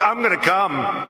I'm gonna come.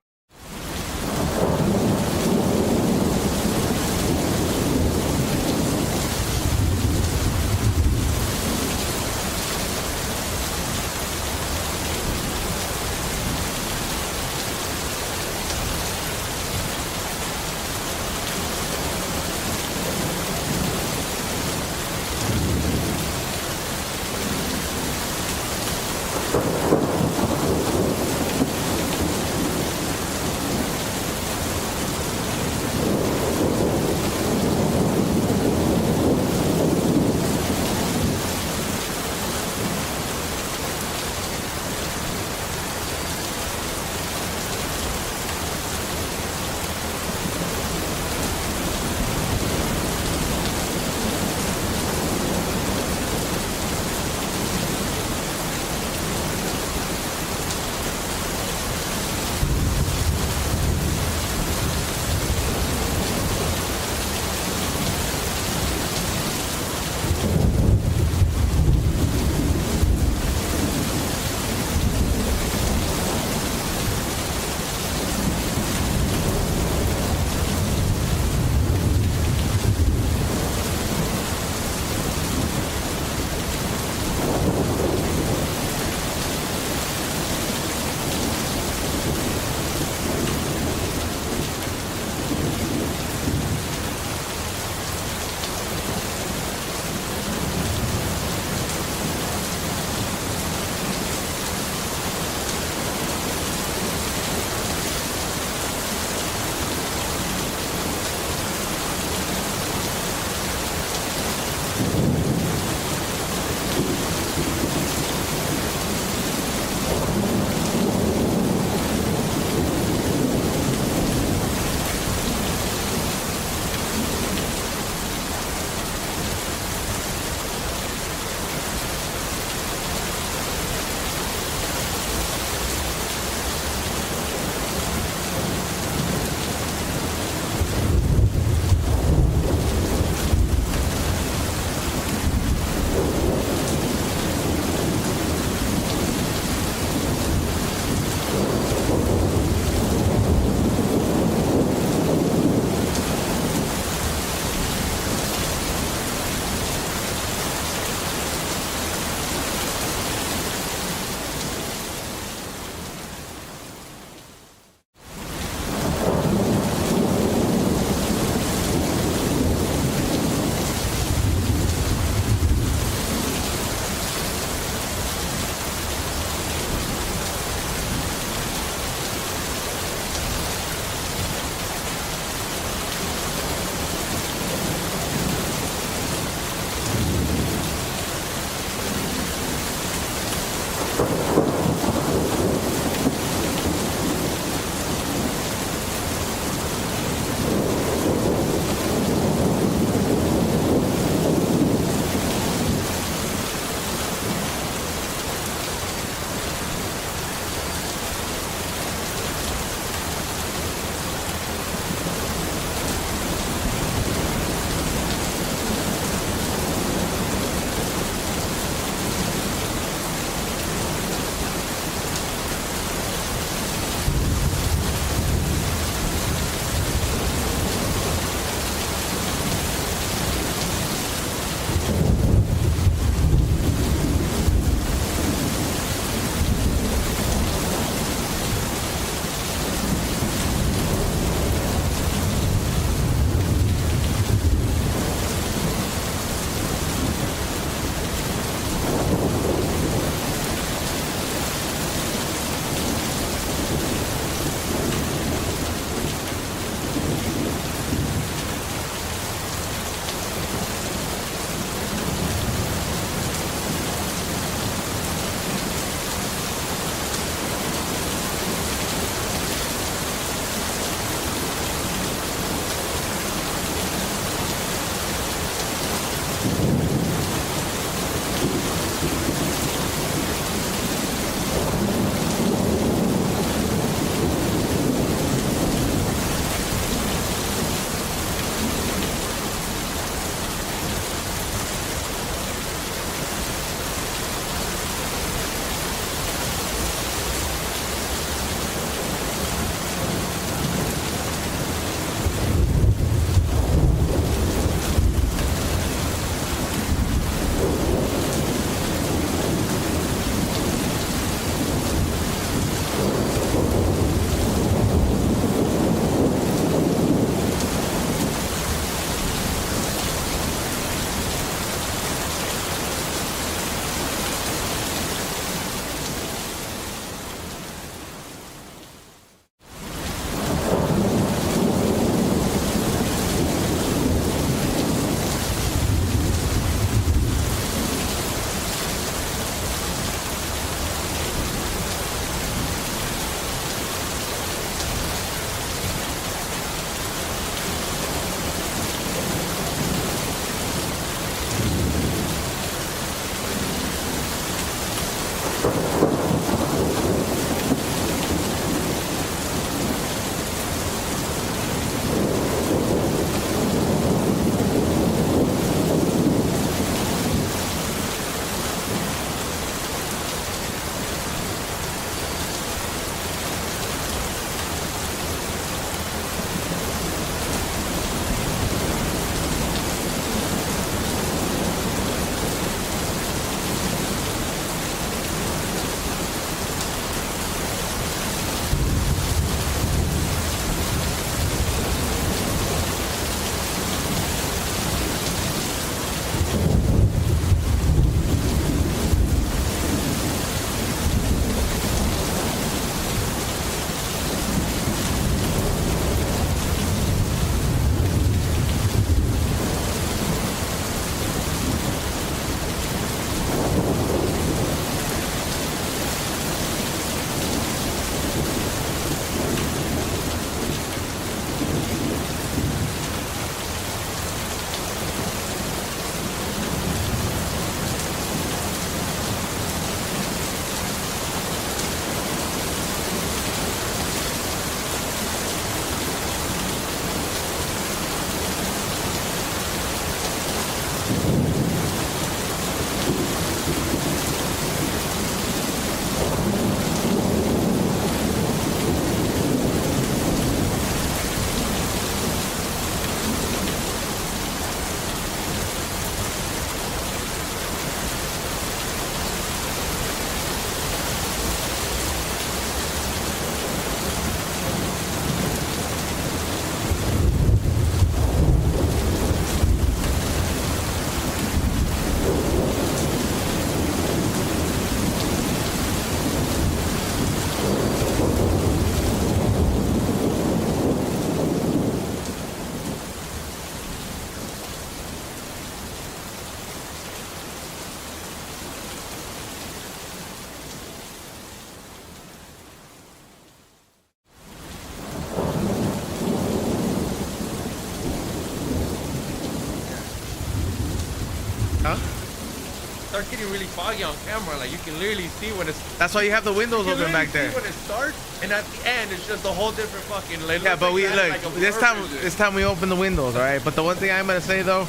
Starts getting really foggy on camera. Like you can literally see when it's. That's why you have the windows open back there. When it starts, and at the end, it's just a whole different fucking. Like, yeah, but we look like this time we open the windows, all right. But the one thing I'm gonna say though.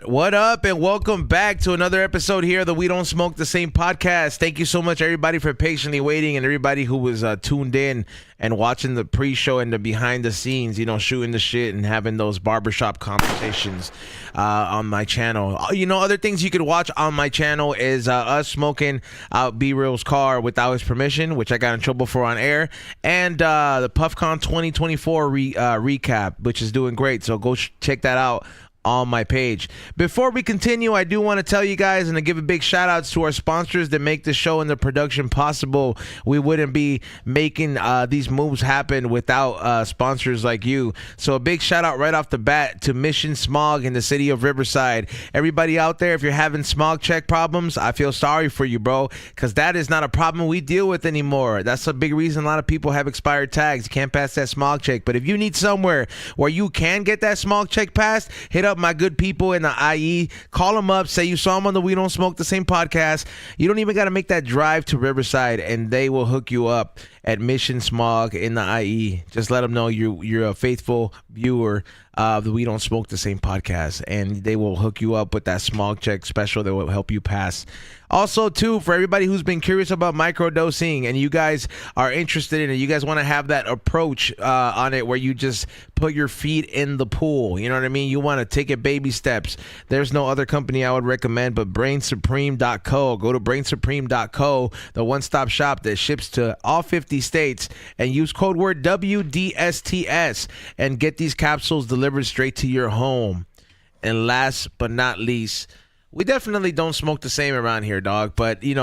What up, and welcome back to another episode here of the We Don't Smoke the Same podcast. Thank you so much, everybody, for patiently waiting, and everybody who was tuned in and watching the pre-show and the behind the scenes, you know, shooting the shit and having those barbershop conversations on my channel. You know, other things you could watch on my channel is us smoking out B-Real's car without his permission, which I got in trouble for on air, and the PuffCon 2024 recap, which is doing great. So go check that out on my page. Before we continue, I do want to tell you guys and to give a big shout outs to our sponsors that make the show and the production possible. We wouldn't be making these moves happen without sponsors like you. So a big shout out right off the bat to Mission Smog in the city of Riverside. Everybody out there, if you're having smog check problems, I feel sorry for you, bro, because that is not a problem we deal with anymore. That's a big reason a lot of people have expired tags. You can't pass that smog check. But if you need somewhere where you can get that smog check passed, hit up my good people in the IE. Call them up, say you saw them on the We Don't Smoke the Same podcast. You don't even got to make that drive to Riverside, and they will hook you up at Mission Smog in the IE. Just let them know you're a faithful viewer of the We Don't Smoke the Same podcast, and they will hook you up with that smog check special that will help you pass. Also, too, for everybody who's been curious about microdosing and you guys are interested in it, you guys want to have that approach on it where you just put your feet in the pool. You know what I mean? You want to take it baby steps. There's no other company I would recommend but BrainSupreme.co. Go to BrainSupreme.co, the one-stop shop that ships to all 50 50 states and use code word WDSTS and get these capsules delivered straight to your home. And last but not least, we definitely don't smoke the same around here, dog. But we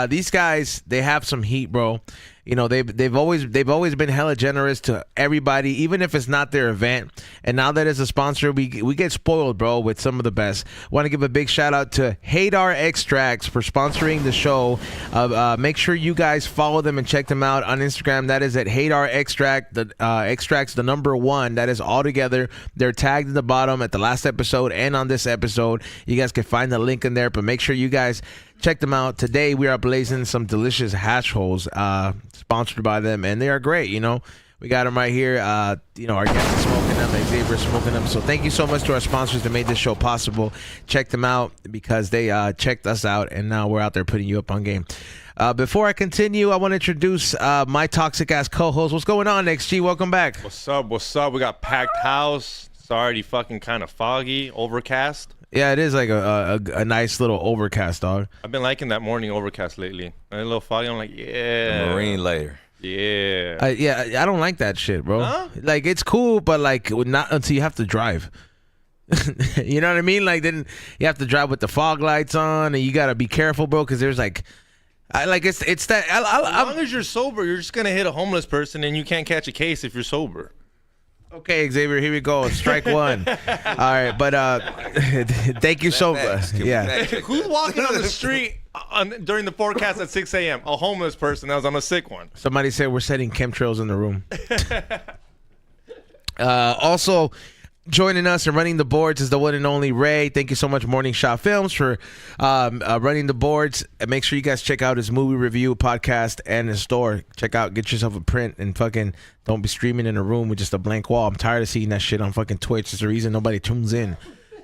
these guys, they have some heat, bro. They've always been hella generous to everybody, even if it's not their event. And now that it's a sponsor, we get spoiled, bro, with some of the best. Want to give a big shout out to Hadar Extracts for sponsoring the show. Make sure you guys follow them and check them out on Instagram. That is at Hadar Extract. The extracts the number 1. That is all together. They're tagged in the bottom at the last episode and on this episode. You guys can find the link in there, but make sure you guys check them out. Today we are blazing some delicious hash holes, sponsored by them, and they are great. We got them right here. Our guest is smoking them, Xavier's smoking them. So thank you so much to our sponsors that made this show possible. Check them out because they checked us out, and now we're out there putting you up on game. Before I continue, I want to introduce my toxic ass co-host. What's going on, XG? Welcome back. What's up? We got packed house. It's already fucking kind of foggy, overcast. Yeah, it is like a nice little overcast, dog. I've been liking that morning overcast lately. A little foggy. I'm like, yeah. The marine layer. Yeah. I don't like that shit, bro. Huh? Like, it's cool, but like not until you have to drive. You know what I mean? Like, then you have to drive with the fog lights on, and you gotta be careful, bro, because there's like, it's that. As long as you're sober, you're just gonna hit a homeless person, and you can't catch a case if you're sober. Okay, Xavier, here we go. Strike one. All right, but thank you so much. Yeah. Who's walking on the street during the forecast at 6 a.m.? A homeless person. That was on a sick one. Somebody said we're setting chemtrails in the room. Also, joining us and running the boards is the one and only Ray. Thank you so much, Morning Shot Films, for running the boards. And make sure you guys check out his movie review podcast and his store. Get yourself a print, and fucking don't be streaming in a room with just a blank wall. I'm tired of seeing that shit on fucking Twitch. It's the reason nobody tunes in.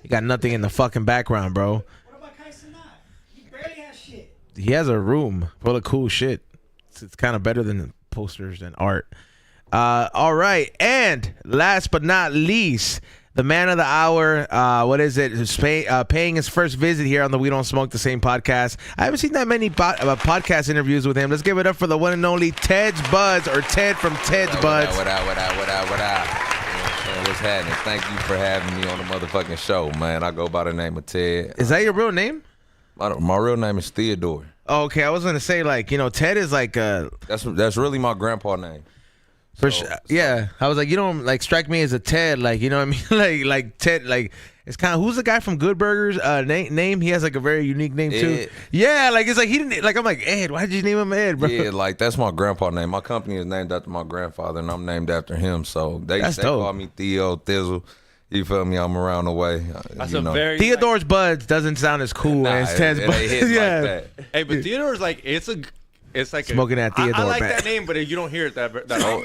You got nothing in the fucking background, bro. What about Kaisenat? He barely has shit. He has a room full of cool shit. It's kind of better than posters and art. All right, and last but not least, the man of the hour, paying his first visit here on the We Don't Smoke the Same podcast. I haven't seen that many podcast interviews with him. Let's give it up for the one and only Tedz Budz, or Ted from Tedz Budz. What up? What's happening? Thank you for having me on the motherfucking show, man. I go by the name of Ted. Is that your real name? My real name is Theodore. Oh, okay, I was gonna say, like, Ted is like That's really my grandpa name. Yeah, I was like, you don't like strike me as a Ted, like, you know what I mean, like Ted, like it's kind of, who's the guy from Good Burgers? Name he has like a very unique name too. Ed. Yeah, like it's like he didn't like. I'm like, Ed, why did you name him Ed, bro? Yeah, like that's my grandpa name. My company is named after my grandfather, and I'm named after him. So they call me Theo Thizzle. You feel me? I'm around the way. That's a very Theodore's Buds doesn't sound as cool as Ted's Buds. Yeah. Like that. Hey, but Theodore's like it's like smoking that Theodore. I like that name, but you don't hear it that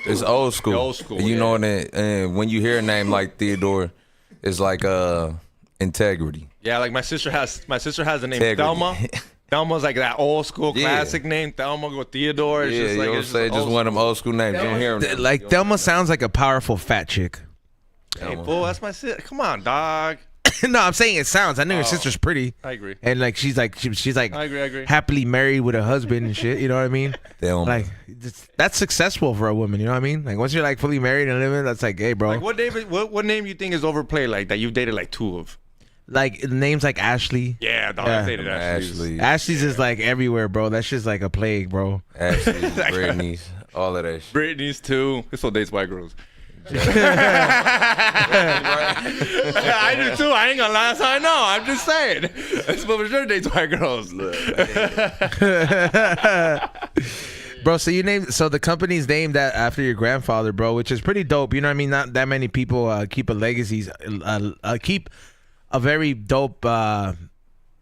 it's old school. Old school. You know, and when you hear a name like Theodore, it's like integrity. Yeah, like my sister has the name Integrity. Thelma. Thelma's like that old school classic name. Thelma with Theodore. It's just like, you know what I'm saying? Just one of them old school names. You don't hear them. Like Thelma sounds like a powerful fat chick. Hey, fool, that's my sister. Come on, dog. No, I'm saying it sounds. I know your sister's pretty. I agree. And like she's like I agree. happily married with a husband and shit. You know what I mean? Like that's successful for a woman. You know what I mean? Like once you're like fully married and living, that's like, hey, bro. Like what name you think is overplayed, like that you've dated like two of? Like names like Ashley. Yeah, dog, I've dated Ashley. Ashley's is like everywhere, bro. That's just like a plague, bro. Ashley, Brittany's, all of that shit. Brittany's too. This all dates white girls. I do too. I ain't gonna lie. That's how I know. I'm just saying. This for sure dates white girls. Bro, so the company's named that after your grandfather, bro, which is pretty dope. You know what I mean? Not that many people keep a legacy, keep a very dope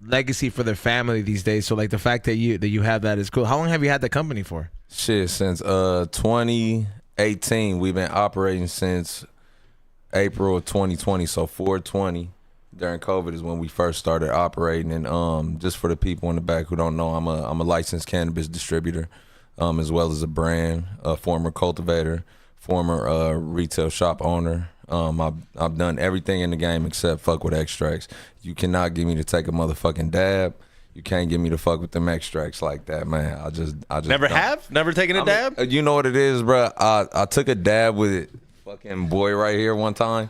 legacy for their family these days. So like the fact that you have that is cool. How long have you had the company for? Shit, since 2018. We've been operating since April of 2020. So 4/20 during COVID is when we first started operating. And just for the people in the back who don't know, I'm a licensed cannabis distributor, as well as a brand, a former cultivator, former retail shop owner. I've done everything in the game except fuck with extracts. You cannot get me to take a motherfucking dab. You can't get me to fuck with them extracts like that, man. I just Never don't. have? Never taken a dab? You know what it is, bro? I took a dab with fucking boy right here one time,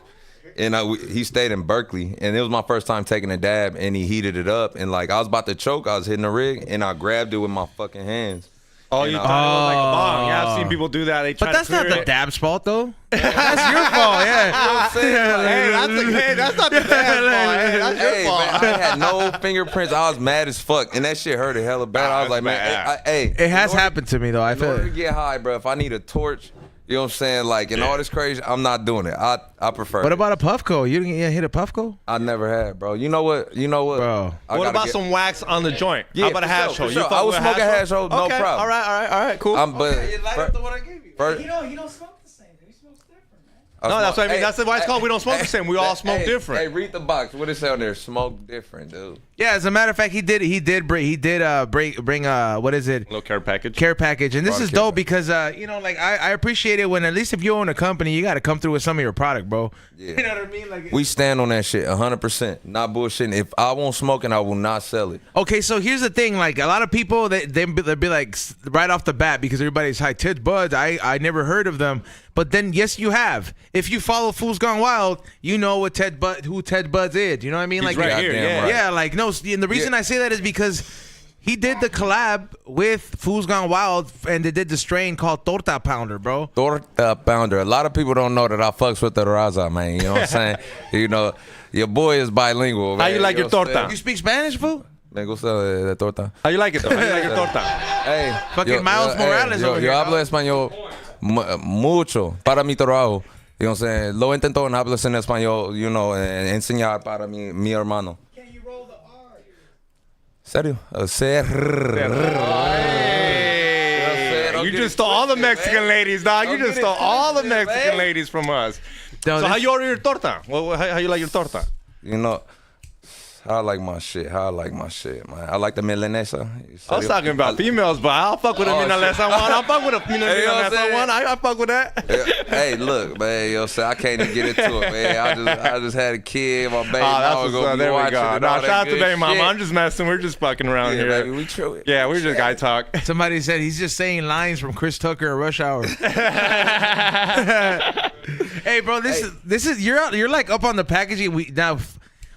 and he stayed in Berkeley, and it was my first time taking a dab, and he heated it up, and like I was about to choke, I was hitting the rig, and I grabbed it with my fucking hands. Oh, you thought it was like a bong. Yeah, I've seen people do that. They try But that's to not clear the it. dab's fault, though. That's your fault, yeah. Hey, that's not the dad's fault. Hey, that's your Hey, fault. man, I had no fingerprints. I was mad as fuck, and that shit hurt a hella bad. I was like, man, hey, It has happened to me, though. I in order to feel get high, bro, if I need a torch, you know what I'm saying, like, and all this crazy, I'm not doing it. I prefer. What it. about a Puffco? You didn't hit a Puffco? I never had, bro. You know what, Bro. What about some wax on the joint? Yeah, How about a for hash sure, hole? for sure. I was smoking hash hole, no Okay, problem. All right, cool. But the one I gave you. first, You don't smoke the same. He smokes different, man. No, that's what I mean. That's why it's called we don't smoke the same. We all smoke different. Hey, read the box. What is on there? Smoke different, dude. Yeah, as a matter of fact, he did bring what is it? Little care package. Care package, and this Brought a is care dope because you know, like I appreciate it when at least if you own a company, you got to come through with some of your product, bro. Yeah. You know what I mean? Like We stand on that shit 100%. Not bullshitting. If I won't smoke it, I will not sell it. Okay, so here's the thing. Like a lot of people, they'll be like right off the bat because everybody's hi Tedz Budz. I never heard of them, but then yes, you have. If you follow Fools Gone Wild, you know what who Tedz Budz is. You know what I mean? He's Like right here, Goddamn yeah. right. yeah, like no. And the reason I say that is because he did the collab with Fools Gone Wild, and they did the strain called Torta Pounder, bro. Torta pounder. A lot of people don't know that I fucks with the raza, man. You know what I'm saying? You know, your boy is bilingual, man. How you like your know what I'm torta? You speak Spanish, fool? Me gusta la torta. How you like it though? How you like your torta? Hey, Fucking Miles Morales over here, Yo hablo dog. español mucho para mi trabajo. You know what I'm saying? Lo intento en hablas en español, you know, enseñar para mi hermano. Can you roll the R? Serio? Ser. Hey, you just stole all the Mexican ladies, dog. You just stole all the Mexican ladies from us. No, So how this- you order your torta? Well, how you like your torta? You know, how I like my shit. Man. I like the milanesa. I was talking about females, but I'll fuck with a milanesa one. I'll fuck with a Hey, you know what I'm milanesa saying? one. I fuck with that. Hey, look, man. Yo, I can't even get into it, man. I just had a kid. My baby Oh, that's mama what's gonna up. be There we watching go. and No, all shout that out to good baby mama. shit. I'm just messing. We're just fucking around Yeah, here. baby, we true. Yeah, we're just guy talk. Somebody said he's just saying lines from Chris Tucker at Rush Hour. Hey, bro, this is you're like up on the packaging.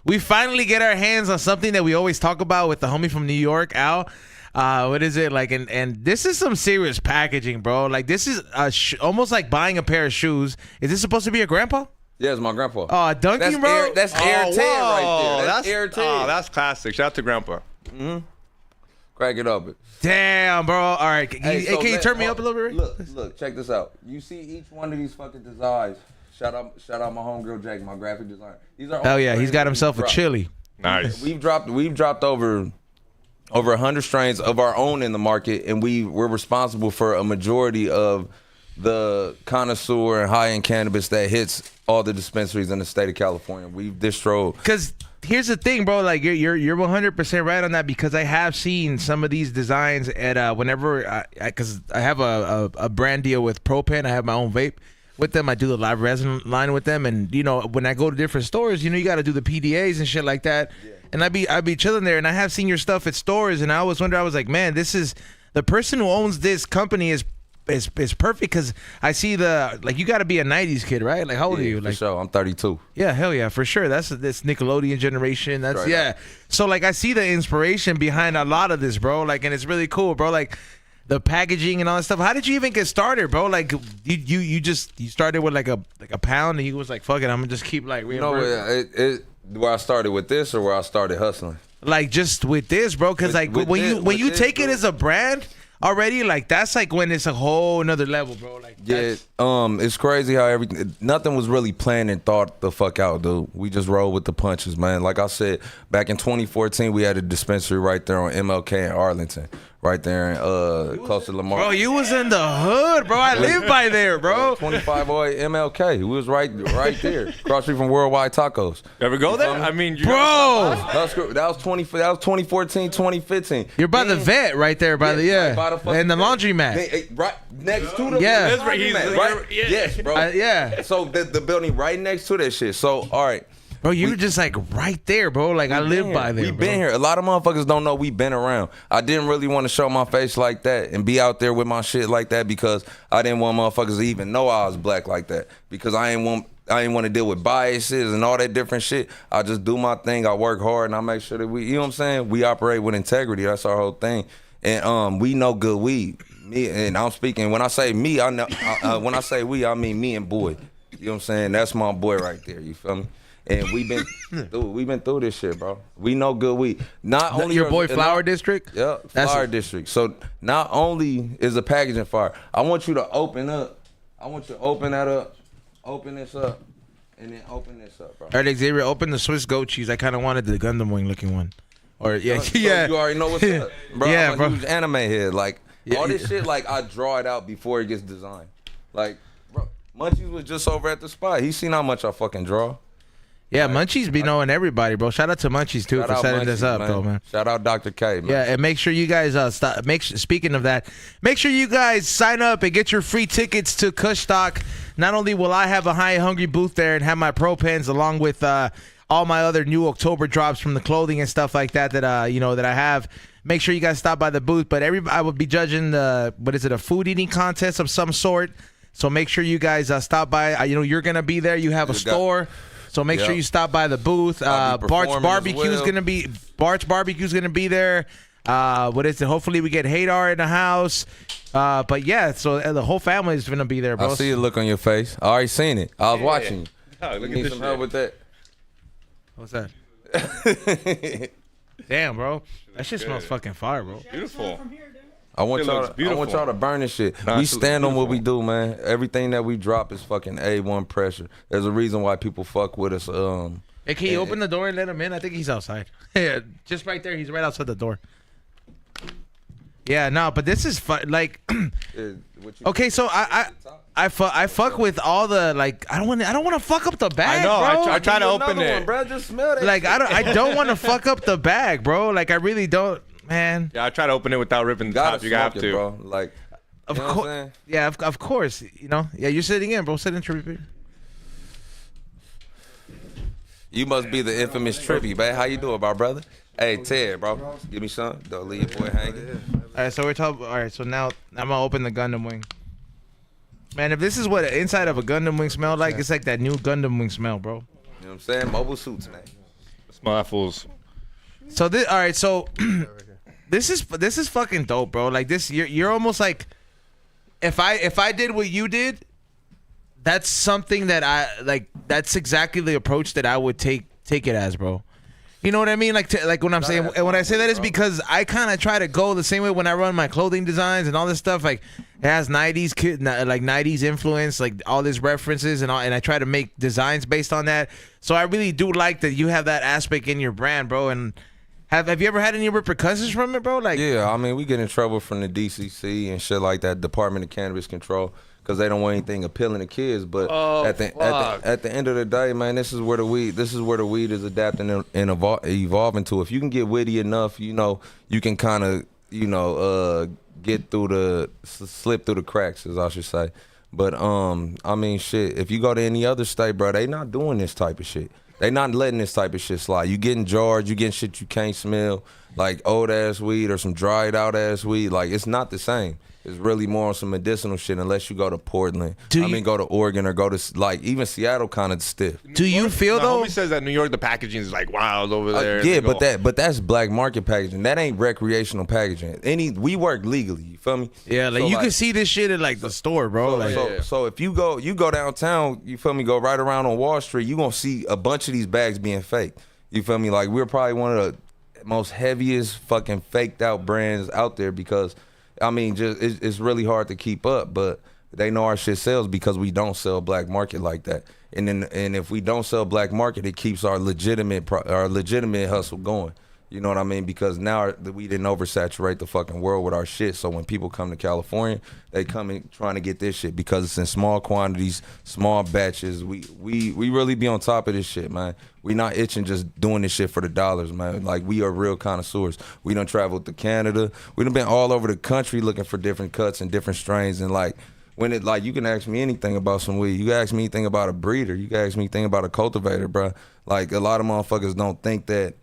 We finally get our hands on something that we always talk about with the homie from New York, Al. What is it like? And this is some serious packaging, bro. Like this is almost like buying a pair of shoes. Is this supposed to be a grandpa? Yeah, it's my grandpa. Oh, Duncan, bro. That's Air 10 right there. That's Air 10. Oh, that's classic. Shout out to Grandpa. Crack it up. Damn, bro. All right, can you turn me up a little bit? Look, check this out. You see each one of these fucking designs. Shout out my homegirl Jake, my graphic designer. These are Oh all yeah, he's got himself a dropped. chili. Nice. We've dropped over 100 strains of our own in the market, and we're responsible for a majority of the connoisseur and high-end cannabis that hits all the dispensaries in the state of California. We've distroed. Because here's the thing, bro. Like you're 100% right on that because I have seen some of these designs at whenever because I have a brand deal with ProPen. I have my own vape with them. I do the live resin line with them, and you know when I go to different stores, you know you got to do the PDAs and shit like that. Yeah. And I'd be chilling there, and I have seen your stuff at stores, and I always wonder. I was like, man, this is the person who owns this company is perfect because I see you got to be a 90s kid, right? Like how old are you? Like for sure. I'm 32. yeah, hell yeah, for sure. That's this Nickelodeon generation. That's Right yeah. So like I see the inspiration behind a lot of this, bro. Like and it's really cool, bro. Like the packaging and all that stuff. How did you even get started, bro? Like you started with like a pound and you was like, fuck it, I'm gonna just keep like Where I started with this or where I started hustling? like just with this, bro. Because like with when you this, take it bro. as a brand already, like that's like when it's a whole nother level, bro. Like Yeah, that's, it's crazy how nothing was really planned and thought the fuck out, dude. We just rolled with the punches, man. Like I said, back in 2014, we had a dispensary right there on MLK in Arlington, right there in close to Lamar. bro, you was in the hood, bro. I live by there, bro. 2508 MLK. We was right there, across street from Worldwide Tacos. You ever go there? I mean, Bro, That was 2014, 2015. you're by the vet right there, by the right by the fucking and the vet. laundromat. Right next to the Yeah. laundromat, right? Yes, bro. Yeah. So the building right next to that shit. So all right. Bro, you were just like right there, bro. Like I live by there. We bro. been here. A lot of motherfuckers don't know we been around. I didn't really want to show my face like that and be out there with my shit like that because I didn't want motherfuckers to even know I was black like that because I ain't want to deal with biases and all that different shit. I just do my thing. I work hard and I make sure that we, you know what I'm saying? We operate with integrity. That's our whole thing. And we know good weed. Me, and I'm speaking, when I say me, I know, when I say we, I mean me and Boy. You know what I'm saying? That's my boy right there. You feel me? And we been through this shit, bro. We know good weed. Not only your boy Flower District? Yeah, Flower District. So not only is the packaging fire, I want you to open up. I want you to open that up, open this up, and then open this up, bro. All right, Xavier, open the Swiss goat cheese. I kind of wanted the Gundam wing looking one. Or yeah, So yeah. you already know what's up, bro. Yeah, I'm bro. a huge anime head. Like all this yeah. shit, like I draw it out before it gets designed. Like, bro, Munchies was just over at the spot. He seen how much I fucking draw. Yeah, Munchies be knowing everybody, bro. Shout out to Munchies too Shout for out setting this Munchies, up, though, man. Shout out Dr. K, man. Yeah, and make sure you guys stop. Speaking of that, make sure you guys sign up and get your free tickets to Kush Stock. Not only will I have a High Hungry booth there and have my pro pens along with all my other new October drops from the clothing and stuff like that that I have. Make sure you guys stop by the booth. But I will be judging a food eating contest of some sort. So make sure you guys stop by. You're gonna be there. You have a store. So make sure you stop by the booth. Bart's Barbecue's gonna be there. What is it? Hopefully we get Hadar in the house. But yeah, so the whole family is gonna be there, bro. I see the look on your face. I already seen it. I was watching you. Oh, look You at need this some shit. help with that? What's that? Damn, bro. That shit smells fucking fire, bro. Beautiful. From here, dude. I want It looks beautiful. y'all to burn this shit. Nah, We it stand looks on what we do, man. Everything that we drop is fucking A1 pressure. There's a reason why people fuck with us. Hey, can you open the door and let him in? I think he's outside. Yeah, just right there. He's right outside the door. Yeah, no, but this is fun. Like, okay, so I fuck with all the like. I don't want to fuck up the bag. I know. Bro. I try to open it. bro. Just smell that. Like I don't want to fuck up the bag, bro. Like I really don't, man. Yeah, I try to open it without ripping the gotta top. You have smoke to. it, bro. Like, Of you know what I'm course, saying? yeah, of course. Yeah, you're sitting in, bro. Sit in, Trippy. You must be the infamous Trippy, man. How you doing, my brother? Hey, Ted, bro. Give me some. Don't leave your boy hanging. All right, so we're talking. All right, so now I'm gonna open the Gundam wing. Man, if this is what the inside of a Gundam wing smell like, it's like that new Gundam wing smell, bro. You know what I'm saying? Mobile suits, man. Smell that fools. So this, all right, so this is fucking dope, bro. Like this, you're almost like, if I did what you did, that's something that I like. That's exactly the approach that I would take it as, bro. You know what I mean? Like when I'm saying, and when I say that is because I kind of try to go the same way when I run my clothing designs and all this stuff. Like it has 90s influence, like all these references and I try to make designs based on that. So I really do like that you have that aspect in your brand, bro. And have you ever had any repercussions from it, bro? Like Yeah, I mean, we get in trouble from the DCC and shit like that, Department of Cannabis Control, because they don't want anything appealing to kids. But at the end of the day, man, this is where the weed is adapting and evolving to. If you can get witty enough, you can kind of slip through the cracks, as I should say. But I mean, shit, if you go to any other state, bro, they not doing this type of shit. They not letting this type of shit slide. You getting jarred, you getting shit you can't smell, like old ass weed or some dried out ass weed. Like it's not the same. It's really more on some medicinal shit unless you go to Portland. Go to Oregon or go to like even Seattle kind of stiff. do you feel My though? homie says that New York, the packaging is like wild over there. Yeah, They go- but that's black market packaging. That ain't recreational packaging. We work legally. You feel me? Yeah, like So, you can see this shit at like the store, bro. So if you go downtown, you feel me? Go right around on Wall Street, you gonna see a bunch of these bags being fake. You feel me? Like we're probably one of the most heaviest fucking faked out brands out there because, I mean, just it's really hard to keep up. But they know our shit sells because we don't sell black market like that. And if we don't sell black market, it keeps our legitimate hustle going. You know what I mean? Because now we didn't oversaturate the fucking world with our shit. So when people come to California, they come in trying to get this shit because it's in small quantities, small batches. We really be on top of this shit, man. We not itching just doing this shit for the dollars, man. Like we are real connoisseurs. We done traveled to Canada. We done been all over the country looking for different cuts and different strains and like when it like you can ask me anything about some weed. You can ask me anything about a breeder. You can ask me anything about a cultivator, bro. Like a lot of motherfuckers don't think that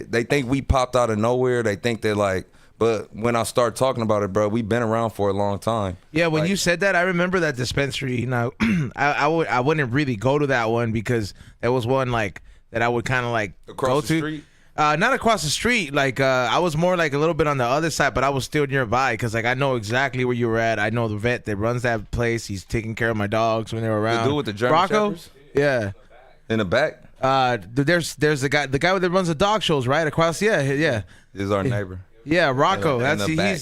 they think we popped out of nowhere. They think that like. But when I start talking about it, bro, we've been around for a long time. Yeah, when you said that, I remember that dispensary. Now, I wouldn't really go to that one because there was one like that I would kind of like Across go the to. street? Not across the street. Like I was more like a little bit on the other side, but I was still nearby because like I know exactly where you were at. I know the vet that runs that place. He's taking care of my dogs when they were around. The dude with the German Rocco? Shepherds? Yeah. In the back? There's the guy that runs the dog shows right across. Yeah. This is our neighbor. Yeah, Rocco. In the back.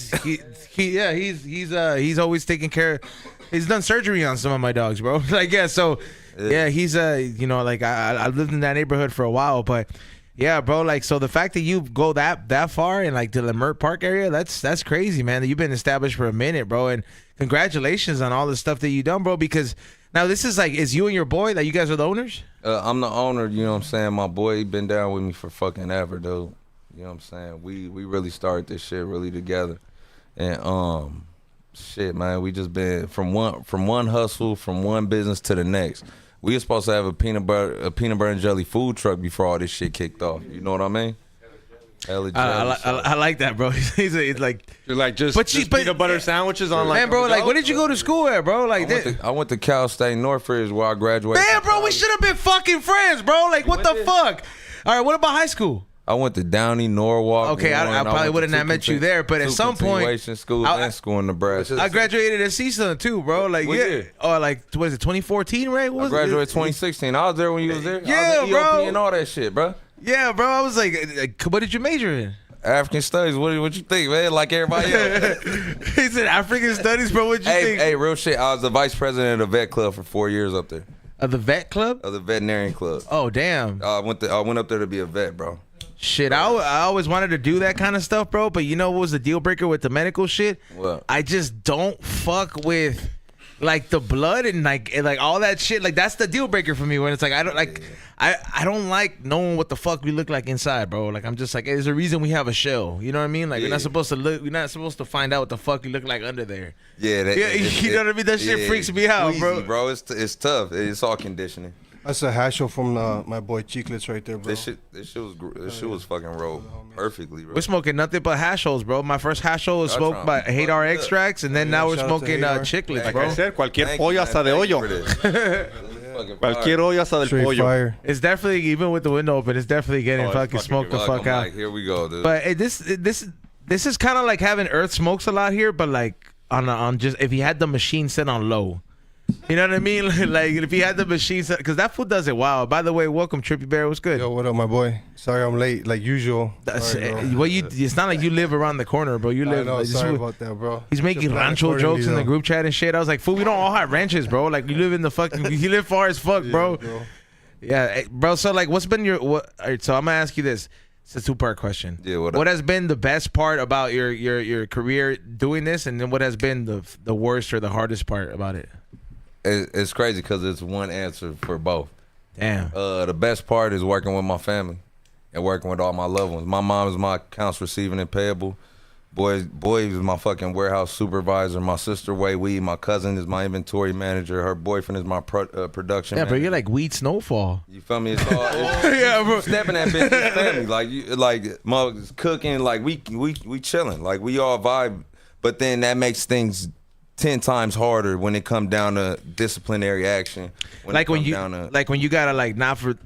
He's always taking care. He's done surgery on some of my dogs, bro. Like he's like I lived in that neighborhood for a while, but yeah, bro. Like so, the fact that you go that far in like the Lemert Park area, that's crazy, man. That you've been established for a minute, bro. And congratulations on all the stuff that you done, bro. Because now this is like, is you and your boy that you guys are the owners? I'm the owner. You know what I'm saying? My boy, he been down with me for fucking ever, dude. You know what I'm saying? We really started this shit really together, and shit, man, we just been from one hustle, from one business to the next. We were supposed to have a peanut butter and jelly food truck before all this shit kicked off. You know what I mean? I like that, bro. He's like You're like just peanut butter sandwiches on like. Man, bro, like, where did you go to school at, bro? Like, I went to Cal State Northridge where I graduated. Man, bro, we should have been fucking friends, bro. Like, what the fuck? All right, what about high school? I went to Downey, Norwalk. Okay, I probably wouldn't have met you there, but at some point, school in Nebraska. I graduated at CSUN too, bro. Like, what year? Oh, like, what is it, 2014, right? What was I graduated 2016. I was there when you was there. Yeah, I was in bro. EOP and all that shit, bro. Yeah, bro. I was like, what did you major in? African studies. What you think, man? Like everybody else. He said African studies, bro. What'd you think? Hey, real shit. I was the vice president of the vet club for 4 years up there. Of the vet club? Of the veterinarian club. Oh, damn. I went up there to be a vet, bro. Shit, I always wanted to do that kind of stuff, bro. But you know what was the deal breaker with the medical shit? What? I just don't fuck with like the blood and like all that shit. Like that's the deal breaker for me when it's like I don't like I don't like knowing what the fuck we look like inside, bro. Like I'm just like, hey, there's a reason we have a shell. You know what I mean? Like we're not supposed to find out what the fuck we look like under there. Yeah, you know what I mean? That shit freaks me out, easy, bro. It's tough. It's all conditioning. That's a hash from my boy Chiclets right there, bro. This shit was fucking rolled perfectly, bro. We're smoking nothing but hash holes, bro. My first hash hole was smoked by Hadar extracts, and then now we're smoking chiclets, Like bro. I said, cualquier pollo hasta de hoyo. Cualquier hoyo hasta del Straight pollo. fire. It's definitely, even with the window open, it's definitely getting fucking smoked the fuck out. Like, here we go, dude. But this is kind of like having Earth Smokes a lot here, but like on just if he had the machine set on low. You know what I mean? Like if he had the machine set, because that food does it wild. By the way, welcome Trippy Bear. What's good? Yo, what up, my boy? Sorry I'm late, like usual. Sorry, bro. It's not like you live around the corner, bro. You live. I know, like, sorry about that, bro. He's making rancho jokes in the group chat and shit. I was like, fool, we don't all have ranches, bro. Like you live in the fucking, you live far as fuck, bro. Yeah, bro. So like, what's been your what? All right, so I'm gonna ask you this. It's a 2-part question. Yeah, what has been the best part about your career doing this, and then what has been the worst or the hardest part about it? It's crazy because it's one answer for both. Damn. The best part is working with my family and working with all my loved ones. My mom is my accounts receiving and payable. Boy is my fucking warehouse supervisor. My sister, Way Weed. My cousin is my inventory manager. Her boyfriend is my production manager. Bro, you're like Weed Snowfall. You feel me? It's all yeah, bro. Stepping that business family. Like motherfuckers cooking. Like we chilling. Like we all vibe. But then that makes things 10 times harder when it come down to disciplinary action. When you gotta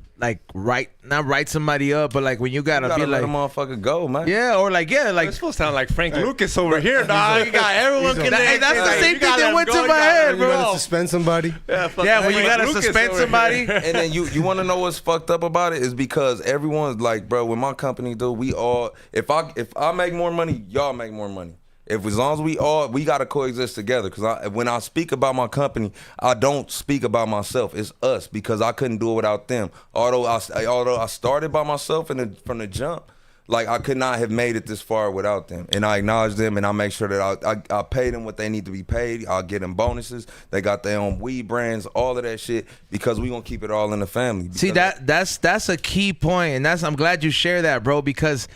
not write somebody up, but like when you gotta be let like a motherfucker go, man. Yeah, or like It's supposed to sound like Frank Lucas over here, dog. You got everyone connected. Hey, that's the same thing that went to my head, You gotta bro. suspend somebody. Yeah, when you gotta suspend somebody. And then you want to know what's fucked up about it is because everyone's like, bro, with my company, dude, we all, if I make more money, y'all make more money. As long as we gotta coexist together. Because when I speak about my company, I don't speak about myself. It's us, because I couldn't do it without them. Although I started by myself from the jump, like I could not have made it this far without them. And I acknowledge them, and I make sure that I pay them what they need to be paid. I'll get them bonuses. They got their own weed brands, all of that shit, because we gonna keep it all in the family. See, that's a key point, and I'm glad you share that, bro, because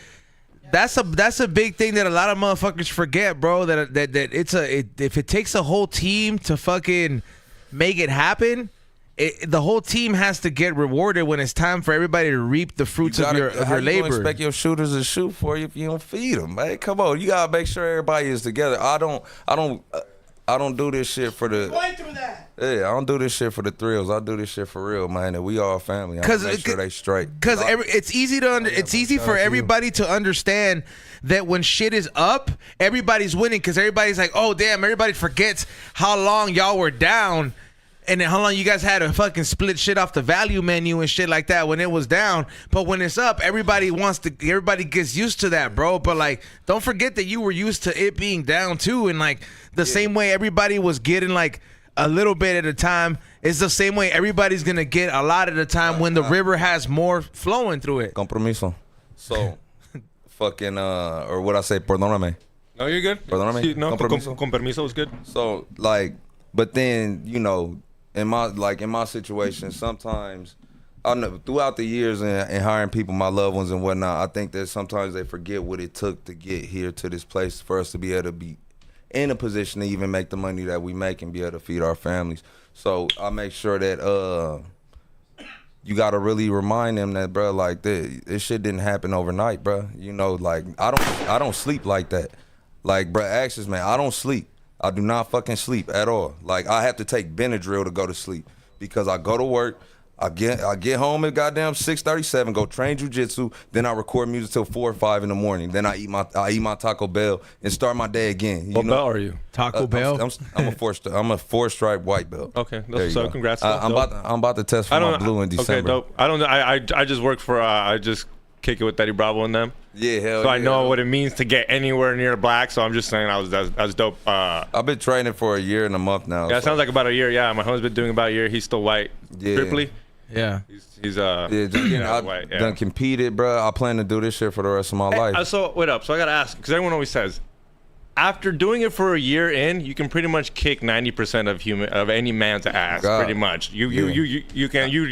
That's a big thing that a lot of motherfuckers forget, bro. That if it takes a whole team to fucking make it happen, the whole team has to get rewarded when it's time for everybody to reap the fruits of your How labor. you gonna expect your shooters to shoot for you if you don't feed them, man? Come on, you gotta make sure everybody is together. I don't do this shit for the. Going through that. Yeah, I don't do this shit for the thrills. I do this shit for real, man. And we all family. I make sure they straight. Because it's easy to it's easy for everybody to understand that when shit is up, everybody's winning. Because everybody's like, oh damn, everybody forgets how long y'all were down. And then how long you guys had to fucking split shit off the value menu and shit like that when it was down. But when it's up, everybody gets used to that, bro. But like, don't forget that you were used to it being down too. And like the same way everybody was getting like a little bit at a time, it's the same way everybody's gonna get a lot at a time when the river has more flowing through it. Compromiso. So, fucking, or what I say, perdóname. No, you're good. Perdóname. Sí, no, Compromiso. con permiso was good. So, like, but then, you know, in my situation, sometimes I know throughout the years and hiring people, my loved ones and whatnot, I think that sometimes they forget what it took to get here to this place for us to be able to be in a position to even make the money that we make and be able to feed our families. So I make sure that you got to really remind them that, bro, like this shit didn't happen overnight, bro. You know, like I don't sleep like that. Like, bro, actions, man, I don't sleep. I do not fucking sleep at all. Like, I have to take Benadryl to go to sleep because I go to work, I get home at goddamn 6:37, go train jiu-jitsu, then I record music till 4 or 5 in the morning. Then I eat my Taco Bell and start my day again. What belt are you? Taco Bell. I'm a 4-stripe white belt. Okay, There you so go. congrats. I'm about to test for my blue in December. Okay, dope. I just work for I just kick it with Eddie Bravo and them. Yeah, hell So yeah. I know what it means to get anywhere near black. So I'm just saying that's dope. I've been training for a year and a month now. Yeah, it so. sounds like about a year. Yeah, my husband's been doing about a year. He's still white. Yeah. Triply. Yeah. He's I've done competed, bro. I plan to do this shit for the rest of my life. So wait up. So I gotta ask because everyone always says, after doing it for a year in, you can pretty much kick 90% of any man's ass. God. Pretty much. You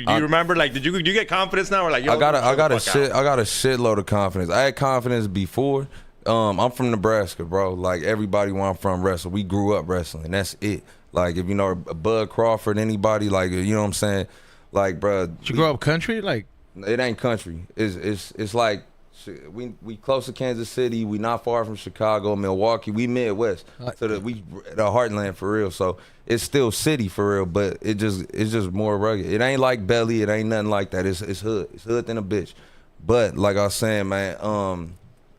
remember, like, did you get confidence now or like? Yo, I got a shitload of confidence. I had confidence before. I'm from Nebraska, bro. Like everybody where I'm from wrestle. We grew up wrestling. That's it. Like if you know Bud Crawford, anybody, like you know what I'm saying. Like, bro. Did you grow up country? Like it ain't country. It's like we close to Kansas City. We not far from Chicago, Milwaukee. We Midwest. So the heartland for real. So it's still city for real, but it's just more rugged. It ain't like Belly. It ain't nothing like that. It's hood. It's hood than a bitch. But like I was saying, man,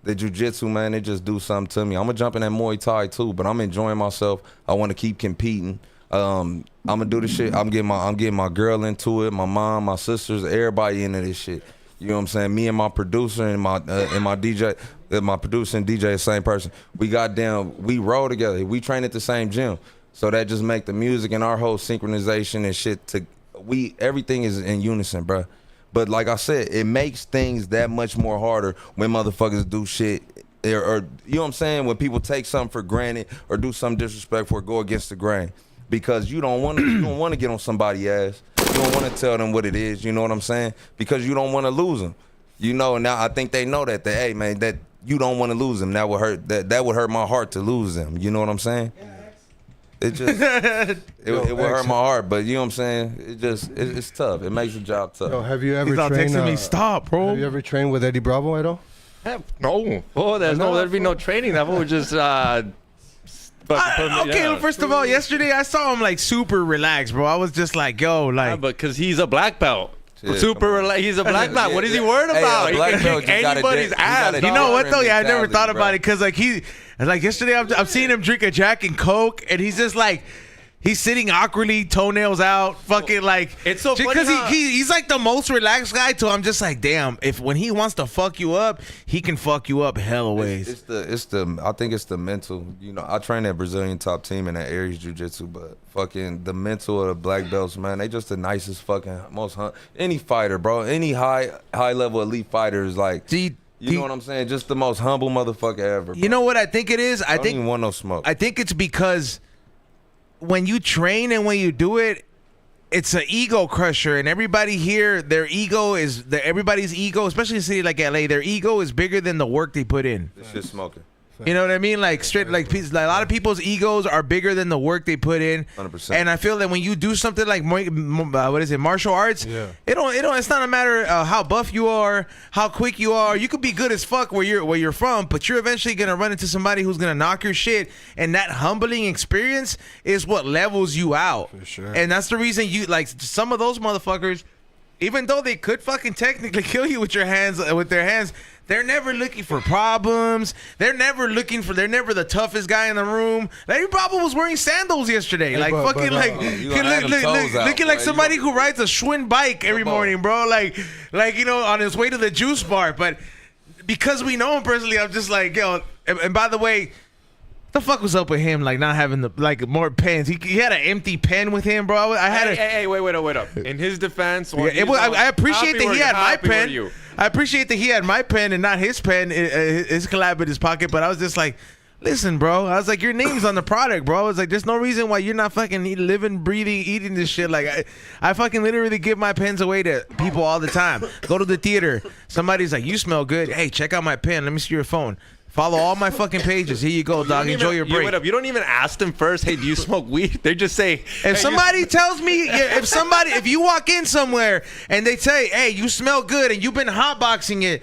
the jiu-jitsu, man, it just do something to me. I'm gonna jump in that Muay Thai too, but I'm enjoying myself. I want to keep competing. I'm gonna do the shit. I'm getting my girl into it. My mom, my sisters, everybody into this shit. You know what I'm saying? Me and my producer and my DJ, my producer and DJ, the same person. We roll together. We train at the same gym. So that just make the music and our whole synchronization and shit. Everything is in unison, bro. But like I said, it makes things that much more harder when motherfuckers do shit. Or you know what I'm saying? When people take something for granted or do something disrespectful or go against the grain. Because you don't want to get on somebody's ass. You don't want to tell them what it is. You know what I'm saying? Because you don't want to lose them. You know. Now I think they know that. Hey man, that you don't want to lose them. That would hurt. That would hurt my heart to lose them. You know what I'm saying? It just it would hurt my heart. But you know what I'm saying? It's tough. It makes the job tough. Yo, have you ever he's not trained? texting me. Stop, bro. Have you ever trained with Eddie Bravo at all? No. Oh, there'd be no training. That would just. First of all, yesterday I saw him like super relaxed, bro. I was just like, yo, like, Yeah, but because he's a black belt. Shit, Super relaxed. He's a black belt. What is he worried about? He can kick anybody's ass. you know what though? Yeah, I never mentality, thought about bro. it because like yesterday I'm seeing him drink a Jack and Coke, and he's just like. He's sitting awkwardly, toenails out, fucking like. It's so funny because how- he's like the most relaxed guy. So I'm just like, damn. If when he wants to fuck you up, he can fuck you up hella ways. I think it's the mental. You know, I train that Brazilian top team in that Aries Jiu-Jitsu, but fucking the mental of the black belts, man, they just the nicest fucking any fighter, bro. Any high level elite fighter is like. You know what I'm saying? Just the most humble motherfucker ever. Bro. You know what I think it is? I don't even want no smoke. I think it's because when you train and when you do it, it's an ego crusher, and everybody here, everybody's ego, especially in a city like LA, their ego is bigger than the work they put in. This shit's smoking. You know what I mean? Like straight, like a lot of people's egos are bigger than the work they put in. 100%. And I feel that when you do something like martial arts, it's not a matter of how buff you are, how quick you are. You could be good as fuck where you're from, but you're eventually gonna run into somebody who's gonna knock your shit. And that humbling experience is what levels you out. For sure. And that's the reason you like some of those motherfuckers. Even though they could fucking technically kill you with their hands, they're never looking for problems. They're never the toughest guy in the room. Larry Bravo was wearing sandals yesterday, looking like somebody who rides a Schwinn bike every morning, bro. Like on his way to the juice bar. But because we know him personally, I'm just like, yo. And by the way, the fuck was up with him? Like not having more pens. He had an empty pen with him, bro. Hey, wait up. In his defense, I appreciate that he had my pen. I appreciate that he had my pen and not his pen, his collab in his pocket. But I was just like, listen, bro. I was like, your name's on the product, bro. I was like, there's no reason why you're not fucking living, breathing, eating this shit. Like I fucking literally give my pens away to people all the time. Go to the theater. Somebody's like, you smell good. Hey, check out my pen. Let me see your phone. Follow all my fucking pages. Here you go, dog. Enjoy your break. You don't even ask them first, hey, do you smoke weed? They just say, if somebody tells me, if you walk in somewhere and they say, hey, you smell good and you've been hotboxing it,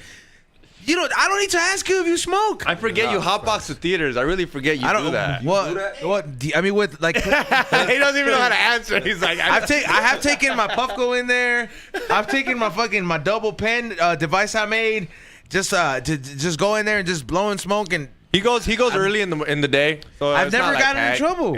I don't need to ask you if you smoke. I forget you hotbox the theaters. I really forget you do that. What? I mean, with like, he doesn't even know how to answer. He's like, I have taken my Puffco in there. I've taken my double pen device I made. Just to go in there and just blowing smoke and he goes early in the day. So I've never gotten in trouble.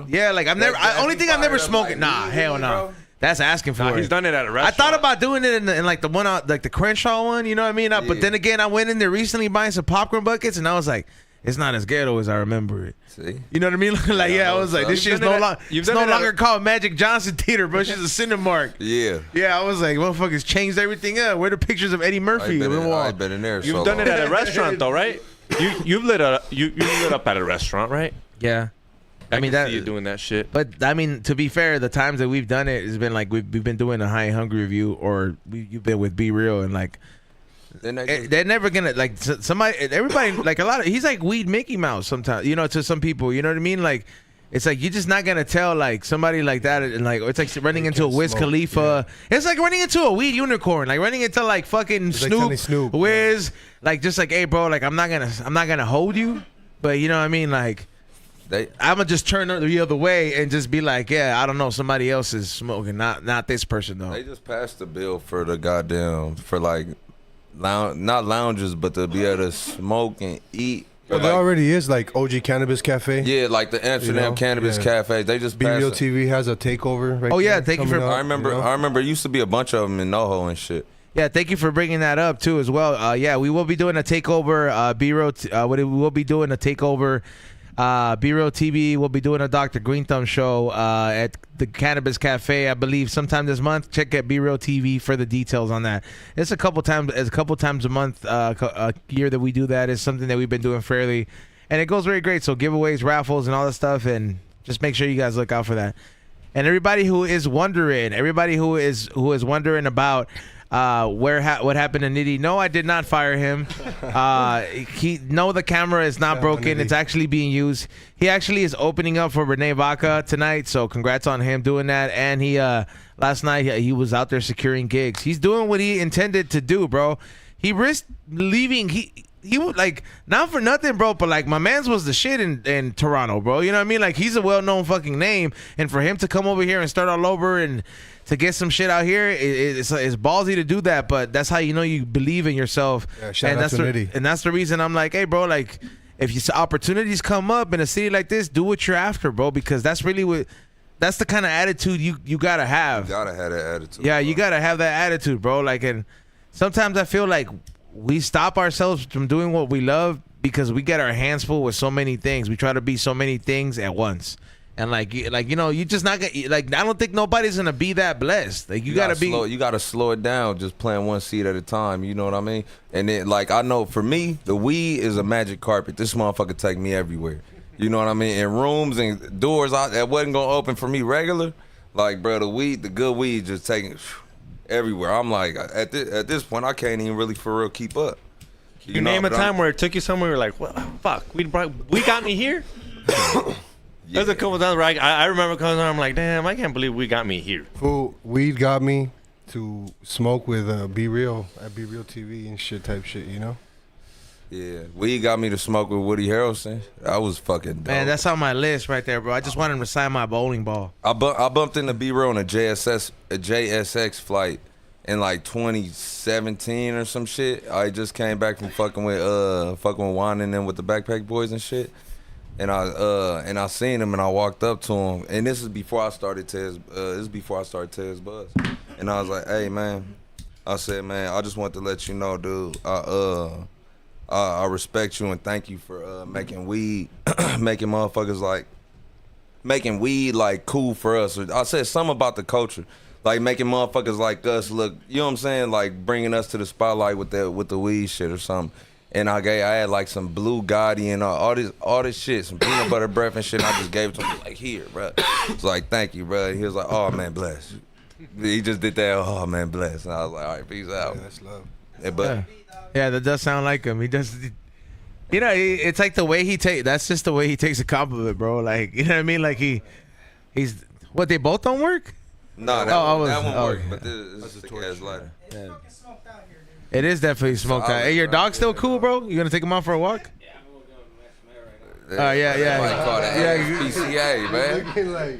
Yeah, like I've never. Only thing I've never smoked. Nah, hell no. That's asking for it. He's done it at a restaurant. I thought about doing it in like the one out, like the Crenshaw one. You know what I mean? But then again, I went in there recently buying some popcorn buckets, and I was like, it's not as ghetto as I remember it. See? You know what I mean? I was like, this shit's no longer called Magic Johnson Theater, bro. She's a Cinemark. Yeah. Yeah, I was like, motherfuckers changed everything up. Where are the pictures of Eddie Murphy on the wall? I've been in there. You've done it at a restaurant, though, right? You've lit up at a restaurant, right? Yeah. I mean, see you doing that shit. But I mean, to be fair, the times that we've done it has been like we've been doing a High and Hungry review, or you've been with Be Real, and like they're never gonna like everybody like a lot of he's like Weed Mickey Mouse sometimes, to some people, you know what I mean? Like it's like you're just not gonna tell like somebody like that, and like it's like running into a Wiz Khalifa. Yeah. It's like running into a weed unicorn, like running into like fucking Snoop, Wiz, like just like, hey bro, like I'm not gonna hold you, but you know what I mean, like. I'm gonna just turn the other way and just be like, yeah, I don't know, somebody else is smoking, not this person though. They just passed the bill for the goddamn like not lounges, but to be able to smoke and eat. Well, there already is like OG Cannabis Cafe. Yeah, like the Amsterdam Cannabis Cafe. They just Be Real TV has a takeover. Right yeah, thank you for. I remember. It used to be a bunch of them in NoHo and shit. Yeah, thank you for bringing that up too as well. Yeah, we will be doing a takeover. B-Roll. We will be doing a takeover. B-Real TV will be doing a Dr. Green Thumb show at the Cannabis Cafe, I believe, sometime this month. Check out B-Real TV for the details on that. It's a couple times a month, a year that we do that. It's something that we've been doing fairly, and it goes very great. So giveaways, raffles, and all that stuff, and just make sure you guys look out for that. And everybody who is wondering about what happened to Nitty? No, I did not fire him. The camera is not broken. It's actually being used. He actually is opening up for Renee Vaca tonight, so congrats on him doing that. And he last night he was out there securing gigs. He's doing what he intended to do, bro. He risked leaving. He was like, not for nothing, bro, but like my man's was the shit in Toronto, bro. You know what I mean? Like he's a well-known fucking name, and for him to come over here and start all over and to get some shit out here, it's ballsy to do that, but that's how you know you believe in yourself. Yeah, shout out to Nitty. And that's the reason I'm like, hey, bro, like if opportunities come up in a city like this, do what you're after, bro, because that's really that's the kind of attitude you gotta have. You gotta have that attitude. Yeah, bro. You gotta have that attitude, bro. Like, and sometimes I feel like we stop ourselves from doing what we love because we get our hands full with so many things. We try to be so many things at once. And you just not gonna, like, I don't think nobody's gonna be that blessed. Like you gotta slow it down, just plant one seed at a time. You know what I mean? And then, like, I know for me, the weed is a magic carpet. This motherfucker take me everywhere. You know what I mean? In rooms and doors that wasn't gonna open for me regular. Like, bro, the good weed just taking everywhere. I'm like, at this point, I can't even really for real keep up. You name a time where it took you somewhere, you're like, what? Fuck, we got me here? There's a couple times where I remember coming on, I'm like, damn, I can't believe we got me here. Fool, weed got me to smoke with Be Real at Be Real TV and shit type shit, you know? Yeah, weed got me to smoke with Woody Harrelson. That was fucking dope. Man, that's on my list right there, bro. I just want him to sign my bowling ball. I bumped into B Real on a JSX flight in like 2017 or some shit. I just came back from fucking with Juan and them with the Backpack Boys and shit. And I seen him and I walked up to him. And this is before I started Tedz. Tedz Budz. And I was like, hey man, I said, man, I just want to let you know, dude. I respect you and thank you for making weed, making weed like cool for us. I said something about the culture, like making motherfuckers like us look. You know what I'm saying? Like bringing us to the spotlight with the weed shit or something. And I had like some Blue Gotti and all this shit, some peanut butter breath and shit. And I just gave it to him like, here, bro. It's like, thank you, bro. He was like, oh man, bless. He just did that. Oh man, bless. And I was like, all right, peace out. Yeah, that's love. Yeah, but. Yeah, that does sound like him. He does, you know, it's like the way that's just the way he takes a compliment, bro. Like, you know what I mean? Like he's, what, they both don't work? No, that one worked, but this is a sick-ass lighter. It's fucking smoked out here, dude. It is definitely smoked out. Hey, your dog's still cool, bro? You gonna take him out for a walk? Yeah, I'm gonna go to Max Yeah. Everybody call that PCA, man. Looking like,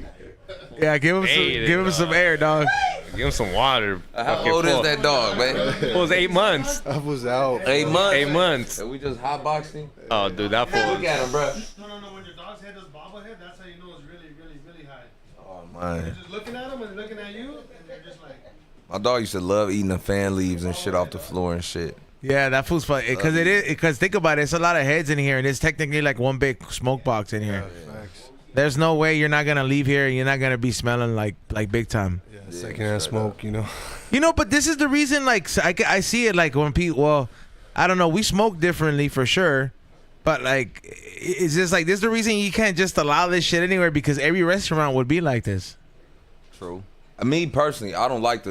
Yeah, give him some air, dog. Give him some water. How old is that dog, man? It was 8 months. I was out. 8 months. 8 months. And we just hotboxed him. Oh, dude, that fool. Look at him, bro. No. When your dog's head does bobblehead, that's how you know it's really, really, really high. Oh They're man, just looking at him and looking at you, and they're just like, my dog used to love eating the fan leaves and shit off the floor and shit. Yeah, that food's fun. Because think about it, it's a lot of heads in here, and it's technically like one big smoke box in here. Facts. There's no way you're not gonna leave here and you're not gonna be smelling like big time. Yeah, secondhand smoke, you know? You know, but this is the reason. Like, I see it like when people. Well, I don't know. We smoke differently for sure, but like, it's just like this is the reason you can't just allow this shit anywhere because every restaurant would be like this. True. Me personally, I don't like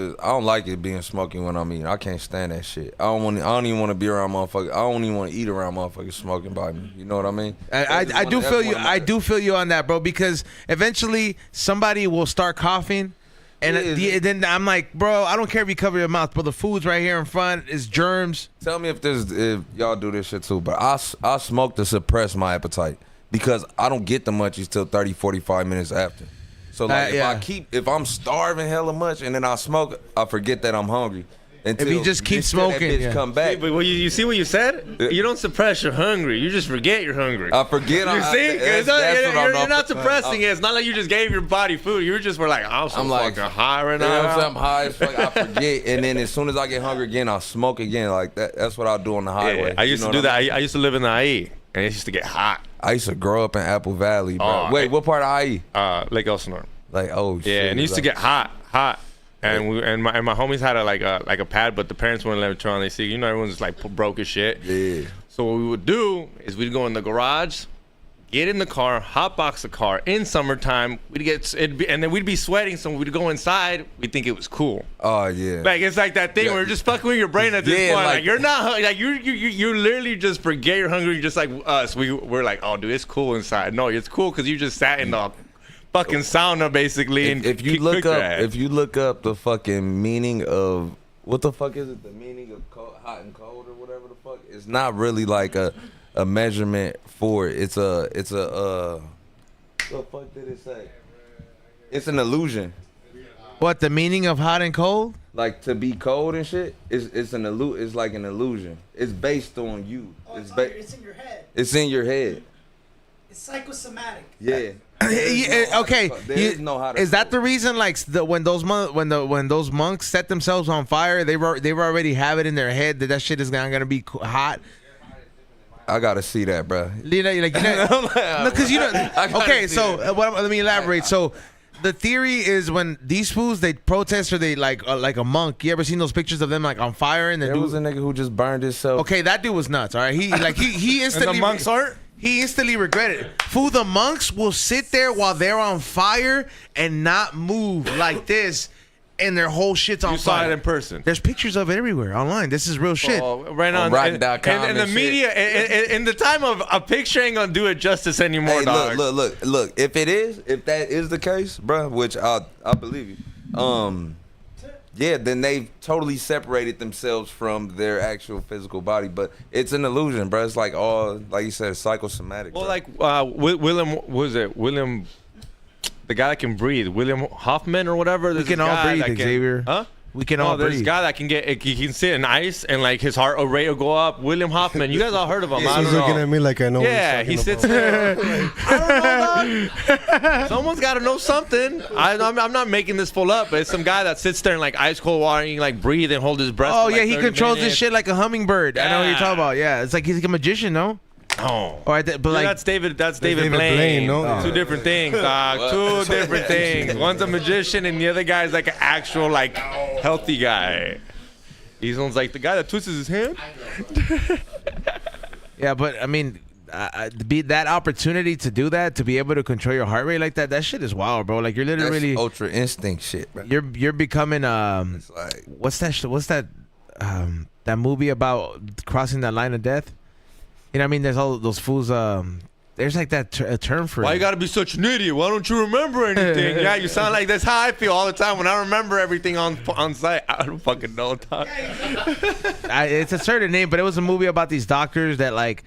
it being smoky when I'm eating. I can't stand that shit. I don't even want to be around motherfuckers. I don't even want to eat around motherfuckers smoking by me. You know what I mean? I do feel you. I do feel you on that, bro. Because eventually somebody will start coughing, and then I'm like, bro, I don't care if you cover your mouth, but the food's right here in front. It's germs. Tell me if y'all do this shit too. But I smoke to suppress my appetite because I don't get the munchies till 30, 45 minutes after. So like if I'm starving hella much and then I smoke, I forget that I'm hungry. Until if you just keep smoking, that bitch come back. But you see what you said? You don't suppress you're hungry. You just forget you're hungry. I forget. You see? You're not suppressing it. It's not like you just gave your body food. You were just like, I'm fucking high right now. You know what I'm saying? I'm high as fuck. I forget. And then as soon as I get hungry again, I'll smoke again. Like that. That's what I'll do on the highway. Yeah, I used to do that. I used to live in the IE. And it used to get hot. I used to grow up in Apple Valley, bro. Wait, what part of IE? Lake Elsinore. Like, oh shit. Yeah, and it used to get hot. And my homies had a pad, but the parents wouldn't let me turn on the AC. You know, everyone's just like broke as shit. Yeah. So what we would do is we'd go in the garage, get in the car, hotbox the car in summertime. And then we'd be sweating, so we'd go inside. We'd think it was cool. Oh yeah. Like it's like that thing where you're just fucking with your brain at this point. Like you're not like you literally just forget you're hungry. You're just like us. We're like, oh dude, it's cool inside. No, it's cool because you just sat in the fucking sauna basically. If you look up the fucking meaning of what the fuck is it? The meaning of hot and cold or whatever the fuck. It's not really like a measurement for it. It's a what the fuck did it say? It's an illusion. What, the meaning of hot and cold? Like to be cold and shit. It's like an illusion. It's based on you. Oh, it's in your head. It's in your head. It's psychosomatic. Yeah. Okay, is that the reason? Like when those monks set themselves on fire, they already have it in their head that shit is not gonna be hot. I gotta see that, bro. You know, because you know. Okay, so let me elaborate. So the theory is when these fools they protest or they like a monk. You ever seen those pictures of them like on fire and there was a nigga who just burned himself. Okay, that dude was nuts. All right, he instantly the monk's art. He instantly regretted it. Fool, the monks will sit there while they're on fire and not move like this, and their whole shit's on You saw fire. it in person. There's pictures of it everywhere online. This is real shit. Right on Rotten.com and the and media, in the time of a picture ain't gonna do it justice anymore, Hey, dog. look. If that is the case, bro, which I believe you. Yeah, then they've totally separated themselves from their actual physical body, but it's an illusion, bro. It's like all, like you said, psychosomatic. Well, bro. like William, what was it? William, the guy that can breathe, William Hoffman or whatever. We can all breathe, Xavier. Huh? We can all There's breathe. a guy that can he can sit in ice and like his heart rate will go up. William Hoffman, you guys all heard of him? I He's don't looking know. at me like I know. Yeah, what he he's sits talking there. I don't know, dog. Someone's got to know something. I'm not making this full up, but it's some guy that sits there in like ice cold water and he like breathe and hold his breath. Oh for, yeah, like, he 30 controls this minutes. shit like a hummingbird. I know what you're Yeah. talking about. Yeah, it's like he's like a magician, no? Oh. Or but Yeah, like that's David David Blaine. Blaine, no? Two different things, dog. Two different things. One's a magician and the other guy's like an actual like healthy guy. He's like the guy that twists his hand. yeah, but I mean, be that opportunity to do that, to be able to control your heart rate like that, that shit is wild, bro. Like you're That's literally ultra instinct shit, bro. you're becoming It's like, what's that that movie about crossing that line of death? You know what I mean? There's all those fools. There's like that a term for Why it. you gotta be such an idiot? Why don't you remember anything? Yeah, you sound like that's how I feel all the time when I remember everything on site. I don't fucking know, dog. It's a certain name, but it was a movie about these doctors that like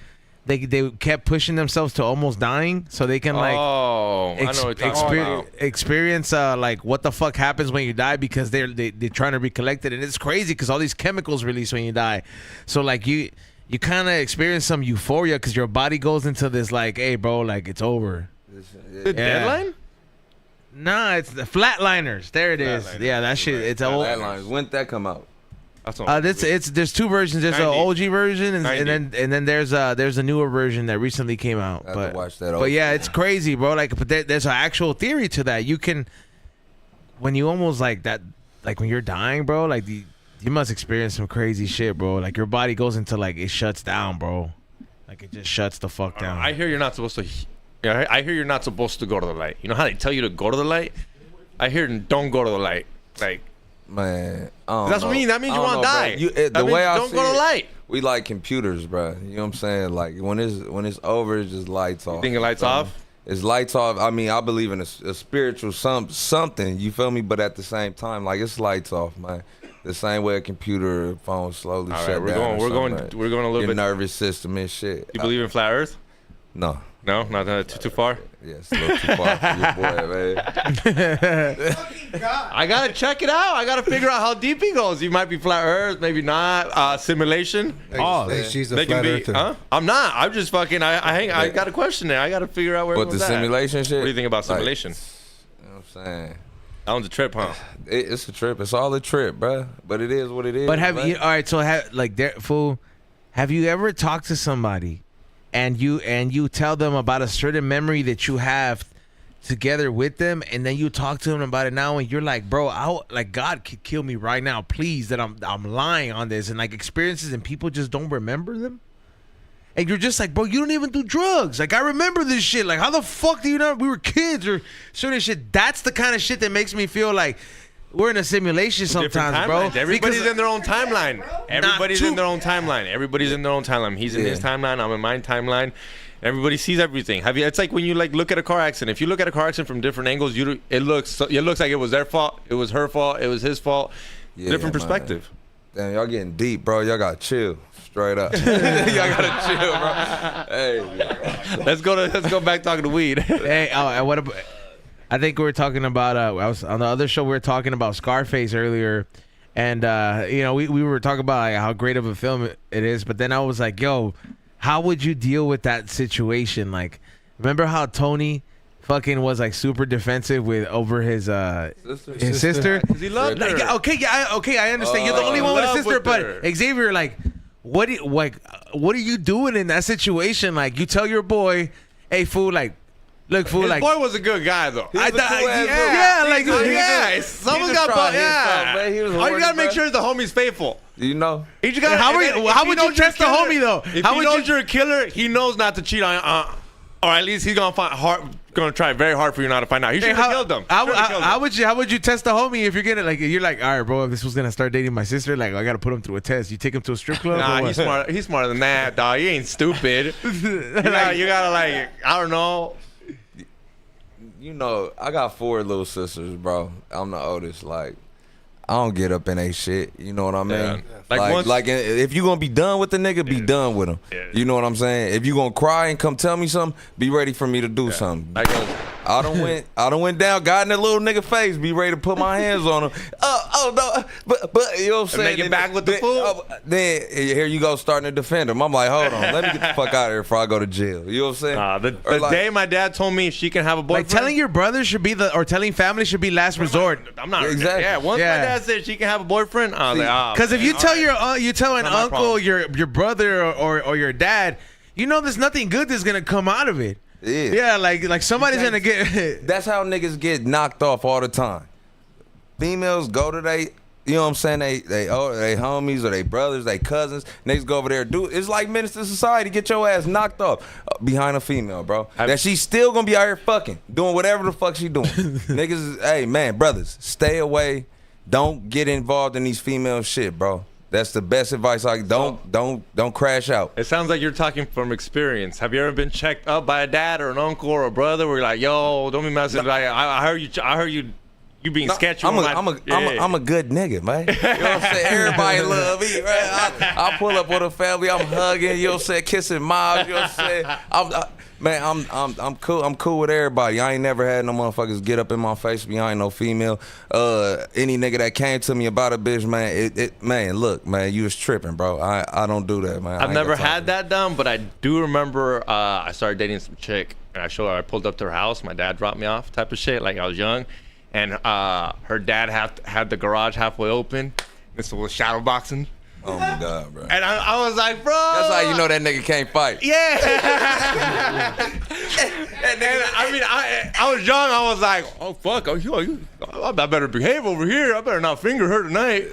they kept pushing themselves to almost dying so they can like I know what you're talking about. experience like what the fuck happens when you die, because they're trying to recollect it, and it's crazy because all these chemicals release when you die. So like you kind of experience some euphoria because your body goes into this like, hey bro, like it's over. The deadline? Nah, it's the Flatliners. There it is. Flatliners. Yeah, that shit. It's old. Headlines. When did that come out? That's all. There's two versions. There's an 90. OG version, and 90. then there's a newer version that recently came out. I have to watch that. But yeah, it's crazy, bro. Like, but there's an actual theory to that. You can, when you almost like that, like when you're dying, bro. Like you must experience some crazy shit, bro. Like your body goes into like it shuts down, bro. Like it just shuts the fuck down. I hear you're not supposed to. Yeah, I hear you're not supposed to go to the light. You know how they tell you to go to the light? I hear don't go to the light. Like, Man, that's what I mean. That means you I don't want to know, die. bro. That The means way I don't see go to the it, light. we like computers, bro. You know what I'm saying? Like when it's over, it's just lights off. Think it lights off? It's lights off. I mean, I believe in a spiritual something. You feel me? But at the same time, like it's lights off, man. The same way a computer or phone slowly All shut right, down. we're going a little your bit. nervous system and shit. You believe in flat Earth? No. No, not too far. Yeah, it's a little too far for your boy, man. Fucking God. I gotta check it out. I gotta figure out how deep he goes. He might be flat Earth, maybe not. Simulation. Hey, she's a They can flat be. earther. Huh? I'm not. I'm just fucking. I got a question there. I gotta figure out where. What, the simulation shit? What do you think about Like, simulation? you know what I'm saying? That one's a trip, huh? It's a trip. It's all a trip, bro. But it is what it is. But have man. you? All right. So have you ever talked to somebody, and you tell them about a certain memory that you have together with them, and then you talk to them about it now, and you're like, bro, like God could kill me right now, please, that I'm lying on this, and like experiences, and people just don't remember them. And you're just like, bro, you don't even do drugs. Like, I remember this shit. Like, how the fuck do you know? We were kids or certain shit. That's the kind of shit that makes me feel like we're in a simulation Different sometimes, bro. timelines. Everybody's Because- in their own timeline. Everybody's too- in their own timeline. Everybody's in their own timeline. He's in his timeline. I'm in my timeline. Everybody sees everything. It's like when you like look at a car accident. If you look at a car accident from different angles, it looks like it was their fault. It was her fault. It was his fault. Yeah, Different man. perspective. Damn, y'all getting deep, bro. Y'all gotta chill. Straight up. Y'all gotta chill, bro. Hey. Let's go back talking to weed. Hey, what about? I think we were talking about. I was on the other show. We were talking about Scarface earlier, and we were talking about like, how great of a film it is. But then I was like, yo, how would you deal with that situation? Like, remember how Tony fucking was like super defensive over his sister? Because he loved her. Like, I understand. You're the only one with a love sister, with but her. Xavier, like, what are you doing in that situation? Like, you tell your boy, hey, fool, like, look, fool, His like, boy was a good guy though. was a cool ass dude. yeah, like, Someone's got trying his yeah. stuff, man. He was I All you gotta make bro. sure the homie's faithful. You know. You just gotta, How and would- then if how he would you knows you're a test the killer- homie, though? If How he would knows you- you're a killer, he knows not to cheat on. Or at least he's gonna try very hard for you not to find out. He should have killed them. How would you test the homie if you're gonna like you're like, all right, bro, if this was gonna start dating my sister, like I gotta put him through a test. You take him to a strip club? or Nah, what? he's smart. He's smarter than that, dog. He ain't stupid. you gotta like, I don't know. You know, I got 4 little sisters, bro. I'm the oldest. Like, I don't get up in a shit. You know what I mean? Yeah. Like, Like, if you gonna be done with the nigga, be done with him. Yeah. You know what I'm saying? If you gonna cry and come tell me something, be ready for me to do something. Like, I done went down, got in that little nigga face, be ready to put my hands on him. Oh no, but you know what I'm saying? make it back with the food? Then here you go starting to defend him. I'm like, hold on, let me get the fuck out of here before I go to jail. You know what I'm saying? the day my dad told me she can have a boyfriend. Like telling your brother should be or telling family should be last resort. I'm not Exactly. Yeah, once Yeah. my dad said she can have a boyfriend, I was like, Because if you tell you tell an Not my uncle, problem. your brother, or your dad, you know there's nothing good that's gonna come out of it. Yeah. Like somebody's gonna get. That's how niggas get knocked off all the time. Females go to you know what I'm saying? They homies or they brothers, they cousins. Niggas go over there, it's like menace to society. Get your ass knocked off behind a female, bro. That she's still gonna be out here fucking, doing whatever the fuck she doing. Niggas, hey man, brothers, stay away. Don't get involved in these female shit, bro. That's the best advice. Don't crash out. It sounds like you're talking from experience. Have you ever been checked up by a dad or an uncle or a brother where you're like, yo, don't be messing? Like, I heard you being sketchy. I'm a good nigga, man. You know what I'm saying? Everybody love me, right? I pull up with a family, I'm hugging, you know what I'm saying, kissing moms, you know what I'm saying? I'm cool. I'm cool with everybody. I ain't never had no motherfuckers get up in my face behind no female. Any nigga that came to me about a bitch, man, man, look, man, you was tripping, bro. I don't do that, man. I've never had that done, but I do remember I started dating some chick, and I pulled up to her house. My dad dropped me off, type of shit. Like I was young, and her dad had the garage halfway open. This was shadow boxing. Oh my God, bro. And I was like, bro. That's how you know that nigga can't fight. Yeah. and then, I mean, I was young. I was like, oh, fuck. I better behave over here. I better not finger her tonight.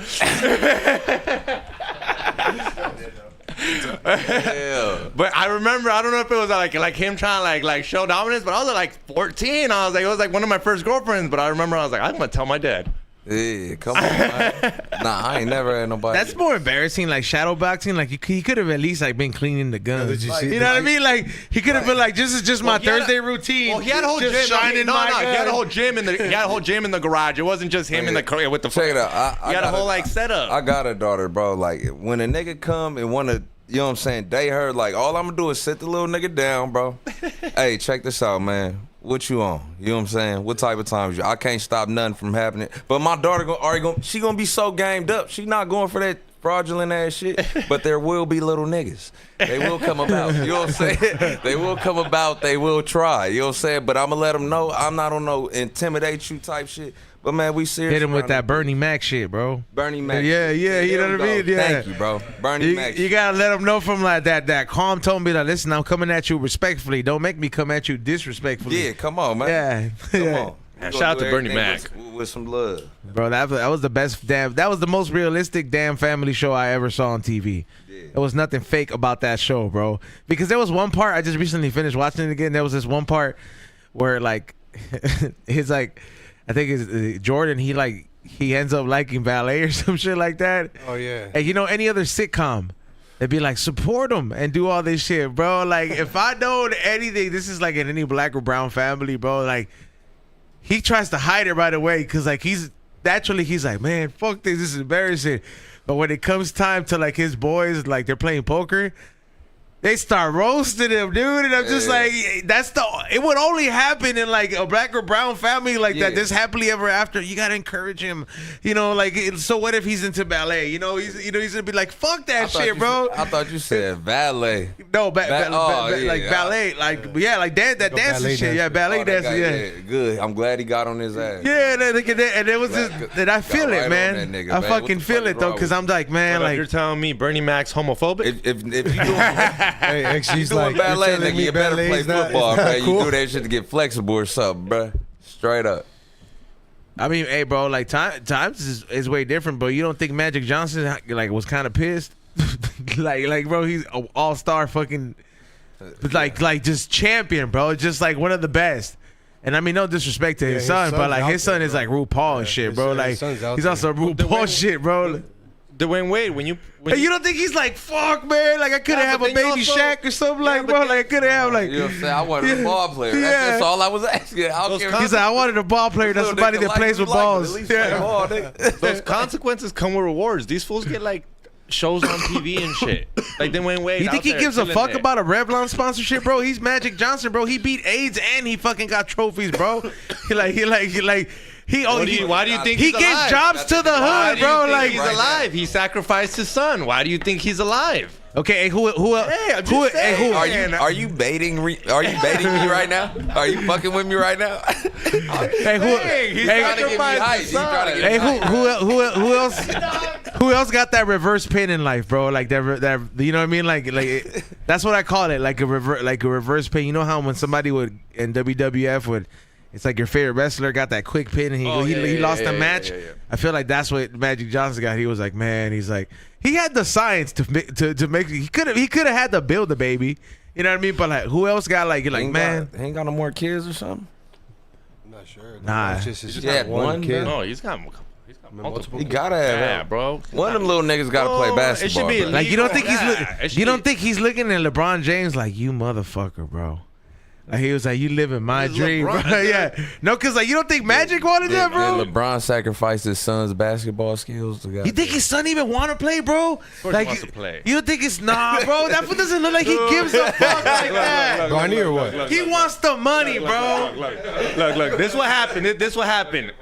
Yeah. But I remember, I don't know if it was like him trying to like show dominance, but I was like 14. I was like, it was like one of my first girlfriends. But I remember I was like, I'm going to tell my dad. Yeah, come on, man. Nah, I ain't never had nobody. That's more embarrassing. Like shadow boxing, like he could have at least like been cleaning the gun. Did you see? You know what I mean? Like he could have been like, "This is just my he had Thursday routine." Well, he had a whole just gym. shining my He had a gun. whole gym in the garage. It wasn't just him in the with the. Check it out. He had a whole like setup. I got a daughter, bro. Like when a nigga come and wanna, you know what I'm saying, date her, like all I'm gonna do is sit the little nigga down, bro. Hey, check this out, man. What you on? You know what I'm saying? What type of time is you? I can't stop nothing from happening. But my daughter she gonna be so gamed up. She not going for that fraudulent ass shit. But there will be little niggas. They will come about. You know what I'm saying? They will come about. They will try. You know what I'm saying? But I'm gonna let them know I'm not on no intimidate you type shit. But man, we serious. Hit him with around that here. Bernie Mac shit, bro. Bernie Mac. Yeah, you know what I mean? Yeah. Thank you, bro. Bernie Mac. You gotta let them know from like that calm tone. Be like, listen, I'm coming at you respectfully. Don't make me come at you disrespectfully. Yeah, come on, man. Yeah, Come yeah. on. Man, shout out to Bernie Mac. With some love. Bro, that was the best damn. That was the most realistic damn family show I ever saw on TV. Yeah. There was nothing fake about that show, bro. Because there was one part I just recently finished watching it again. There was this one part where like his like. I think it's Jordan. He ends up liking ballet or some shit like that. Oh yeah. And you know, any other sitcom, they'd be like, support him and do all this shit, bro. Like if I know anything, this is like in any black or brown family, bro. Like he tries to hide it right away because like he's like, man, fuck this is embarrassing. But when it comes time to like his boys, like they're playing poker. They start roasting him, dude, and I'm just like, it would only happen in like a black or brown family like that. This happily ever after. You gotta encourage him, you know. Like, so what if he's into ballet? You know, he's gonna be like, fuck that shit, bro. I thought you said valet. No, like yeah. ballet, like that dancing ballet shit, yeah, dancer. ballet dancing, yeah. Good. I'm glad he got on his ass. Yeah, and it was just that I feel Got it, right man. on that nigga, I man. fucking What the feel fuck it though, wrong because with I'm like, man, Like like you're telling me Bernie Mac's homophobic? If you doing Hey, X, she's doing like, ballet, you're telling nigga, me you better play ballet's not- football, it's not man. cool? You do that shit to get flexible or something, bruh. Straight up. I mean, hey, bro, like times is way different, bro. You don't think Magic Johnson like was kind of pissed? like, bro, he's an all-star fucking, like just champion, bro. Just like one of the best. And I mean, no disrespect to his son, but like his son is like RuPaul and shit, bro. Like he's also RuPaul shit, bro. Dwayne Wade, when you don't think he's like, fuck, man, like I couldn't have a baby Shaq or something, like, bro, like I couldn't have like. You know what I'm saying? I wanted a ball player. That's all I was asking. He said I wanted a ball player. That's somebody that plays with balls. Those consequences come with rewards. These fools get like shows on TV and shit. Like Dwayne Wade. You think he gives a fuck about a Revlon sponsorship, bro? He's Magic Johnson, bro. He beat AIDS and he fucking got trophies, bro. Why do you think he gives alive? jobs to the hood, bro? Like he's alive. He sacrificed his son. Why do you think he's alive? Okay, who Are you baiting me right now? Are you fucking with me right now? Who else got that reverse pin in life, bro? Like that you know what I mean? Like that's what I call it, like a reverse pin. You know how when somebody would in WWF would, it's like your favorite wrestler got that quick pin and he lost the match. Yeah. I feel like that's what Magic Johnson got. He was like, man, he's like, he had the science to make. He could have had to build the baby. You know what I mean? But like, who else got like? You're like, man, he ain't got no more kids or something. I'm not sure. Nah, it's just one kid. No, he's got multiple. He gotta have. Yeah, bro. One of them little niggas gotta play basketball. It should be like you don't think he's looking at LeBron James like, you motherfucker, bro. Like he was like, you living my dream, LeBron, bro. Yeah. No, cause like you don't think Magic wanted that, bro? Did LeBron sacrificed his son's basketball skills? You think his son even want to play, bro? Of course like, he wants to play. You don't think it's bro? That fool doesn't look like he gives a fuck like that. Bronny or what? He wants the money, bro. Look. This what happened.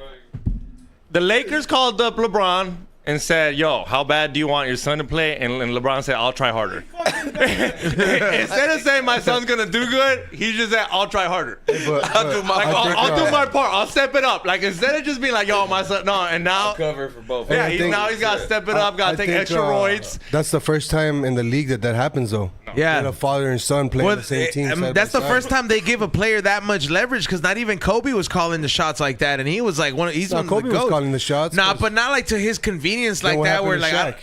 The Lakers called up LeBron and said, yo, how bad do you want your son to play? And LeBron said, I'll try harder. Instead of saying my son's going to do good, he just said, I'll try harder. I'll do my part. I'll step it up. Like, instead of just being like, yo, my son, no. And now, I'll cover for both. Yeah, he's got to step it up, got to take extra roids. That's the first time in the league that happens, though. Yeah. A father and son playing the same team. That's the first time they give a player that much leverage, because not even Kobe was calling the shots like that, and he was like he's one of the Kobe was calling the shots. Nah, but not like to his convenience like that, where like.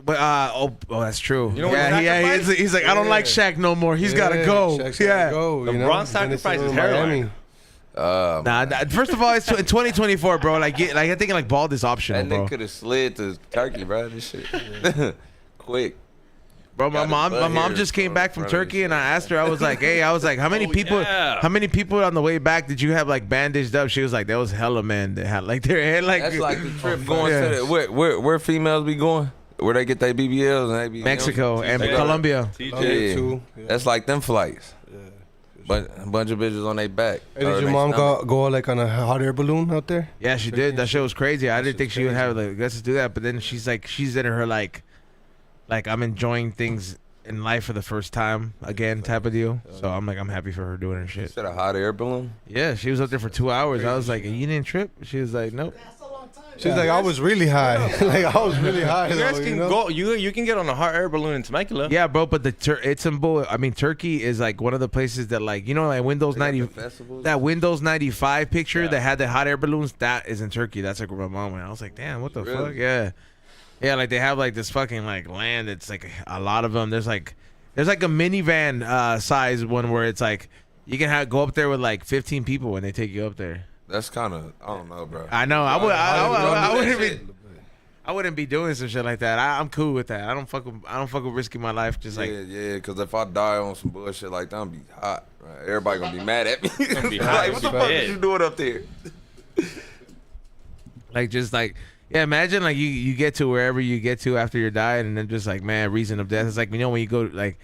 That's true. You know he's like, I don't like Shaq no more. He's got to go. LeBron sacrifices heroin. First of all, it's in 2024, bro. Like I think like bald is optional, bro. And they could have slid to Turkey, bro. This shit, quick. Bro, my mom just came back from Turkey, and I asked her, I was like, how many people on the way back did you have like bandaged up? She was like, there was hella men that had like their head like. That's like the trip going to where females be going. Where they get their BBLs and they be Mexico and Colombia. Yeah. That's like them flights. But a bunch of bitches on their back. Hey, did your mom go like on a hot air balloon out there? Yeah, she did. That shit was crazy. I didn't think she would have like guts to do that. But then she's in her like I'm enjoying things in life for the first time again type of deal. So I'm happy for her doing her shit. You said a hot air balloon? Yeah, she was up there for 2 hours. I was like, you didn't trip? She was like, nope. She's like, I was really high. I was really high. You guys can go. You can get on a hot air balloon in Temecula. Yeah, bro. But Turkey is like one of the places that like like Windows 90. That Windows 95 picture that had the hot air balloons. That is in Turkey. That's like where my mom went. I was like, damn, what the fuck? Yeah, yeah. Like they have like this fucking like land. It's like a lot of them. There's like a minivan size one where it's like you can go up there with like 15 people when they take you up there. That's kind of, I don't know, bro. I know. I wouldn't be doing some shit like that. I'm cool with that. I don't fuck with risking my life. Just like because if I die on some bullshit like that, I'm gonna be hot. Right? Everybody gonna be mad at me. Gonna be hot. Like, what the fuck are you doing up there? Like just like imagine like you get to wherever you get to after you're dying, and then just like reason of death. It's like when you go like.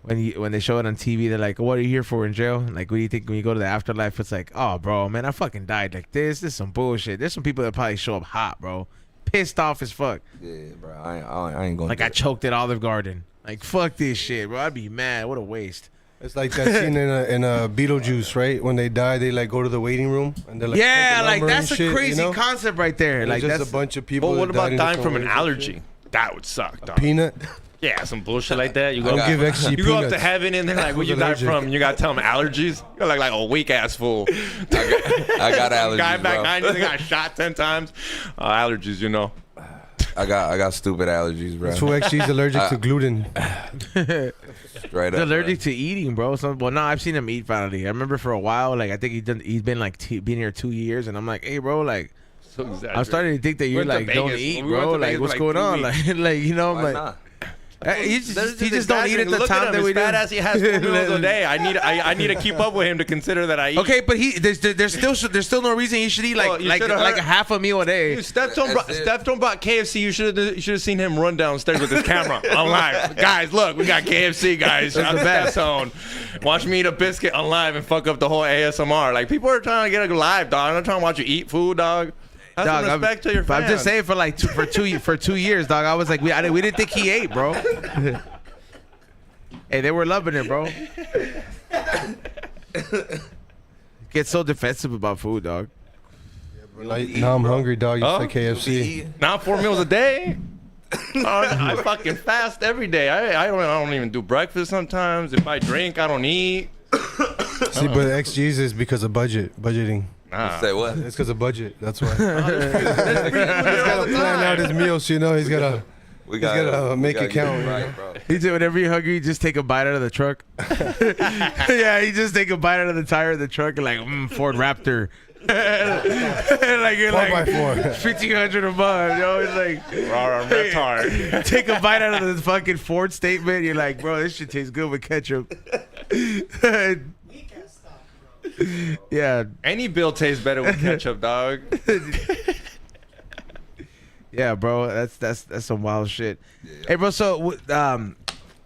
When they show it on TV, they're like, what are you here for in jail? Like, what do you think when you go to the afterlife? It's like, oh, bro, man, I fucking died like this. This is some bullshit. There's some people that probably show up hot, bro. Pissed off as fuck. Yeah, bro. I ain't going to like, I choked at Olive Garden. Like, fuck this shit, bro. I'd be mad. What a waste. It's like that scene in a Beetlejuice, right? When they die, they like go to the waiting room and they're like, that's a crazy concept right there. Like, just a bunch of people. But what about dying from an allergy? That would suck, dog. Peanut. Yeah, some bullshit like that. You go, Don't give XG you go up to peanuts. heaven and then like, where you die allergic. from? You gotta tell them allergies. You're like a weak ass fool. I got allergies, Guy back bro. 90, they got shot 10 times. Allergies, you know. I got stupid allergies, bro. This fool XG's allergic to gluten. Straight He's up, allergic bro. to eating, bro. Well, no, I've seen him eat finally. I remember for a while, like I think he's been like been here 2 years, and I'm like, hey, bro, like So I'm starting to think that you're Went to like don't Vegas. eat, We bro. went to Like Vegas what's for, going on? like, 2 Like you know, I'm Why like. not? He just don't eat at the Look time him, that his we do. fat ass, he has 4 meals a day. I need to keep up with him to consider that I eat. Okay, but there's still no reason he should eat Well, you like should've a heard- half a meal a day. Dude, Steph brought KFC. You should have seen him run downstairs with his camera. I'm live. Guys, look, we got KFC, guys. That's I'm the best. zone. Watch me eat a biscuit on live and fuck up the whole ASMR. Like, people are trying to get a live, dog. I'm not trying to watch you eat food, dog. Have some Dog, respect to your fans. I'm just saying for 2 years, dog. I was like, we didn't think he ate, bro. Hey, they were loving it, bro. Get so defensive about food, dog. Now I'm hungry, dog. You Huh? said KFC. Now 4 meals a day. I fucking fast every day. I don't even do breakfast sometimes. If I drink, I don't eat. See, but XG's is because of budgeting. Nah. Say what? It's because of budget. That's why. He's gotta plan out his meals. You know, he's gotta. We gotta make gotta it get count, right, bro. He said whenever you're hungry, you just take a bite out of the truck. Yeah, he just take a bite out of the tire of the truck and like Ford Raptor. Like you're 4x4. like 1,500 a month, yo. It's like Raw retard. take a bite out of the fucking Ford statement. You're like, bro, this shit tastes good with ketchup. Weak ass stuff, bro. Yeah, Any bill tastes better with ketchup, dog. yeah, bro. That's some wild shit. Hey, bro. So,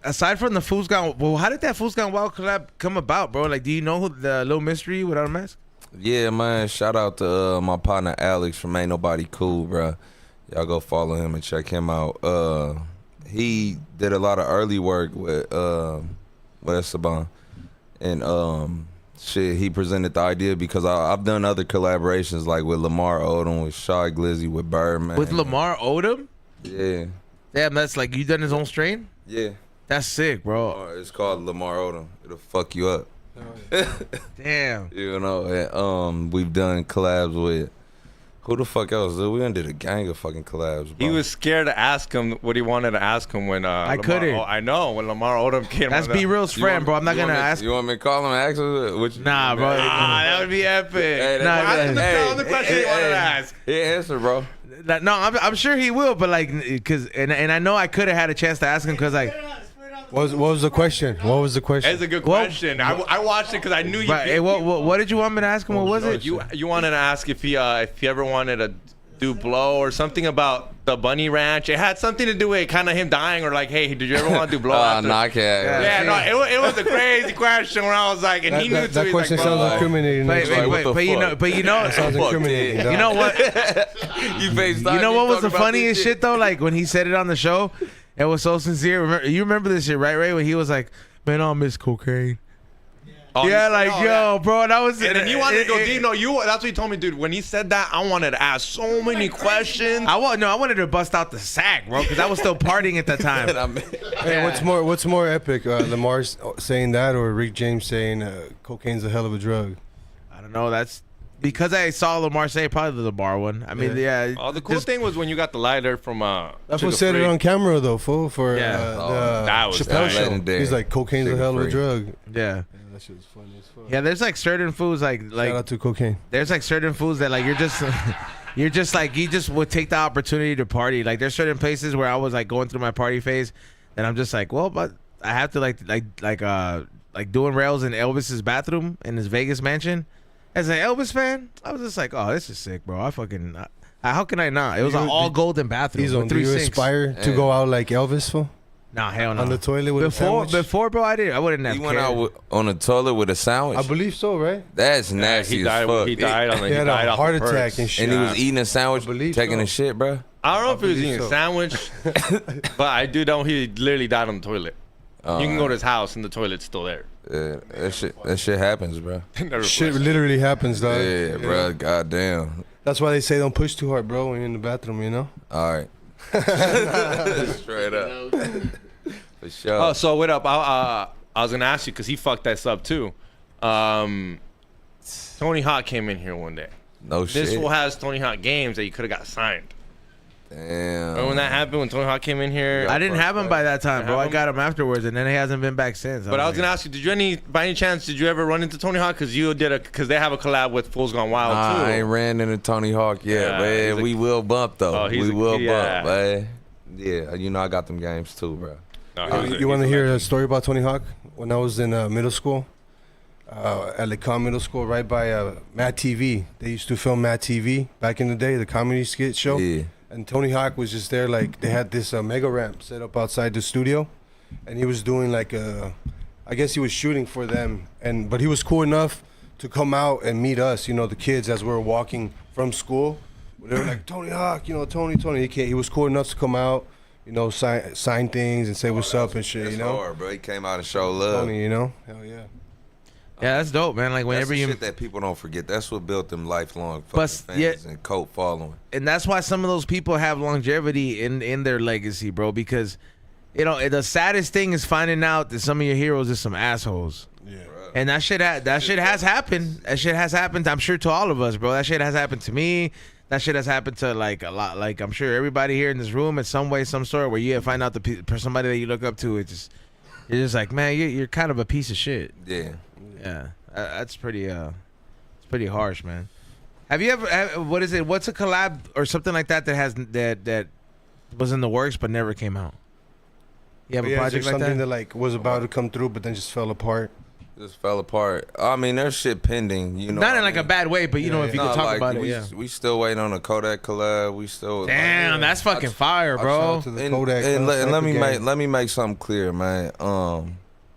aside from the Fool's Gone, well, how did that Fool's Gone Wild collab come about, bro? Like, do you know who the little mystery without a mask? Yeah, man. Shout out to my partner Alex from Ain't Nobody Cool, bro. Y'all go follow him and check him out. He did a lot of early work with Esteban, and shit. He presented the idea because I've done other collaborations like with Lamar Odom, with Shy Glizzy, with Birdman. With Lamar Odom? Yeah, Damn, that's like you done his own strain. yeah. That's sick, bro. It's called Lamar Odom. It'll fuck you up. Damn. You know, and, we've done collabs with who the fuck else? Dude? We done did a gang of fucking collabs, bro. He was scared to ask him what he wanted to ask him when Lamar, couldn't. I know when Lamar Odom came. That's on Be the- Real's You friend, want bro. me- I'm not you gonna want me- ask. You want me to call him and ask him? Which, Nah, bro. That would be epic. Hey, Nah, Ask him hey, the question he wanted to ask. He answer, bro. No, I'm sure he will, but like, cause and I know I could have had a chance to ask him, cause like, What was the question? What was the question? That's a good Well- question. I watched it because I knew you. but, hey, what did you want me to ask him? What was it? You wanted to ask if he ever wanted to do blow or something about the bunny ranch. It had something to do with kind of him dying or like, hey, did you ever want to do blow? after? No, I can't. Yeah, no, it was a crazy question where I was like, and he knew that, too. that He's question like, bro, sounds incriminating. Wait, like, what the but you know, fuck? but you know, Sounds Fuck, incriminating. dude. dog. you know what? You FaceTime You know me what was talking the about funniest this shit though? Like when he said it on the show, it was so sincere. You remember this shit, right? Ray? When he was like, "Man, I miss cocaine." oh, Yeah, you- like oh, yo, bro, that was. And then you wanted to go deep. No, that's what you told me, dude. When he said that, I wanted to ask so many questions. I wanted to bust out the sack, bro, because I was still partying at that time. Hey, what's more epic? Lamar saying that or Rick James saying cocaine's a hell of a drug? I don't know. That's because I saw Lamar say probably the bar one. I mean, yeah. Oh, the cool thing was when you got the lighter from That's Sugar what said it Free. on camera though, fool. For Yeah. that was Chappelle show. legendary. He's like cocaine's a Sugar hell of a free. drug. Yeah. That shit was funny as fuck. Yeah, there's like certain foods like Shout out to cocaine. there's like certain foods that like you're just like you just would take the opportunity to party. Like there's certain places where I was like going through my party phase, and I'm just like, well, but I have to like doing rails in Elvis's bathroom in his Vegas mansion. As an Elvis fan, I was just like, oh, this is sick, bro. How can I not? It was an all golden bathroom He's with on. Do 3 you sinks. aspire to Hey. go out like Elvis, fool? Nah, hell no. On the toilet with a sandwich? Before, bro, I wouldn't have He went cared. out on the toilet with a sandwich. I believe so, right? That's nasty he as died. fuck. He died on the. He had died a off heart of attack perks. and shit. And he was eating a sandwich, believe taking so. a shit, bro. I don't know if he was believe eating a so. sandwich, but I do know he literally died on the toilet. You can go to his house and the toilet's still there. That shit happens, bro. Never Shit flushed. literally happens, dog. Yeah, bro. Goddamn. That's why they say don't push too hard, bro, when you're in the bathroom, you know? All right. Straight up. For sure. Oh, so what up? I was gonna ask you because he fucked that up too. Tony Hawk came in here one day. No shit. This fool has Tony Hawk games that you could have got signed. Damn. Remember when that happened when Tony Hawk came in here? I didn't have him by that time, bro. I have him? got him afterwards, and then he hasn't been back since. But I was gonna ask you, by any chance, did you ever run into Tony Hawk? Because they have a collab with Fools Gone Wild too. I ain't ran into Tony Hawk yet, Yeah, man. We will bump though. Oh, We will yeah. bump, man. Yeah, you know I got them games too, bro. You want to hear a story about Tony Hawk? When I was in middle school, at LeCon Middle School, right by Mad TV. They used to film Mad TV back in the day, the comedy skit show. Yeah. And Tony Hawk was just there, like they had this mega ramp set up outside the studio, and he was doing like I guess he was shooting for them, but he was cool enough to come out and meet us, the kids as we were walking from school. They were like, Tony Hawk, Tony. He was cool enough to come out, sign things and say what's up and shit, That's hard, bro. He came out and showed love. Tony, hell yeah. Yeah, that's dope, man. Like whenever That's the you shit that people don't forget. That's what built them lifelong fucking fans and cult following. And that's why some of those people have longevity in their legacy, bro. Because the saddest thing is finding out that some of your heroes are some assholes. Yeah. And that shit has happened. That shit has happened. I'm sure to all of us, bro. That shit has happened to me. That shit has happened to like a lot. Like I'm sure everybody here in this room, in some way, some sort, where you find out somebody that you look up to. You're just like, man, you're kind of a piece of shit. Yeah. Yeah, that's pretty. It's pretty harsh, man. Have you ever? What is it? What's a collab or something like that that was in the works but never came out? You have a project like something that? like was about to come through but then just fell apart. Just fell apart. I mean, there's shit pending. Not in like a bad way, but if you could talk about it, yeah. We still waiting on the Kodak collab. We still. Damn, that's fucking fire, bro. And let me make something clear, man.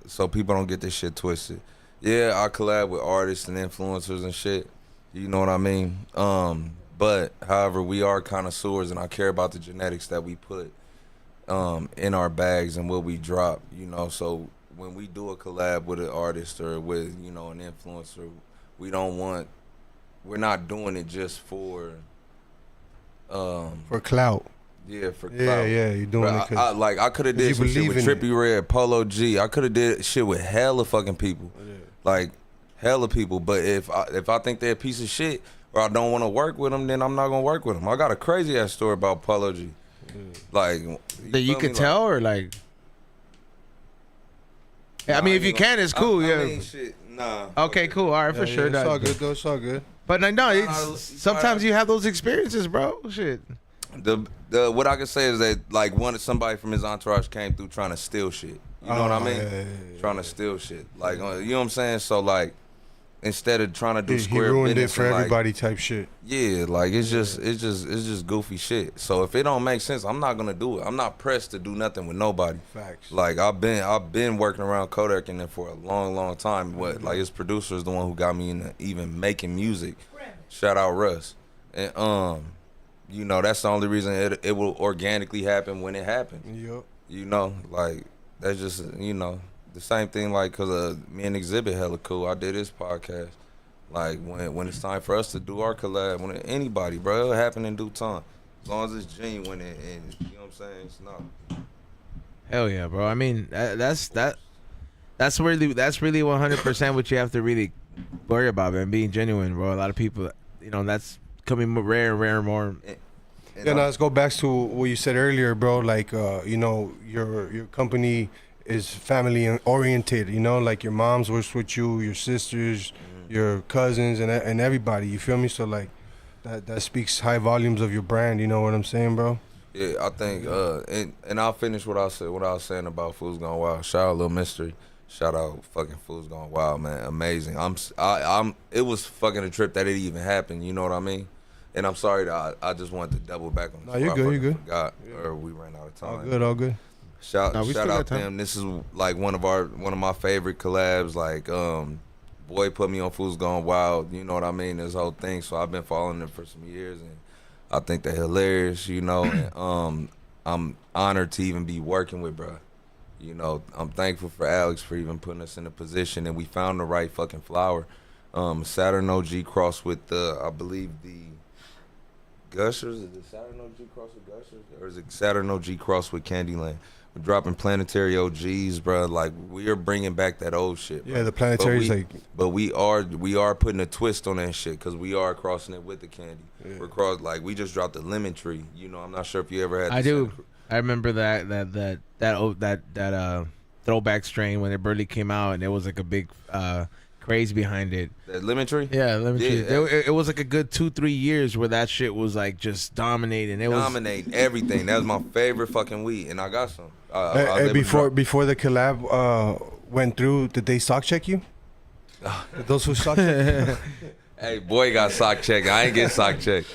So people don't get this shit twisted. Yeah, I collab with artists and influencers and shit. You know what I mean? But however, we are connoisseurs, and I care about the genetics that we put in our bags and what we drop. So when we do a collab with an artist or with an influencer, we're not doing it just for clout. Yeah, for clout. Yeah, you're doing it. I could have did some shit with Trippie Redd, Polo G. I could have did shit with hella fucking people, like hella people. But if I think they're a piece of shit or I don't want to work with them, then I'm not gonna work with them. I got a crazy ass story about Polo G, like that you could tell or like. I mean, if you can, it's cool. I mean, shit, nah. Okay, cool. All right, for sure. It's all good, though. It's all good. But sometimes you have those experiences, bro. Shit. The what I can say is that like somebody from his entourage came through trying to steal shit. You know what I mean? Yeah. Trying to steal shit. Like you know what I'm saying? So like instead of trying to do square he ruined it business for and, everybody type shit. Yeah, like it's just goofy shit. So if it don't make sense, I'm not gonna do it. I'm not pressed to do nothing with nobody. Facts. Like I've been working around Kodak and then for a long time. Like his producer is the one who got me into even making music. Shout out Russ. And that's the only reason it will organically happen when it happens. Yep. Like that's just the same thing. Like cause me and Exhibit hella cool. I did his podcast. Like when it's time for us to do our collab, when anybody, bro, it'll happen in due time. As long as it's genuine and you know what I'm saying, it's not. Hell yeah, bro. I mean, that's really 100% what you have to really worry about, man. Being genuine, bro. A lot of people, that's coming rare and more. Let's go back to what you said earlier, bro. Like, your company is family oriented. Like your moms works with you, your sisters, your cousins, and everybody. You feel me? So like, that speaks high volumes of your brand. You know what I'm saying, bro? Yeah, I think, and I'll finish what I was saying about Fools Gone Wild. Shout out Lil Mystery. Shout out fucking Fools Gone Wild, man. Amazing. It was fucking a trip that it even happened. You know what I mean? And I'm sorry that I just wanted to double back on this. No, you're good. Forgot, or we ran out of time. All good. Shout out to them. This is like one of my favorite collabs. Like, boy put me on Fools Gone Wild. You know what I mean? This whole thing. So I've been following them for some years, and I think they're hilarious. And, I'm honored to even be working with, bro. I'm thankful for Alex for even putting us in a position, and we found the right fucking flower. Saturn OG crossed with I believe Gushers? Is it Saturn OG cross with Gushers? Or is it Saturn OG cross with Candyland? We're dropping Planetary OGs, bro. Like, we are bringing back that old shit, bro. Yeah, the Planetary's But we are putting a twist on that shit because we are crossing it with the candy. Yeah. We just dropped the Lemon Tree. You know, I'm not sure if you ever had. I do. I remember that throwback strain when it barely came out, and there was like a big craze behind it. That Lemon Tree? Yeah, Lemon Tree. It was like a good 2-3 years where that shit was like just dominating. Dominating everything. That was my favorite fucking weed, and I got some. Before the collab went through, did they sock check you? Those who sock check? Hey, boy got sock checked. I ain't get sock checked.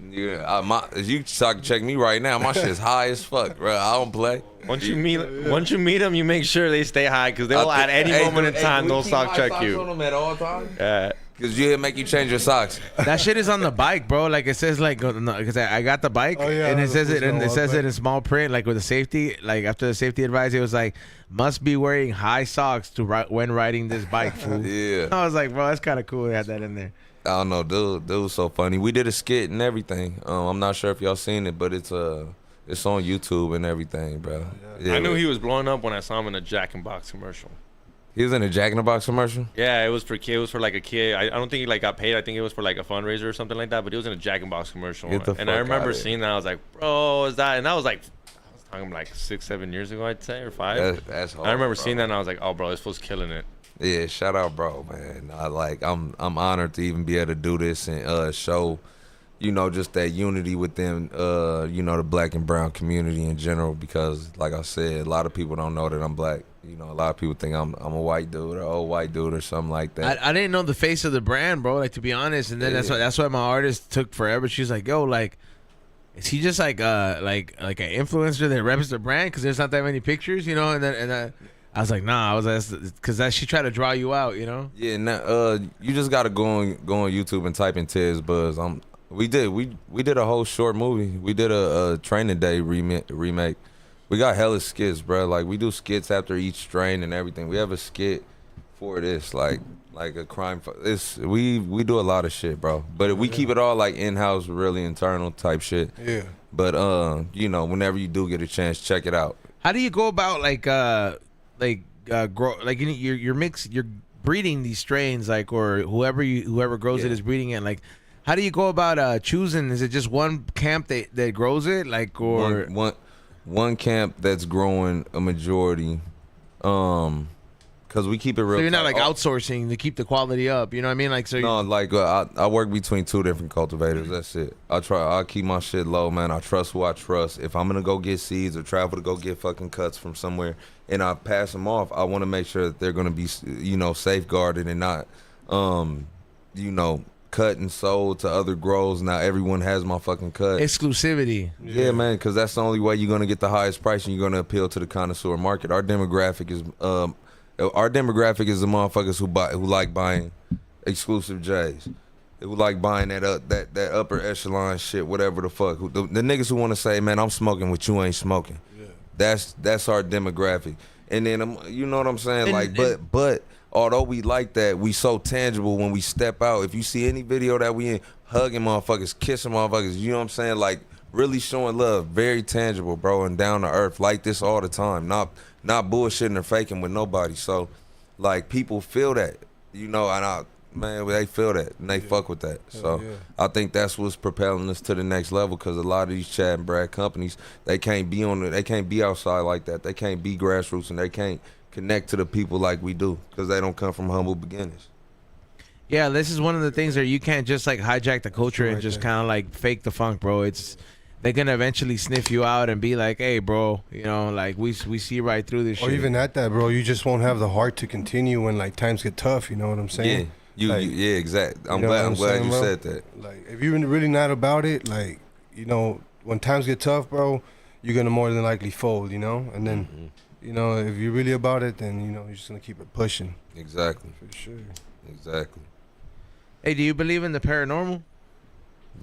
You sock check me right now. My shit's high as fuck, bro. I don't play. Once you meet them, you make sure they stay high because they'll at any moment in time they'll sock check you. On them at all times. Yeah. Cause you make you change your socks. That shit is on the bike, bro. Like it says, like because I got the bike, and it says it in small print, like with the safety, like after the safety advice, it was like must be wearing high socks when riding this bike, fool. Yeah. I was like, bro, that's kind of cool. They had that in there. I don't know, dude was so funny. We did a skit and everything. I'm not sure if y'all seen it, but it's on YouTube and everything, bro. Yeah. I knew he was blowing up when I saw him in a Jack in the Box commercial. He was in a Jack in the Box commercial? Yeah, it was for kid. It was for like a kid. I don't think he like got paid. I think it was for like a fundraiser or something like that. But he was in a Jack in the Box commercial. And I remember seeing that. I was like, bro, is that? And that was like, I was talking like 6-7 years ago, I'd say, or 5. That's hard, I remember bro. seeing that, and I was like, oh, bro, this fool's killing it. Yeah, shout out, bro, man. I'm honored to even be able to do this and show, you know, just that unity within, you know, the black and brown community in general. Because, like I said, a lot of people don't know that I'm black. You know, a lot of people think I'm a white dude or old white dude or something like that. I didn't know the face of the brand, bro. Like, to be honest, and then that's why my artist took forever. She's like, yo, like, is he just like an influencer that reps the brand? Because there's not that many pictures, you know. And I was like, nah. I was because she tried to draw you out, you know. Yeah, you just gotta go on YouTube and type in Tedz Budz. We did a whole short movie. We did a Training Day remake. We got hella skits, bro. Like, we do skits after each strain and everything. We have a skit for this, like a crime. We do a lot of shit, bro. But we keep it all like in-house, really internal type shit. Yeah. But you know, whenever you do get a chance, check it out. How do you go about you're breeding these strains, like, or whoever grows it is breeding it, like? How do you go about choosing? Is it just one camp that grows it, like, or one camp that's growing a majority? Because we keep it real. So you're not like outsourcing to keep the quality up, you know what I mean? Like, so no, like I work between 2 different cultivators. That's it. I keep my shit low, man. I trust who I trust. If I'm gonna go get seeds or travel to go get fucking cuts from somewhere, and I pass them off, I want to make sure that they're gonna be, you know, safeguarded and not, you know, cut and sold to other grows. Now everyone has my fucking cut. Exclusivity. Yeah, man, because that's the only way you're gonna get the highest price and you're gonna appeal to the connoisseur market. Our demographic is the motherfuckers who like buying exclusive J's, who like buying that upper echelon shit, whatever the fuck. The niggas who want to say, man, I'm smoking what you ain't smoking. Yeah. That's our demographic. And then you know what I'm saying, but. Although we like that, we so tangible when we step out. If you see any video that we in, hugging motherfuckers, kissing motherfuckers, you know what I'm saying? Like, really showing love, very tangible, bro, and down to earth, like this all the time. Not bullshitting or faking with nobody. So, like, people feel that, you know, and they feel that and they fuck with that. So I think that's what's propelling us to the next level, because a lot of these Chad and Brad companies, they can't be outside like that. They can't be grassroots, and they can't connect to the people like we do, because they don't come from humble beginnings. Yeah, this is one of the things where you can't just like hijack the culture and just kind of like fake the funk, bro. They're gonna eventually sniff you out and be like, hey, bro, you know, like we see right through this shit. Or even at that, bro, you just won't have the heart to continue when like times get tough, you know what I'm saying? Yeah, yeah, exactly. I'm glad you said that. Like, if you're really not about it, like, you know, when times get tough, bro, you're gonna more than likely fold, you know? And then you know, if you're really about it, then, you know, you're just going to keep it pushing. Exactly. For sure. Exactly. Hey, do you believe in the paranormal?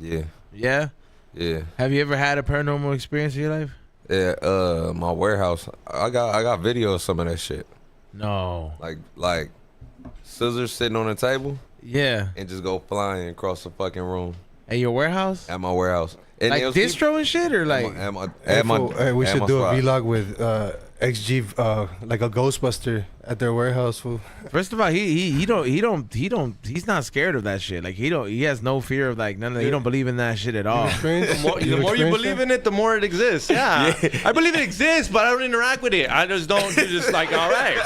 Yeah. Yeah? Yeah. Have you ever had a paranormal experience in your life? Yeah, my warehouse. I got video of some of that shit. No. Like scissors sitting on the table? Yeah. And just go flying across the fucking room. At your warehouse? At my warehouse. And Like it was distro and shit, or like? Hey, we should do a vlog with XG, like a Ghostbuster at their warehouse. Fool. First of all, he's not scared of that shit. Like he has no fear of like none of. He don't believe in that shit at all. The more you believe in it, the more it exists. Yeah. I believe it exists, but I don't interact with it. I just don't. Just like, all right,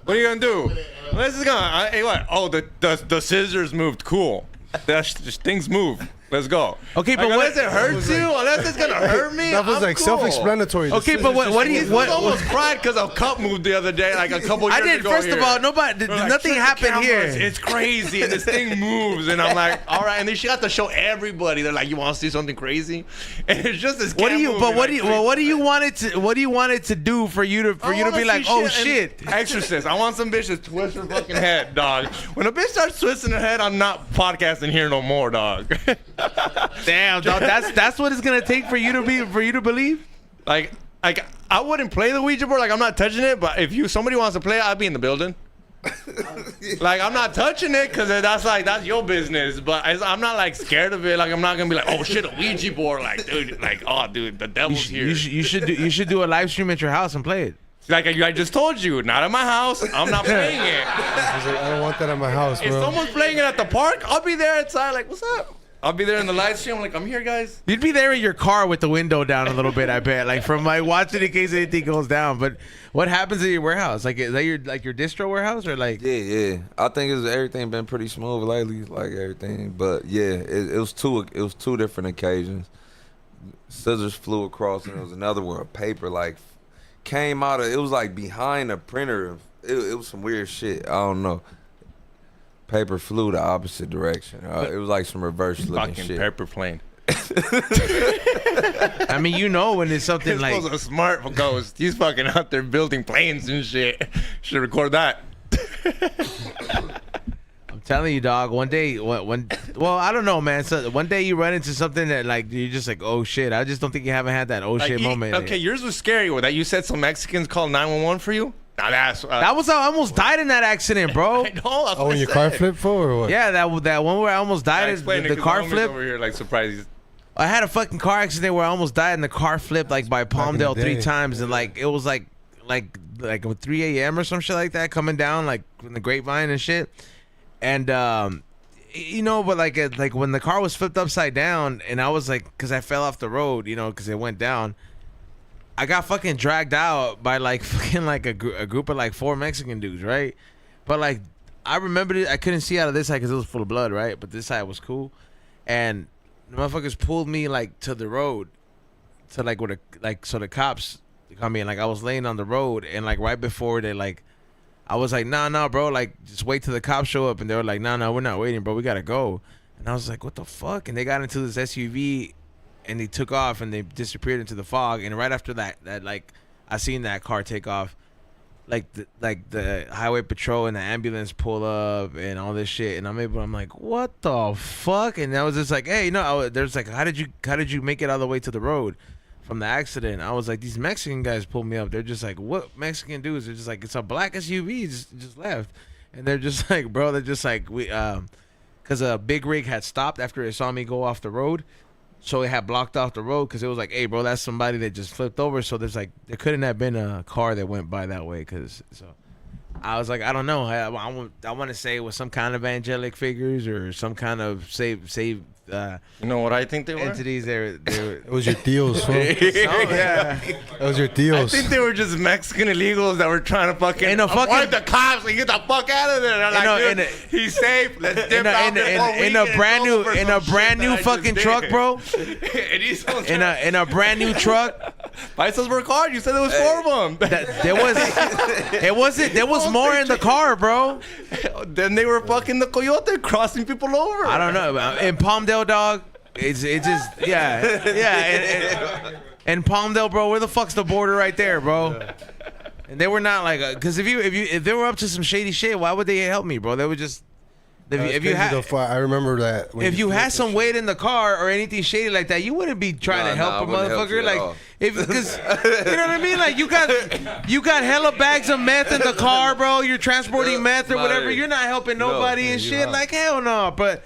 what are you gonna do? This is gonna. Hey, what? Oh, the scissors moved. Cool. That's just things move. Let's go. Okay, but unless it hurts you, unless it's gonna hurt me, That was I'm like cool. self-explanatory. Okay, but what do you what? almost cried because a cup moved the other day, like a couple years I did. ago. First of here. all, nobody. They're like, Nothing "Check the happened here. cameras, It's crazy, and this thing moves, and I'm like, all right. And then she got to show everybody. They're like, you want to see something crazy? And it's just this. What do you? cat But movie, what like, do you? Well, what do you want it to? What do you want it to do for you to be like, oh shit? Exorcist. I want some bitch to twist her fucking head, dog. When a bitch starts twisting her head, I'm not podcasting here no more, dog. Damn, dog. That's what it's gonna take for you to believe. Like I wouldn't play the Ouija board. Like I'm not touching it. But if somebody wants to play, I'd be in the building. Like I'm not touching it because that's your business. But I'm not like scared of it. Like I'm not gonna be like, oh shit, a Ouija board. Like dude, the devil's here. You should do a live stream at your house and play it. Like I just told you, not at my house. I'm not playing it. I was like, I don't want that at my house, If bro. someone's playing it at the park, I'll be there outside. Like, what's up? I'll be there in the live stream. Like, I'm here, guys. You'd be there in your car with the window down a little bit, I bet. Like from like watching in case anything goes down. But what happens at your warehouse? Like is that your distro warehouse or like? Yeah. I think everything been pretty smooth lately, like everything. But yeah, it was two different occasions. Scissors flew across, and there was another where a paper like came out of. It was like behind a printer. It was some weird shit. I don't know. Paper flew the opposite direction. It was like some reverse looking Fucking shit. paper plane. I mean, you know when it's something This like. was a smart ghost. He's fucking out there building planes and shit. Should record that. I'm telling you, dog. One day, well, I don't know, man. So one day you run into something that like you're just like, oh shit. I just don't think you haven't had that shit moment. Okay, yours was scary with that. You said some Mexicans called 911 for you. Now that's That was how I almost died in that accident, bro. I know. That's Oh, when your car flipped, fool, or what? Yeah, that one where I almost died. The car flip. over here like surprised. I had a fucking car accident where I almost died and the car flipped like by Palmdale day. 3 times and like it was like 3 a.m. or some shit like that coming down like in the grapevine and shit. And you know, but like when the car was flipped upside down and I was like, because I fell off the road, you know, because it went down. I got fucking dragged out by like fucking like a group of like 4 Mexican dudes, right? But like I remembered it. I couldn't see out of this side because it was full of blood, right? But this side was cool, and the motherfuckers pulled me like to the road, to like where so the cops come in. Like I was laying on the road, and like right before they like, I was like, nah, bro, like just wait till the cops show up, and they were like, nah, we're not waiting, bro, we gotta go. And I was like, what the fuck? And they got into this SUV. And they took off and they disappeared into the fog. And right after that like I seen that car take off, like the highway patrol and the ambulance pull up and all this shit. And I'm like, what the fuck? And I was just like, hey, you know, there's like, how did you make it all the way to the road from the accident? I was like, these Mexican guys pulled me up. They're just like, what Mexican dudes? They're just like, it's a black SUV just left. And they're just like, bro, they're just like, we because a big rig had stopped after it saw me go off the road. So it had blocked off the road because it was like, hey, bro, that's somebody that just flipped over. So there couldn't have been a car that went by that way. So I was like, I don't know. I want to say it was some kind of angelic figures or some kind of save You know what I think they were? entities. They were It was your tios, fool. yeah. That was your I tios. think they were just Mexican illegals that were trying to fucking In a fucking- avoid the cops and get the fuck out of there. They're like, dude, he's safe. Let's dip out before we in get a brand in new trouble for in a some brand shit new that I fucking just truck, did. bro. And he's In a brand new truck. License work hard. You said there was 4 of them. There was more in the car, bro. Then they were fucking the coyote crossing people over. I don't know. In Palmdale, dog, it's just yeah. And Palmdale, bro, where the fuck's the border right there, bro? And they were not like, because if they were up to some shady shit, why would they help me, bro? They would just. If you had, I remember that. if you had some weight in the car or anything shady like that, you wouldn't be trying to help a motherfucker. Like, because you know what I mean. Like, you got hella bags of meth in the car, bro. You're transporting meth or whatever. You're not helping nobody and shit. Like, hell no. But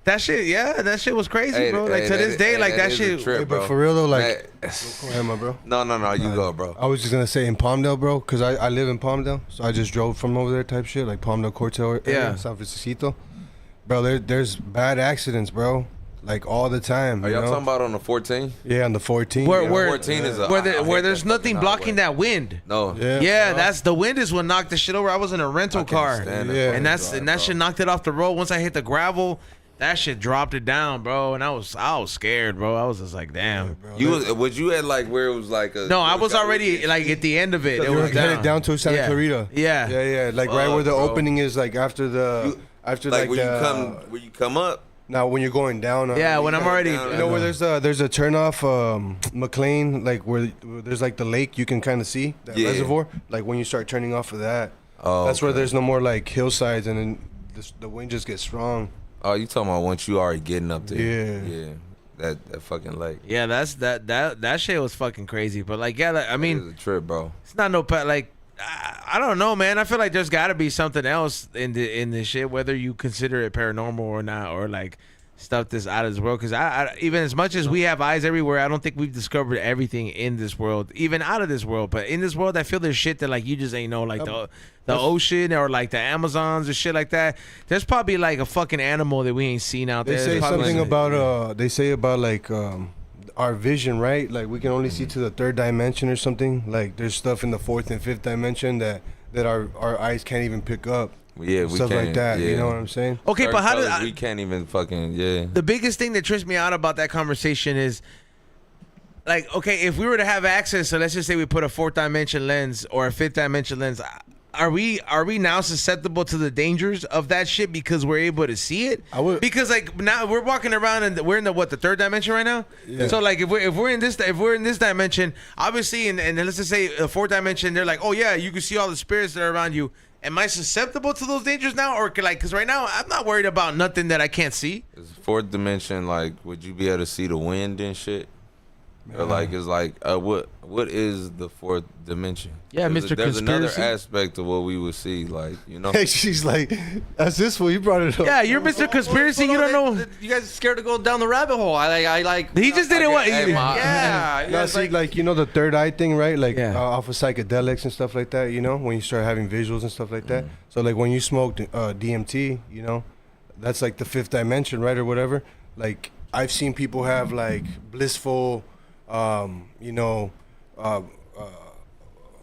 That shit was crazy, bro. Like to this day, like that shit. Trip, but for real though, like, go ahead, my bro. No, you go, bro. I was just gonna say in Palmdale, bro, because I live in Palmdale, so I just drove from over there type shit, like Palmdale, Cortez area, San Francisco. Bro, there's bad accidents, bro. Like all the time. Are y'all talking about on the 14? Yeah, on the 14. Where 14 is where there's nothing blocking that wind. No. Yeah, that's the wind is what knocked the shit over. I was in a rental car, and that shit knocked it off the road. Once I hit the gravel, that shit dropped it down, bro. And I was scared, bro. I was just like, damn. Yeah, was you at like where it was like a? No, I was already like at the end of it. It You were was headed down to Santa Clarita. Yeah. Like right where the opening is, like after like where you come up. Now when you're going down. When I'm already. You know where there's a turnoff, McLean, like where there's like the lake you can kind of see that reservoir. Like when you start turning off of that, that's where there's no more like hillsides, and then the wind just gets strong. Oh, you talking about once you already getting up there? Yeah. That fucking lake. Yeah, that shit was fucking crazy. But like, I mean, it was a trip, bro. It's not like. I don't know, man. I feel like there's got to be something else in this shit, whether you consider it paranormal or not, or like stuff that's out of this world. Because I even as much as we have eyes everywhere, I don't think we've discovered everything in this world, even out of this world. But in this world, I feel there's shit that like you just ain't know, like the ocean or like the Amazons or shit like that. There's probably like a fucking animal that we ain't seen out there. They say something about they say about like our vision, right? Like we can only see to the third dimension or something. Like there's stuff in the fourth and fifth dimension that our eyes can't even pick up. Yeah, stuff like that. You know what I'm saying? Okay, Certain but how colors did we can't even fucking The biggest thing that trips me out about that conversation is like, okay, if we were to have access, so let's just say we put a fourth dimension lens or a fifth dimension lens. Are we now susceptible to the dangers of that shit because we're able to see it? Because like now we're walking around and we're in the third dimension right now. Yeah. So like if we're in this dimension, obviously, and let's just say the fourth dimension, they're like, oh yeah, you can see all the spirits that are around you. Am I susceptible to those dangers now, or like because right now I'm not worried about nothing that I can't see? Is fourth dimension like? Would you be able to see the wind and shit? Or like it's like what is the fourth dimension? Yeah, Mr. There's another Conspiracy. aspect of what we would see, like, you know. Hey, she's like, that's this one. You brought it up. Yeah, you're Mr. Conspiracy. You don't know. You guys are scared to go down the rabbit hole. I like. He just didn't want. Yeah. No, see, like you know the third eye thing, right? Like Yeah. off of psychedelics and stuff like that. You know, when you start having visuals and stuff like that. So like when you smoked DMT, you know, that's like the fifth dimension, right, or whatever. Like I've seen people have like blissful, you know,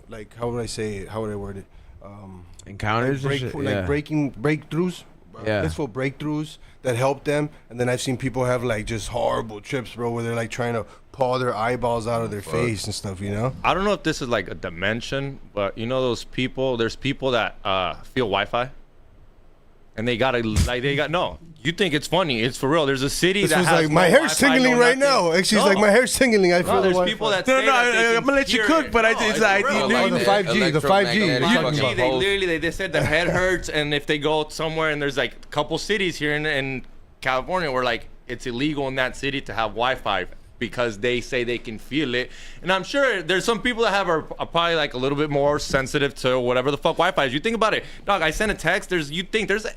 like how would I say it? How would I word it? Encounters, like breakthroughs. Yeah. Blissful breakthroughs that help them. And then I've seen people have like just horrible trips, bro, where they're like trying to paw their eyeballs out of their face and stuff, you know? I don't know if this is like a dimension, but you know those people, there's people that feel Wi-Fi. And they got no. You think it's funny? It's for real. There's a city that was has like, my hair's Wi-Fi, tingling right now. And she's like, my hair's tingling. I feel there's the people Wi-Fi. that say that they I'm gonna let you can cook, hear but it. it's No, like for real. Oh, the 5G, the 5G. Electromagnetic They fucking literally they said their head hurts, and if they go somewhere and there's like a couple cities here in California where like it's illegal in that city to have Wi-Fi because they say they can feel it. And I'm sure there's some people that are probably like a little bit more sensitive to whatever the fuck Wi-Fi is. You think about it, dog. I sent a text. There's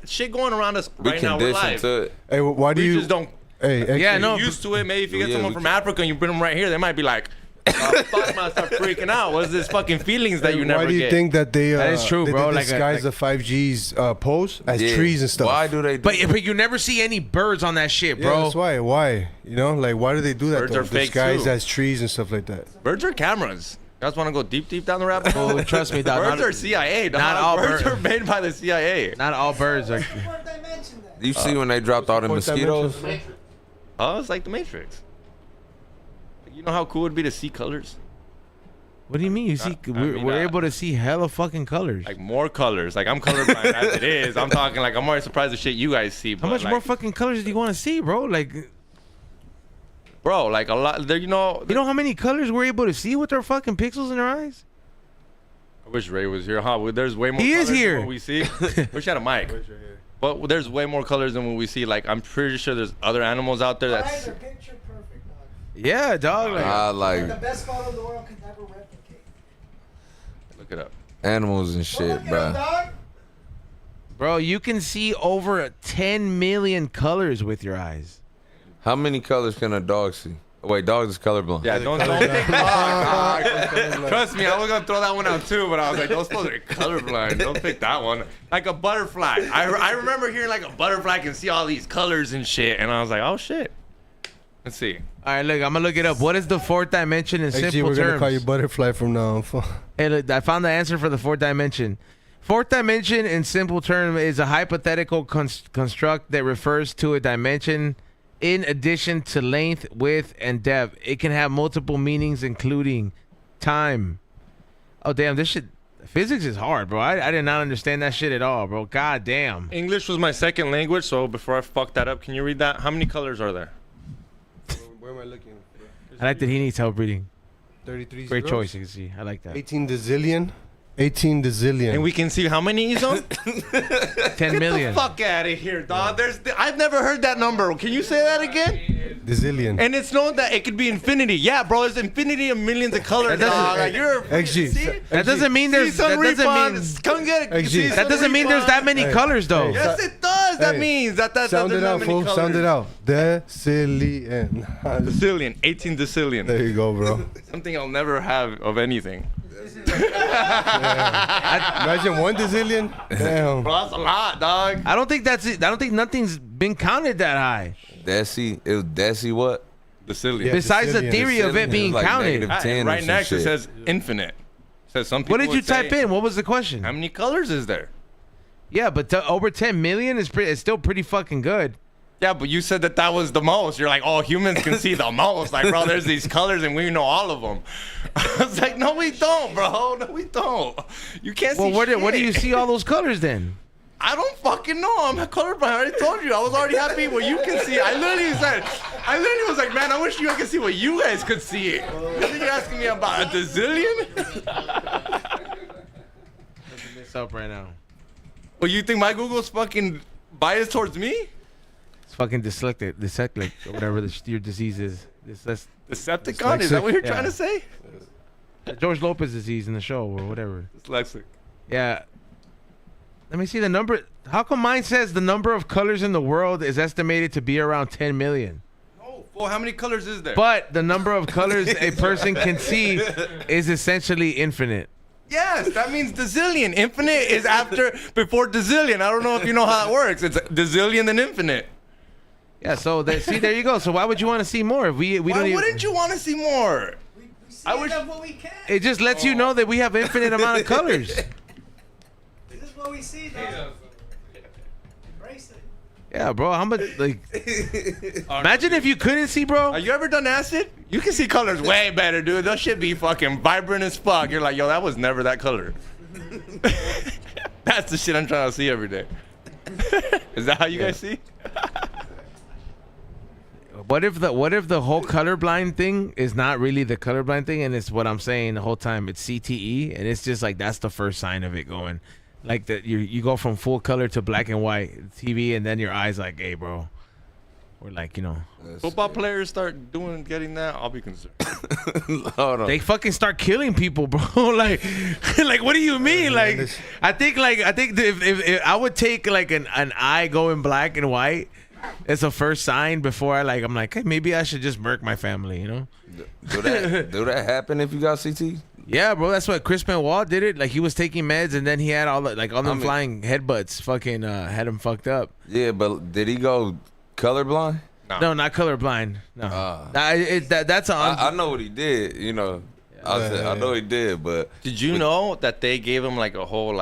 shit going around us right now. We're live. to it. Hey, why do We you just don't. Hey, Yeah, Get no. used to it. Maybe if you get Yeah, someone we from can- Africa and you bring them right here, they might be like, oh, fuck, might start freaking out. What's this fucking feelings that you never why do you get? think that they That is true, they bro. disguise the 5G's pose as Yeah. trees and stuff? Why do they do But you never see any birds on that shit, Yeah, bro. that's why. You know, like why do they do that? Birds though? are fake, Disguised too. as trees and stuff like that. Birds are cameras. You guys want to go deep down the rabbit hole? Oh, trust me, dog. Birds Not- are CIA. Dog. not all birds birds. are made by the CIA. Not all birds are. Fourth dimension then. You see when they dropped all the Fourth mosquitoes? dimension. Oh, it's like the Matrix. You know how cool it would be to see colors? What do you mean? You see, we're able to see hella fucking colors. Like more colors. Like I'm colorblind as it is. I'm talking like I'm already surprised the shit you guys see. How but, much like, more fucking colors do you want to see, bro? Like, bro? Like a lot. There, you know how many colors we're able to see with our fucking pixels in our eyes? I wish Ray was here, huh? Well, there's way more. He is colors here. Than what we see. Wish I had a mic. But there's way more colors than what we see. Like I'm pretty sure there's other animals out there Eyes that's. are picture perfect, dog. Yeah, dog. Like, I The like best photo in the world could never replicate. Look it up. animals and Go shit, look it up, bro. dog. Bro, you can see over 10 million colors with your eyes. How many colors can a dog see? Wait, dogs is colorblind. Yeah, don't take dog. Trust me, I was gonna throw that one out too, but I was like, those folks are colorblind. Don't pick that one. Like a butterfly. I remember hearing like a butterfly can see all these colors and shit, and I was like, oh shit. Let's see. All right, look, I'm gonna look it up. What is the fourth dimension in Actually, simple we're gonna terms? call you Butterfly from now on. Hey, look, I found the answer for the fourth dimension. Fourth dimension in simple terms is a hypothetical construct that refers to a dimension in addition to length, width, and depth. It can have multiple meanings, including time. Oh, damn, this shit. Physics is hard, bro. I did not understand that shit at all, bro. God damn. English was my second language, so before I fuck that up, can you read that? How many colors are there? Where am I looking? I like that he needs help reading. 33 Great zeros. choice, you can see. I like that. 18 dezillion. 18 dezillion. And we can see how many he's on? 10 million. Fuck out of here, dog. I've never heard that number. Can you say that again? Dezillion. And it's known that it could be infinity. Yeah, bro, it's infinity of millions of colors, That doesn't- dog. Like, you're Actually, see? That doesn't mean there's. See some That doesn't mean. refunds. Come get it. Actually, See That some doesn't mean there's that refunds. many colors, though. Yes, it does. That Hey, means that Sound there's it not out, many fool. colors. Sound it out. Decillion. Decillion, 18 decillion. There you go, bro. Something I'll never have of anything. Imagine 1 dezillion. Damn. Bro, that's a lot, dog. I don't think that's it. I don't think nothing's been counted that high. Deci, it was Deci what? Decillion. Yeah. Besides the Decillion. theory of it Decillion being is like counted. negative 10 or Right some next it shit. says infinite. It says some people What did you would say, type in? What was the question? How many colors is there? Yeah, but over 10 million is it's still pretty fucking good. Yeah, but you said that was the most. You're like, oh, humans can see the most. Like, bro, there's these colors and we know all of them. I was like, no, we don't, bro. No, we don't. You can't Well, see where do you shit. see all those colors then? I don't fucking know. I'm colorblind. I already told you. I was already happy what you can see. I literally was like, man, I wish you could see what you guys could see. You're asking me about a dezillion? It's up right now. Well, you think my Google's fucking biased towards me? It's fucking dyslexic, or whatever your disease is. Decepticon? Is that what you're Yeah. trying to say? George Lopez disease in the show or whatever. Dyslexic. Yeah. Let me see the number. How come mine says the number of colors in the world is estimated to be around 10 million? No. Well, how many colors is there? But the number of colors a person can see is essentially infinite. Yes, that means dezillion. Infinite is before dezillion. I don't know if you know how that works. It's dezillion then infinite. Yeah, so see, there you go. So why would you want to see more if we Why don't even? wouldn't you want to see more? We see I wish- enough what we can. It just lets you know that we have infinite amount of colors. This is what we see, dog. Embrace it. Yeah, bro. How much? Like, imagine if you couldn't see, bro. Have you ever done acid? You can see colors way better, dude. Those shit be fucking vibrant as fuck. You're like, yo, that was never that color. That's the shit I'm trying to see every day. Is that how you guys see? What if the whole colorblind thing is not really the colorblind thing, and it's what I'm saying the whole time? It's CTE, and it's just like that's the first sign of it going, like that you go from full color to black and white TV, and then your eyes like, hey, bro, or like Football players start getting that, I'll be concerned. Hold on. they fucking start killing people, bro. like what do you mean? Like I think if I would take like an eye going black and white. It's a first sign before I'm like, hey, maybe I should just murk my family, you know? Do that happen if you got CT? Yeah, bro, that's what Chris Benoit did it. Like he was taking meds and then he had all them flying headbutts fucking had him fucked up. Yeah, but did he go colorblind? No, not colorblind. No. That's I know what he did, you know. I know he did, but Did you know that they gave him like a whole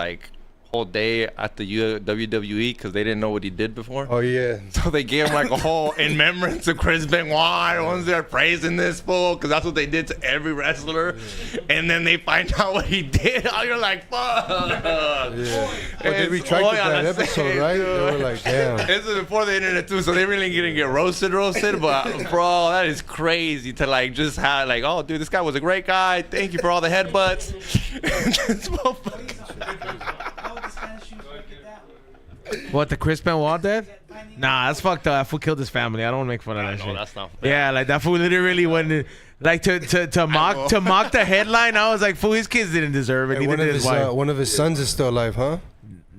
day at the WWE because they didn't know what he did before? Oh, yeah. So they gave him like a whole in remembrance of Chris Benoit. Everyone's there praising this fool because that's what they did to every wrestler. And then they find out what he did. Oh, you're like, fuck. But they retracted that episode, right? They were like, damn. This is before the internet too, so they really didn't get roasted. But bro, that is crazy to just have oh dude, this guy was a great guy. Thank you for all the headbutts. This motherfucker. How would the Spanish shoes work it down? what the Chris Benoit did? Nah, that's fucked up. That fool killed his family. I don't want to make fun of that shit. No, that's not. Yeah, like that fool literally went to mock the headline. I was like, fool, his kids didn't deserve it. Hey, Neither did his wife. one of his sons is still alive, huh?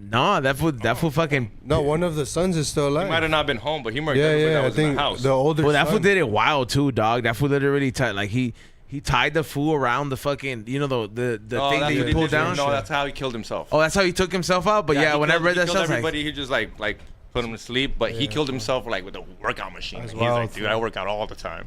No, that fool fucking. No, one of the sons is still alive. He might have not been home, but he murdered Yeah, everybody yeah. that I was in think the house. the older. Well, that son, fool did it wild too, dog. That fool literally tied like he tied the fool around the fucking the Oh, thing that's that what you he pull did. down. No, that's how he killed himself. Oh, that's how he took himself out. But yeah, when I read that he stuff, killed like, everybody, he just like put him to sleep. But he killed himself like with a workout machine. That's He's like, wild, dude, I work out all the time.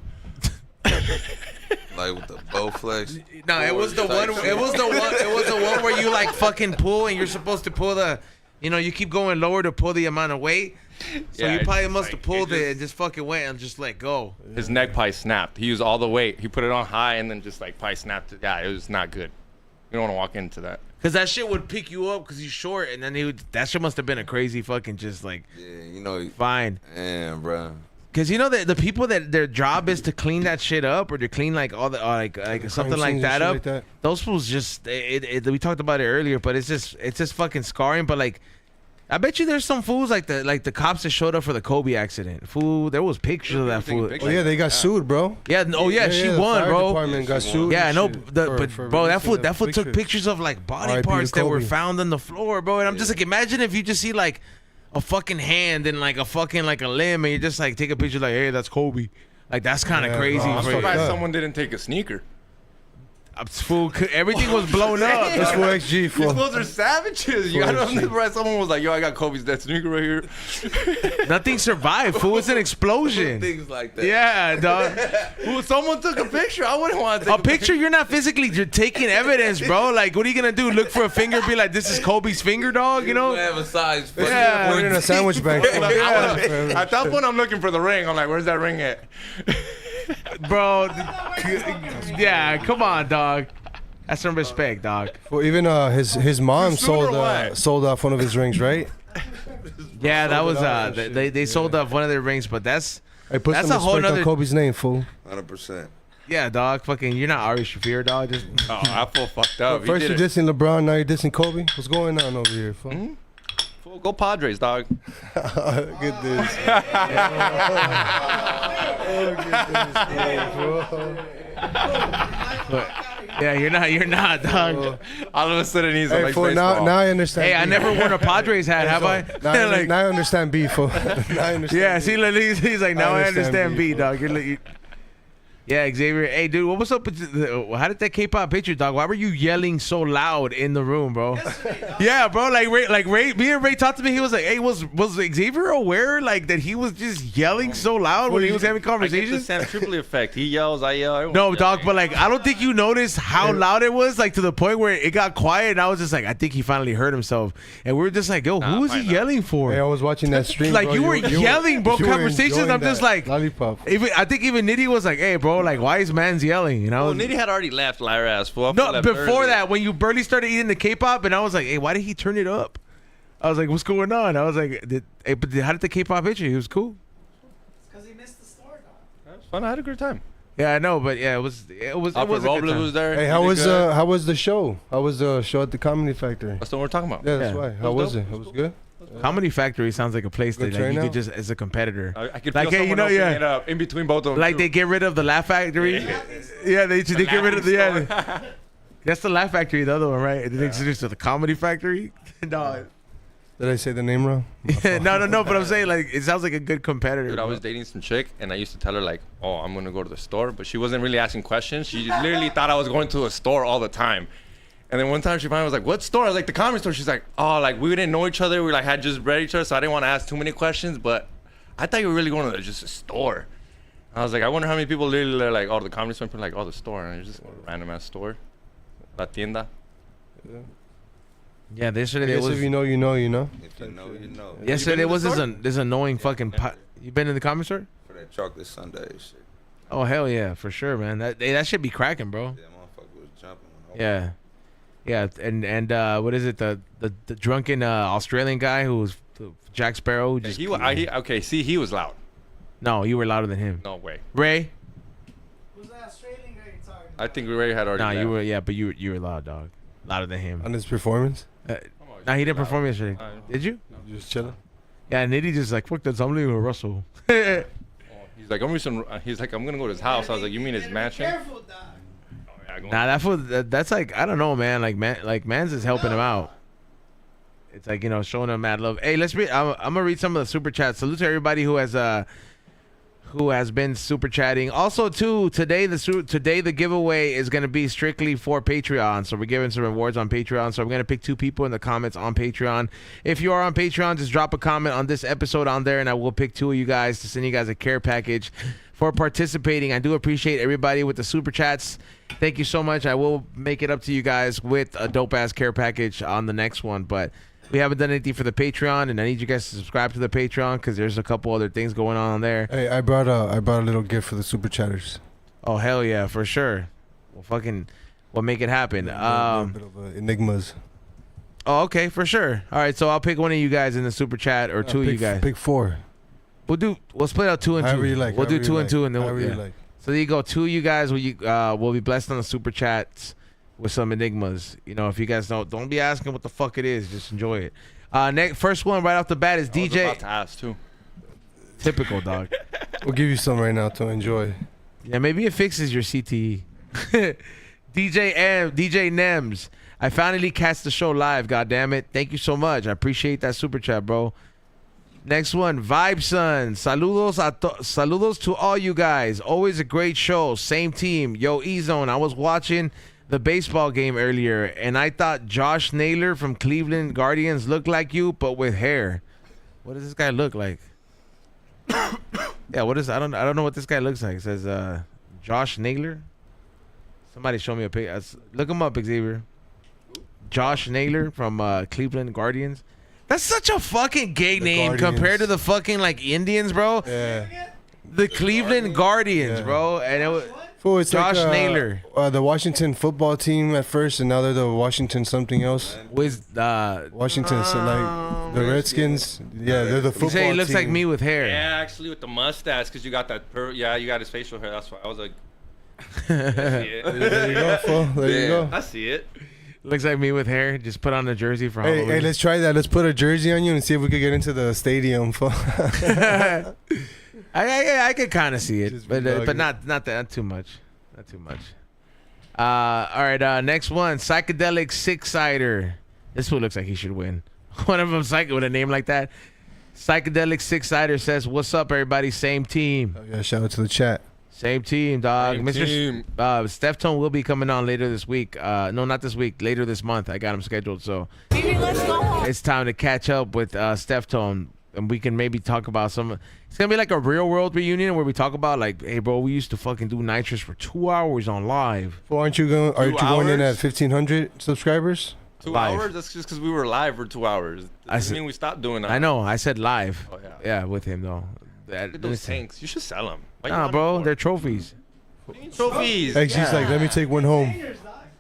Like with the Bowflex. no, it was the one. It was the one. It was the one where you like fucking pull and you're supposed to pull the. You know, you keep going lower to pull the amount of weight. So Yeah, you it's probably just must like- have pulled it it and just fucking went and just let go. His neck probably snapped. He used all the weight. He put it on high and then just like probably snapped it. Yeah, it was not good. You don't want to walk into that. Cause that shit would pick you up because you're short, and then that shit must have been a crazy fucking just like Yeah, you know. fine. Damn, bro. Cause you know that the people that their job is to clean that shit up or to clean like all the like something crime like scenes and that shit up. like that. Those fools just we talked about it earlier, but it's just fucking scarring. But like, I bet you there's some fools like the cops that showed up for the Kobe accident. Fool, there was pictures of that fool. Oh yeah, they got sued, bro. Yeah, oh yeah, she the won, fire bro. Department got sued. Yeah, I and know, shit but for bro, that releasing fool took pictures of like body R.I.P. to parts that were Kobe. found on the floor, bro. And I'm just like, imagine if you just see like a fucking hand and like a fucking like a limb, and you just like take a picture like, hey, that's Kobe. Like that's kind of Yeah, crazy. bro, I'm for surprised Yeah. someone didn't take a sneaker. Fool, everything was blown up. That's for XG, These fool. fools are savages. You gotta surprised someone was like, yo, I got Kobe's dead sneaker right here. Nothing survived. Fool, it's an explosion. Things like that. Yeah, dog. Ooh, someone took a picture. I wouldn't want to take A picture, you're not physically, you're taking evidence, bro. Like, what are you gonna do? Look for a finger, be like, this is Kobe's finger, dog. You You know? have a size. Yeah. Put it in a sandwich bag. fool. At that point, I'm looking for the ring. I'm like, where's that ring at? Bro, yeah, come on, dog. That's some respect, dog. Well, even his mom Sued or what? sold off one of his rings, right? Yeah, that was off and shit. they sold off one of their rings, but that's Hey, put That's some a whole respect nother- on Kobe's name, fool. 100%. yeah, dog. Fucking, you're not Ari Shafir, dog. Just Oh, I feel fucked up. First He you're did it. dissing LeBron, now you're dissing Kobe. What's going on over here, fool? Fool, go Padres, dog. Look at this. yeah, you're not, dog. All of a sudden, he's Hey, like fool, baseball. now I understand. Hey, I beef. never worn a Padres hat, have I? Like, Now I understand beef, fool. Now I understand yeah, beef. see, look, he's like, now I understand beef, B, dog. Yeah, Xavier. Hey, dude, what was up with how did that K-pop picture, dog? Why were you yelling so loud in the room, bro? Yeah, bro. Like Ray, me and Ray talked to me. He was like, "Hey, was Xavier aware like that he was just yelling so loud when he was having I get the conversations?" Sam Tripoli effect. He yells, I yell. everyone's No, dog, yelling. but like I don't think you noticed how loud it was, like to the point where it got quiet, and I was just like, I think he finally heard himself, and we were just like, yo, who was he probably not. yelling for? Hey, I was watching that stream. Like, bro. you were yelling, bro, you were conversations, enjoying I'm just that like- lollipop. I think even Nitty was like, hey, bro, like why is man's yelling? You know? Well, Nitty had already left, liar ass fool. No, before that, when you barely started eating the K-pop, and I was like, hey, why did he turn it up? I was like, what's going on? I was like, how did the K-pop hit you? He was cool. Because he missed the store, dog. It was fun. I had a good time. Yeah, I know, but yeah, it was Alfred a good Robles time. was there. Hey, He how did was good. how was the show? How was the show at the Comedy Factory? That's what we're talking about. Yeah, that's Yeah. why. How was was dope. it? It was good. Comedy Factory sounds like a place that Good like, you turnout. could just as a competitor. I could Like, feel hey, you someone know, opening yeah. it up in between both of them. Like too. they get rid of the Laugh Factory. Yeah, they get rid of the yeah. That's the Laugh Factory, the other one, right? They introduced to the Comedy Factory. No, Did I say the name wrong? no. But I'm saying like it sounds like a good competitor. Dude, I bro. was dating some chick, and I used to tell her like, "Oh, I'm gonna go to the store," but she wasn't really asking questions. She literally thought I was going to a store all the time. And then one time she finally was like, "What store?" I was like, "The comedy store." She's like, "Oh, like we didn't know each other. We like had just read each other, so I didn't want to ask too many questions." But I thought you were really going to just a store. I was like, I wonder how many people literally are like, "Oh, the comedy store," and like, "Oh, the store," and it's just a random ass store, la tienda. Yeah, yesterday I there guess was. if you know, you know, you know. If you know, you know. Yesterday there to the was store? this annoying fucking. You been in the comedy store? For that chocolate sundae shit. Oh hell yeah, for sure, man. That should be cracking, bro. That motherfucker was jumping. Yeah, yeah, and what is it? The drunken Australian guy who was Jack Sparrow. Who just Okay, see, he was loud. no, you were louder than him. No way. Ray, Who's that Australian guy you're talking I about? think Ray had already. no, left. you were but you were loud, dog. Louder than him. On his performance, Nah, he didn't perform yesterday. Did you? you just chilling. Yeah, Nitty just like fuck that. I'm leaving with Russell. He's like, I'm gonna go to his house. I was like, you mean his mansion? Careful, dog. Yeah, go Nah, that fool. That's like I don't know, man. Like Mans is helping him out. It's like, you know, showing them mad love. Hey, let's read. I'm gonna read some of the super chats. Salute to everybody who has been super chatting. Also, too, today the giveaway is gonna be strictly for Patreon. So we're giving some rewards on Patreon. So I'm gonna pick 2 people in the comments on Patreon. If you are on Patreon, just drop a comment on this episode on there, and I will pick 2 of you guys to send you guys a care package for participating. I do appreciate everybody with the super chats. Thank you so much. I will make it up to you guys with a dope ass care package on the next one, but we haven't done anything for the Patreon, and I need you guys to subscribe to the Patreon because there's a couple other things going on there. Hey, I brought a little gift for the super chatters. Oh hell yeah, for sure. We'll make it happen. A bit of enigmas. Oh, okay, for sure. All right, so I'll pick one of you guys in the super chat, or 2 of you guys. Pick 4. We'll split out 2 and 2. However you like. We'll do 2 and 2, and then However we'll. you like. So there you go. 2 of you guys will be blessed on the super chats with some enigmas. You know, if you guys don't be asking what the fuck it is, just enjoy it. First one right off the bat is DJ. I was about to ask too. Typical dog. We'll give you some right now to enjoy. Yeah, maybe it fixes your CTE. DJ Nems. I finally catch the show live. God damn it! Thank you so much. I appreciate that super chat, bro. Next one, Vibe Son. Saludos to all you guys. Always a great show. Same team. Yo, E-Zone. I was watching the baseball game earlier, and I thought Josh Naylor from Cleveland Guardians looked like you, but with hair. What does this guy look like? Yeah, what is? I don't know what this guy looks like. It says Josh Naylor. Somebody show me a picture. Look him up, Xavier. Josh Naylor from Cleveland Guardians. That's such a fucking gay name compared to the fucking like Indians, bro. Yeah. The Cleveland Guardians, bro, and it was. Fool, it's Josh like, Naylor. The Washington football team at first, and now they're the Washington something else. Washington, so like the Redskins. Yeah, they're the football You say he looks team. like me with hair. Yeah, actually with the mustache, because you got that. You got his facial hair. That's why I was like. I see it. There you go, fool. There you go. I see it. Looks like me with hair. Just put on a jersey for Halloween. Hey, let's try that. Let's put a jersey on you and see if we could get into the stadium. Fool. I could kind of see it, Just but vlog not too much. Not too much. All right, next one, Psychedelic Six-Sider. This one looks like he should win. One of them with a name like that. Psychedelic Six-Sider says, "What's up, everybody? Same team." Oh, yeah, shout out to the chat. Same team, dog. Same Mr. team. Steph Tone will be coming on later this week. No, not this week. Later this month. I got him scheduled, so it's time to catch up with Steph Tone, and we can maybe talk about some. It's gonna be like a real world reunion where we talk about like, hey, bro, we used to fucking do nitrous for 2 hours on live. Well, aren't you going in at 1,500 subscribers? 2 Live. hours? That's just because we were live for 2 hours. Doesn't mean we stopped doing that. I know. I said live. Oh, yeah. Yeah, with him though. Look at those tanks. You should sell them. Nah, bro, they're trophies. trophies. Hey, she's like, let me take one home.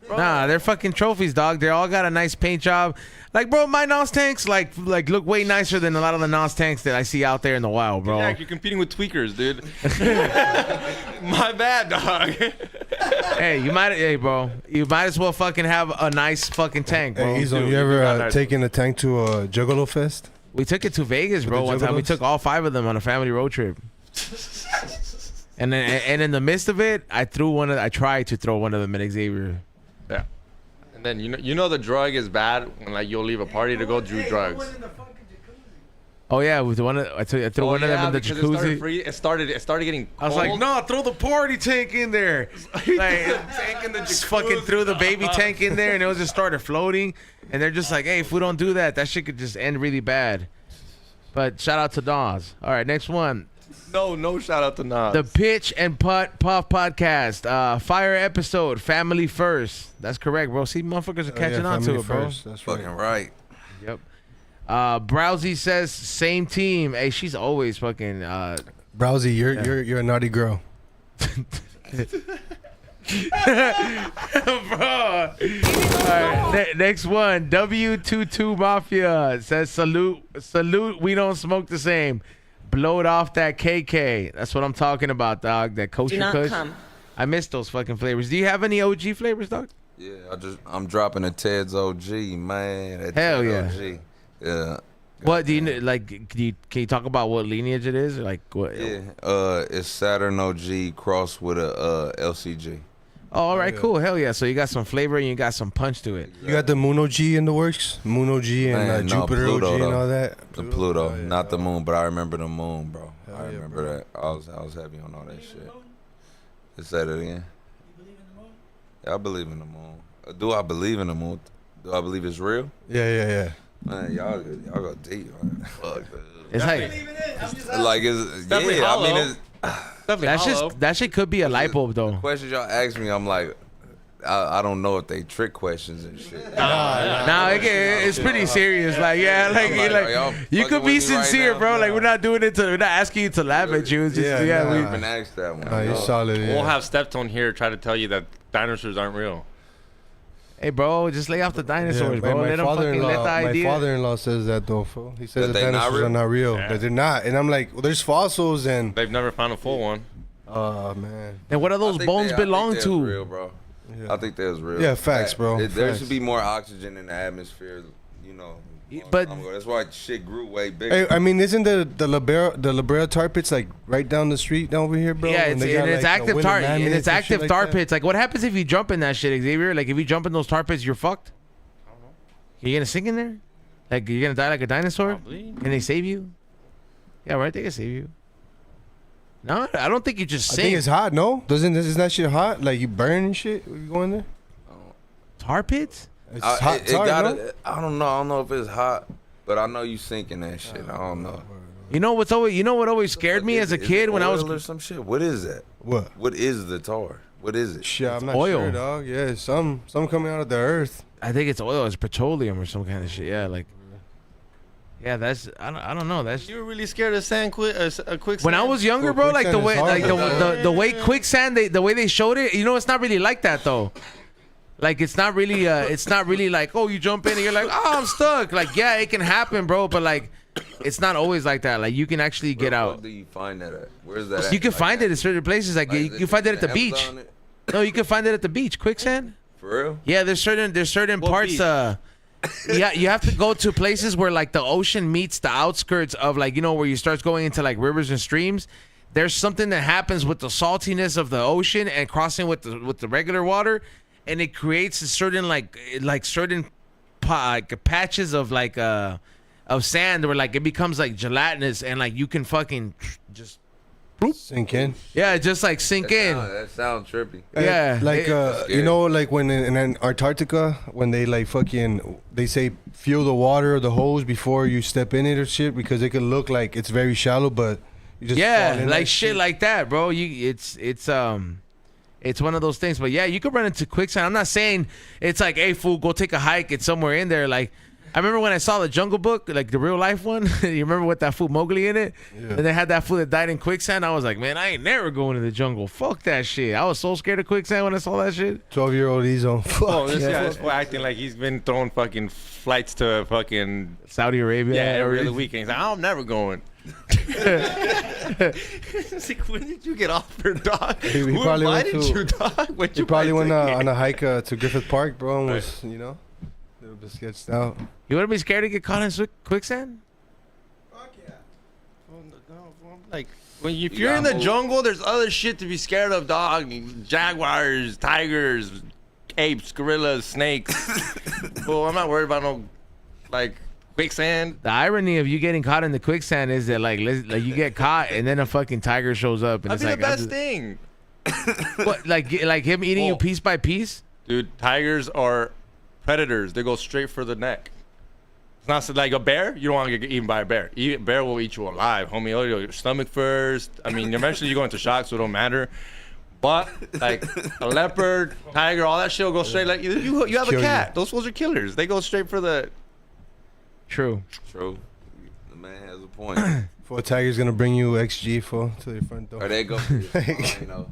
Nah, they're fucking trophies, dog. They all got a nice paint job. Like, bro, my NOS tanks like look way nicer than a lot of the NOS tanks that I see out there in the wild, bro. Yeah, you're competing with tweakers, dude. My bad, dog. Hey, bro, you might as well fucking have a nice fucking tank, bro. Hey, Izo, Dude, you ever got that. taken a tank to a Juggalo Fest? We took it to Vegas, bro. the One time we Juggalos? took all 5 of them on a family road trip. And in the midst of it, I tried to throw one of them at Xavier. Yeah. And then you know the drug is bad when like you'll leave a party to go do drugs. Oh yeah, with I threw one of them in the because jacuzzi. It started getting cold. I was like, no, throw the party tank in there. Like, tank in the just fucking threw the baby tank in there, and it just started floating. And they're just like, hey, if we don't do that, that shit could just end really bad. But shout out to Nas. All right, next one. No shout out to Nas. The Pitch and Puff podcast. Fire episode, family first. That's correct, bro. See, motherfuckers are catching on to it, bro. First. That's Fucking right. Yep. Browsy says, same team. Hey, she's always fucking... Browsy, you're a naughty girl. Bro. Alright, next one. W22 Mafia says, salute, we don't smoke the same. Blowed off that KK. That's what I'm talking about, dog. That kosher kush. I miss those fucking flavors. Do you have any OG flavors, dog? Yeah, I'm dropping a Tedz OG, man. That Hell Tedz yeah. OG. Yeah. What do you like? Can you talk about what lineage it is? Like what? Yeah. It's Saturn OG crossed with a LCG. Oh, all right, cool. Hell yeah. So you got some flavor and you got some punch to it. You got the Muno G in the works? Muno G and Man, no, Jupiter Pluto, OG and though. all that? The Pluto, Oh, yeah. not the moon, but I remember the moon, bro. Hell I yeah, remember bro. that. I was heavy on all that shit. Let's say that again. You believe in the moon? Yeah, I believe in the moon. Do I believe in the moon? Do I believe it's real? Yeah. Man, y'all go deep, man. Fuck, dude. It's I like believe in it. I'm just Like it's definitely yeah. I hollow. mean, it's Definitely that's hollow. just that shit could be a light bulb though. questions y'all ask me. I'm like, I don't know if they trick questions and shit. Nah, it's pretty serious. Like, yeah, like, I'm like, are y'all you fucking could be with me right sincere, now? bro. Like, we're not doing it we're not asking you to laugh at you. It's just, Yeah, yeah, nah. I we, even asked that one. Nah, you're yo. solid. Yeah. We'll have Steptone here try to tell you that dinosaurs aren't real. hey, bro, just lay off the dinosaurs, Yeah, bro. my Let them fucking let the my idea. father-in-law says that though, fool. He says That that they not dinosaurs real? are not real. Yeah. That they're not. And I'm like, well, there's fossils and They've never found a full one. oh man. And what do I those think bones they- I think belong they to? was real, bro. Yeah. I think that was real. Yeah, facts, bro. There Facts. should be more oxygen in the atmosphere, you know. But- that's why shit grew way bigger. Hey, I mean, isn't the La Brea tar pits like right down the street down over here, bro? Yeah, And it's, they got, and it's like, the active winter tar and mammoths it's and active shit like tar that? pits. Like, what happens if you jump in that shit, Xavier? Like, if you jump in those tar pits, you're fucked. I don't know. You gonna sink in there? Like, you're gonna die like a dinosaur? Probably. Can they save you? Yeah, right. They can save you. No, I don't think you just I sink. think it's hot. No, isn't that shit hot? Like you burn and shit. When you go in there? Tar pits? It's hot tar, no? I don't know. I don't know if it's hot, but I know you sinking that shit. I don't know. You know what always scared me as a kid when I was Oil or some shit. What is that? What? What is the tar? What is it? Shit, I'm not oil. sure, dog. Yeah, some coming out of the earth. I think it's oil, it's petroleum or some kind of shit. Yeah, like yeah, that's I don't know. That's You were really scared of sand quicksand? when I was younger, bro. Well, Like the quicksand way, is hard, like though. the way quicksand, the way they showed it. You know, it's not really like that though. Like it's not really like, oh, you jump in and you're like, oh, I'm stuck. Like, yeah, it can happen, bro, but like it's not always like that. Like you can actually get Where out. do you find that at? Where's that at? You can Like find that? it in certain places. Like Like, you is can find it at the Amazon beach. it? No, you can find it at the beach. Quicksand. For real? Yeah, there's certain What parts. beach? Yeah, you have to go to places where like the ocean meets the outskirts of like, you know, where you start going into like rivers and streams. There's something that happens with the saltiness of the ocean and crossing with the regular water, and it creates a certain like certain patches of like of sand where like it becomes like gelatinous and like you can fucking just Sink in. yeah, just like sink in. That sounds trippy. Yeah, Like you know, like when in Antarctica, when they like fucking, they say feel the water or the hose before you step in it or shit, because it could look like it's very shallow, but you just fall yeah, in like that shit like that, bro. It's one of those things. But yeah, you could run into quicksand. I'm not saying it's like, hey, fool, go take a hike. It's somewhere in there. Like, I remember when I saw the Jungle Book, like the real life one. You remember with that fool Mowgli in it? Yeah. And they had that fool that died in quicksand. I was like, man, I ain't never going to the jungle. Fuck that shit. I was so scared of quicksand when I saw that shit. 12-year-old Ezo. Oh, this Yeah. guy's acting like he's been throwing fucking flights to fucking Saudi Arabia. every other weekend. He's like, I'm never going. It's like, when did you get offered, dog? He Who probably went invited to- you, dog? When'd He you probably buy went ticket? on a hike to Griffith Park, bro, and was, you know, a little bit sketched out. You want to be scared to get caught in quicksand? Fuck yeah. Like, if You you're in got the moved. jungle, there's other shit to be scared of, dog. Jaguars, tigers, apes, gorillas, snakes. Well, I'm not worried about no, like, quicksand. The irony of you getting caught in the quicksand is that like you get caught and then a fucking tiger shows up and That'd it's be like the best thing. What, like him eating you Oh. piece by piece? Dude, tigers are predators. They go straight for the neck. It's not so, like a bear. You don't want to get eaten by a bear. A bear will eat you alive, homie. Oh, your stomach first. I mean, eventually you go into shock, so it don't matter. But like a leopard, tiger, all that shit will go straight. Like you have a Kill you. cat. Those fools are killers. They go straight for the. True. True. The man has a point. For a tiger's gonna bring you XG to your front door. Or they go for your, you know,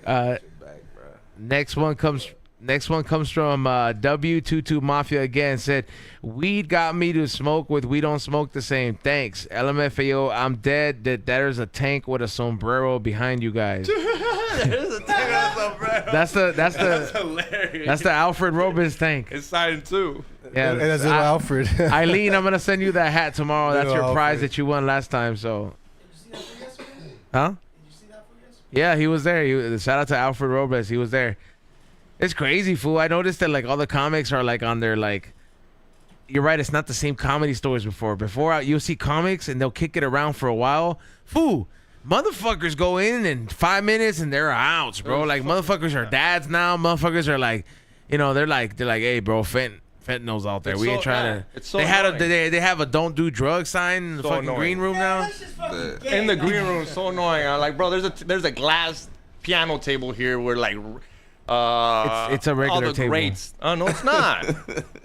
Uh, back, bro. next one comes from W22 Mafia again. Said, weed got me to smoke with we don't smoke the same. Thanks. LMFAO, I'm dead. There's a tank with a sombrero behind you guys. There's a tiger on sombrero. That's That's hilarious. the Alfred Robins tank. It's signed too. Yeah. And that's little Alfred. Eileen, I'm gonna send you that hat tomorrow. That's Little your prize Alfred. that you won last time. So, Did you see that for yesterday? huh? Did you see that for yesterday? Yeah, he was there. Shout out to Alfred Robles. He was there. It's crazy, fool. I noticed that like all the comics are like on their like. You're right. It's not the same comedy stores before. Before you'll see comics and they'll kick it around for a while. Fool, motherfuckers go in 5 minutes and they're out, bro. Like motherfuckers are dads now. Motherfuckers are like, you know, they're like, hey, bro, fentanyl's out there. We ain't trying to. It's so they have a don't do drugs sign in the fucking green room now. In the green room, it's so annoying. I'm like, bro, there's a glass piano table here where like. It's a regular table. Grates. Oh no, it's not.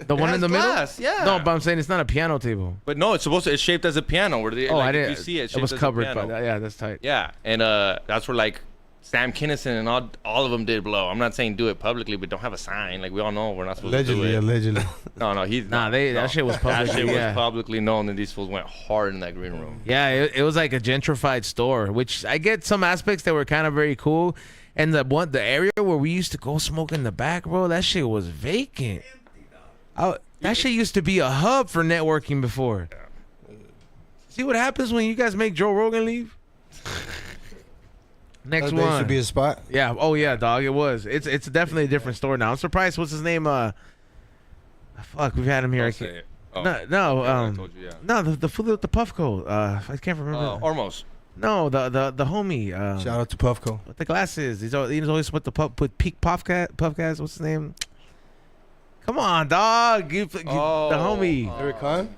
The one in the glass, middle. Yeah. No, but I'm saying it's not a piano table. But no, it's shaped as a piano. Where they, I didn't. You see it. It was covered by that. Yeah, that's tight. Yeah, and that's where like Sam Kinison and all of them did blow. I'm not saying do it publicly, but don't have a sign. Like we all know we're not supposed to do it. Allegedly. No, he's that shit was public. That shit was publicly known, and these fools went hard in that green room. Yeah, it was like a gentrified store, which I get some aspects that were kind of very cool. And the area where we used to go smoke in the back, bro, that shit was vacant. That shit used to be a hub for networking before. See what happens when you guys make Joe Rogan leave? Next one. There used to be a spot. Yeah. Oh yeah, dog. It was. It's definitely a different store now. I'm surprised. What's his name? Fuck. We've had him here. Oh, No. I told you, yeah. No. The fool with the puff coat. I can't remember. Ormos. No. The homie. Shout out to Puffco. With the glasses. He's always with the put peak Puffcast. What's his name? Come on, dog. The homie. Eric Khan?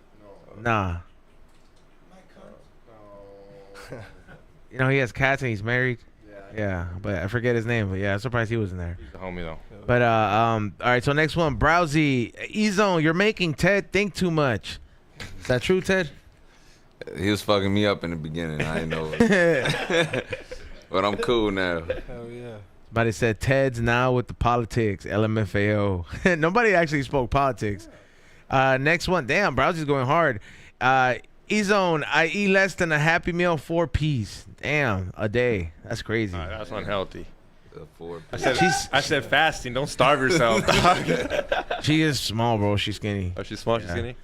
Nah. You know he has cats and he's married. Yeah, but I forget his name. But yeah, I'm surprised he was in there. He's the homie though. But all right. So next one, Browsy E-Zone. You're making Ted think too much. Is that true, Ted? He was fucking me up in the beginning. I didn't know it. But I'm cool now. Hell yeah. Somebody said Ted's now with the politics. LMFAO. Nobody actually spoke politics. Next one. Damn, Browsy's going hard. E-Zone. I eat less than a Happy Meal 4-piece. Damn, a day. That's crazy. That's unhealthy. I said fasting. Don't starve yourself. She is small, bro. She's skinny. Oh, she's small. She's skinny.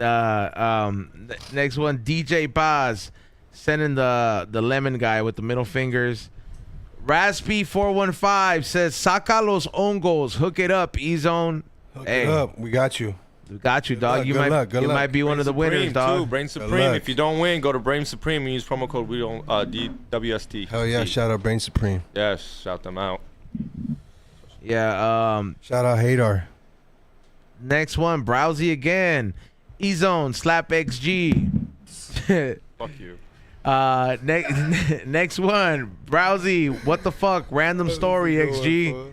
Next one, DJ Baz sending the lemon guy with the middle fingers. Raspy 415 says saca los hongos, hook it up, E-Zone. Hook it up. We got you. We got you, dog. Good luck. You might be one of the winners, dog. Too. Brain Supreme. If you don't win, go to Brain Supreme and use promo code DWST. Hell yeah! Shout out Brain Supreme. Yes, shout them out. Yeah. Shout out Hadar. Next one, Browsy again. E-Zone slap XG. Fuck you. Next one, Browsy. What the fuck? Random story XG.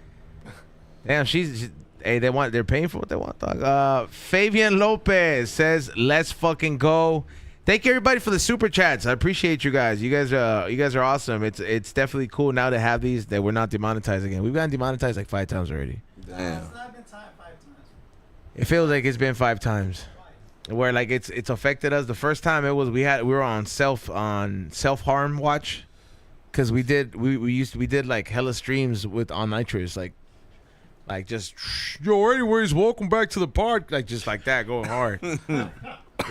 Damn, she's hey, they're paying for what they want, dog. Fabian Lopez says, "Let's fucking go." Thank you everybody for the super chats. I appreciate you guys. You guys are awesome. It's definitely cool now to have these that we're not demonetized again. We've gotten demonetized like 5 times already. Damn. It's not been time 5 times. It feels like it's been 5 times. Where like it's affected us. The first time we were on self harm watch, because we did like hella streams on nitrous like just yo anyways welcome back to the park, like just like that, going hard.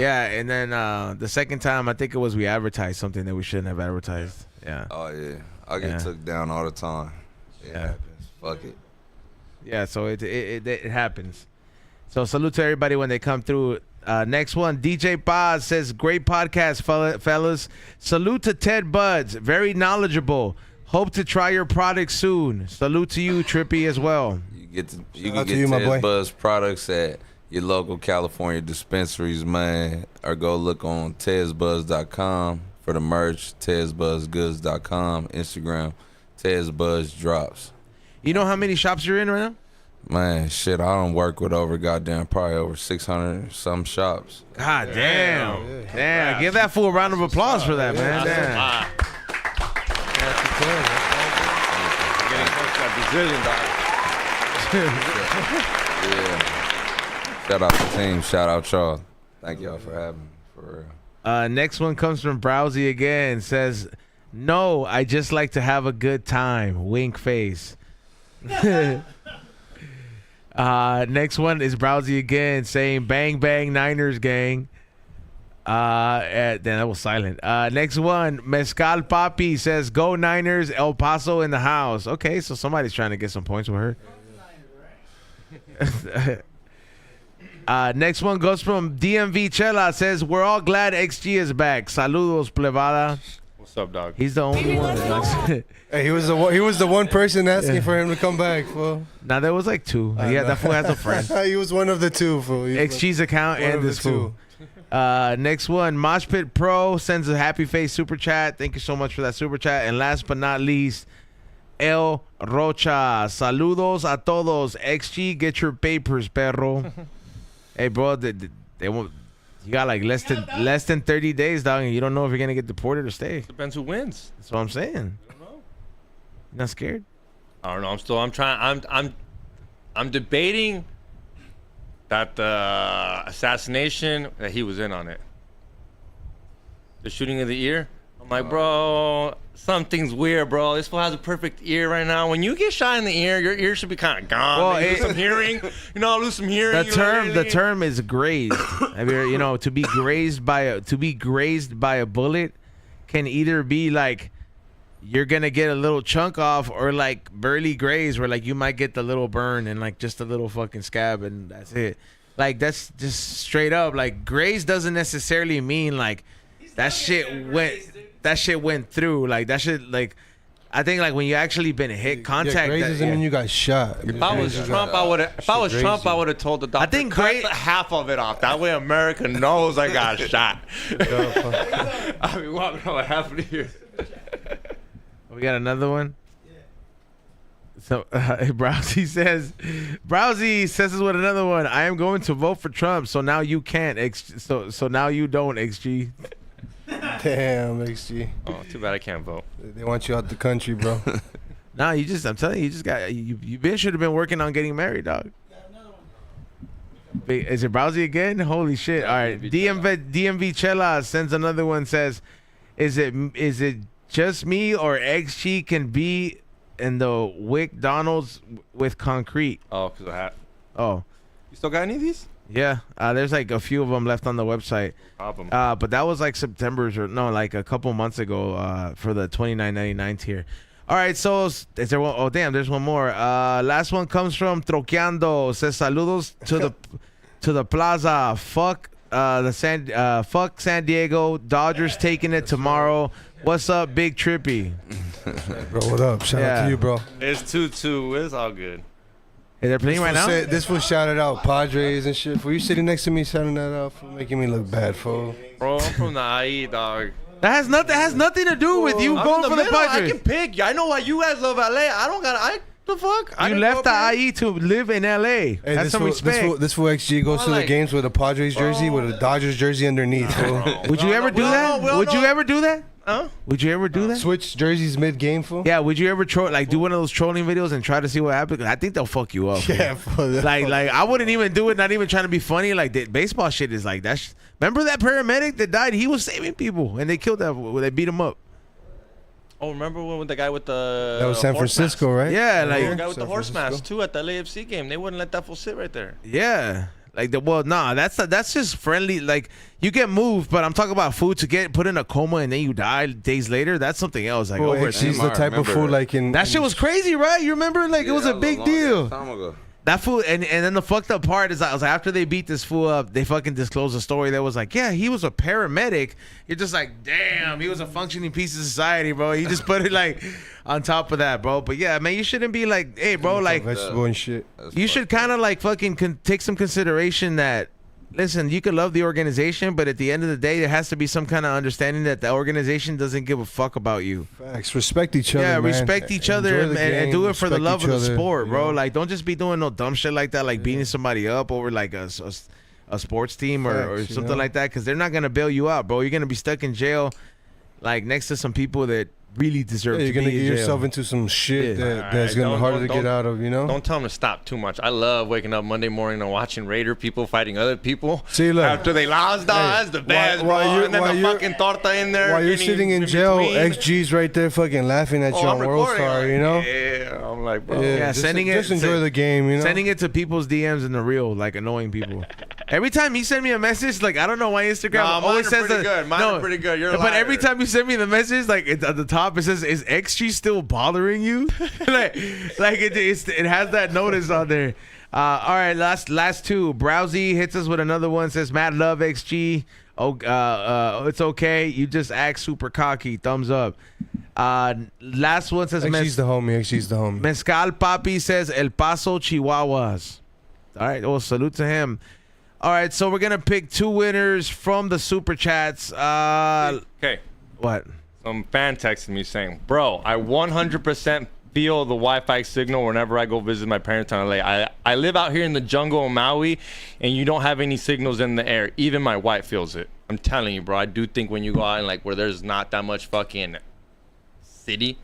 Yeah, and then the second time I think it was we advertised something that we shouldn't have advertised. Yeah. Oh yeah, I get took down all the time. It happens. Fuck it. Yeah, so it happens. So salute to everybody when they come through. Next one, DJ Baz says, great podcast, fellas. Salute to Tedz Budz, very knowledgeable. Hope to try your product soon. Salute to you, Trippy, as well. You can get Tedz Budz products at your local California dispensaries, man. Or go look on TedzBuzz.com for the merch, TedzBuzzGoods.com, Instagram, Tedz Budz Drops. You know how many shops you're in right now? Man, shit, I don't work with probably over 600 some shops. God damn. Damn. Give that fool a round of applause for that, man. Damn. Yeah. Shout out the team. Shout out y'all. Thank y'all for having me. For real. Next one comes from Browsy again. Says, no, I just like to have a good time. Wink face. Next one is Browsy again saying, bang, bang, Niners gang. Then that was silent. Next one, Mezcal Papi says, "Go Niners, El Paso in the house." Okay, so somebody's trying to get some points with her. Next one goes from DMV Chela. Says, "We're all glad XG is back. Saludos, plebada." What's up, dog? He's the only one. Hey, he was the one person asking for him to come back, fool. Now there was like two. Yeah, that fool has a friend. He was one of the two, fool. XG's account and this fool. Next one, Mosh Pit Pro sends a happy face super chat. Thank you so much for that super chat. And last but not least, El Rocha. Saludos a todos. XG, get your papers, perro. Hey, bro, they won't. You got like less than 30 days, dog, and you don't know if you're gonna get deported or stay. Depends who wins. That's what I'm saying. I don't know. You're not scared? I don't know. I'm debating that the assassination, that he was in on it. The shooting of the ear. I'm like, bro, something's weird, bro. This fool has a perfect ear right now. When you get shot in the ear, your ear should be kind of gone. Well, lose some hearing. You know, lose some hearing. The term is grazed. I mean, you know, to be grazed by a bullet can either be like you're gonna get a little chunk off, or like burly graze, where like you might get the little burn and like just a little fucking scab, and that's it. Like that's just straight up. Like graze doesn't necessarily mean like that shit went through. Like that shit, like I think like when you actually been hit contact. Graze doesn't mean you got shot. If I was Trump, I would have told the doctor. I think cut half of it off. That way America knows I got shot. I'll be walking around with half of the ear. We got another one. So Browsy says this with another one. I am going to vote for Trump, so now you can't. So now you don't, XG. Damn, XG. Oh, too bad I can't vote. They want you out the country, bro. Nah, I'm telling you, you should have been working on getting married, dog. Is it Browsy again? Holy shit! All right, DMV Chela sends another one. Says, is it just me or XG can be in the McDonald's with concrete? Oh, because of hat. Oh, you still got any of these? Yeah, there's like a few of them left on the website. Problem. But that was like like a couple months ago for the $29.99 tier. All right, so is there one? Oh damn, there's one more. Last one comes from Troqueando. Says saludos to the plaza. Fuck fuck San Diego. Dodgers taking it tomorrow. What's up, Big Trippy? Bro, what up? Shout out to you, bro. It's 2-2. It's all good. Hey, they're playing right now? This was shouted out Padres and shit. Were you sitting next to me shouting that out for making me look bad, fool? Bro, I'm from the IE, dog. That has nothing to do with you going for the Padres. I can pick. I know why you guys love LA. I don't got. The fuck? You left the IE to live in LA. Hey, That's some respect. This fool XG goes to the games with a Padres jersey with a Dodgers jersey underneath. Would you ever do that? Would you ever do that? Huh? Would you ever do that? Switch jerseys mid-game, fool? Yeah, would you ever do one of those trolling videos and try to see what happens? I think they'll fuck you up. Yeah, fool. Like I wouldn't even do it, not even trying to be funny. Like the baseball shit is like that. Remember that paramedic that died? He was saving people, and they killed that. They beat him up. Oh, remember when the guy with the that was San Francisco, right? Yeah, like the guy with the horse mask too at the LAFC game. They wouldn't let that fool sit right there. Yeah. Like that's just friendly. Like you get moved, but I'm talking about food to get put in a coma and then you die days later. That's something else. Like over. She's the type of food like in that shit was crazy, right? You remember? Like it was a big deal. Time ago. That fool, and then the fucked up part is, I was like, after they beat this fool up, they fucking disclosed a story that was like, yeah, he was a paramedic. You're just like, damn, he was a functioning piece of society, bro. You just put it like on top of that, bro. But yeah, man, you shouldn't be like, hey, bro, like, vegetable and shit. You should kind of like fucking take some consideration that, listen, you could love the organization, but at the end of the day, there has to be some kind of understanding that the organization doesn't give a fuck about you. Facts. Respect each other. Yeah, man. respect each other and do it for the love of the sport, bro. You know? Like, don't just be doing no dumb shit like that, like beating somebody up over like a sports team or something like that, because they're not gonna bail you out, bro. You're gonna be stuck in jail, like next to some people that really deserve to be in jail. You're gonna get yourself into some shit that's gonna be harder to get out of, you know? Don't tell them to stop too much. I love waking up Monday morning and watching Raider people fighting other people. See, look, after they lost, that's the best, bro. And then the fucking torta in there. While you're sitting in jail, XG's right there fucking laughing at you on World Star, you know? Yeah, I'm like, bro. Yeah, just enjoy the game, you know? Sending it to people's DMs in the real, like annoying people. Every time you send me a message, like I don't know why Instagram always says pretty that. good. Mine are pretty good. You're a But liar. every time you send me the message, like at the top, it says, "Is XG still bothering you?" like it has that notice on there. All right, last two. Browsy hits us with another one. Says, "Mad love XG. It's okay. You just act super cocky. Thumbs up." Last one says, XG's the homie. Mezcal Papi says, "El Paso Chihuahuas." All right, well, salute to him. All right, so we're gonna pick two winners from the super chats. Okay. What? Some fan texted me saying, "Bro, I 100% feel the Wi-Fi signal whenever I go visit my parents in LA. I live out here in the jungle in Maui, and you don't have any signals in the air. Even my wife feels it. I'm telling you, bro. I do think when you go out and like where there's not that much fucking city,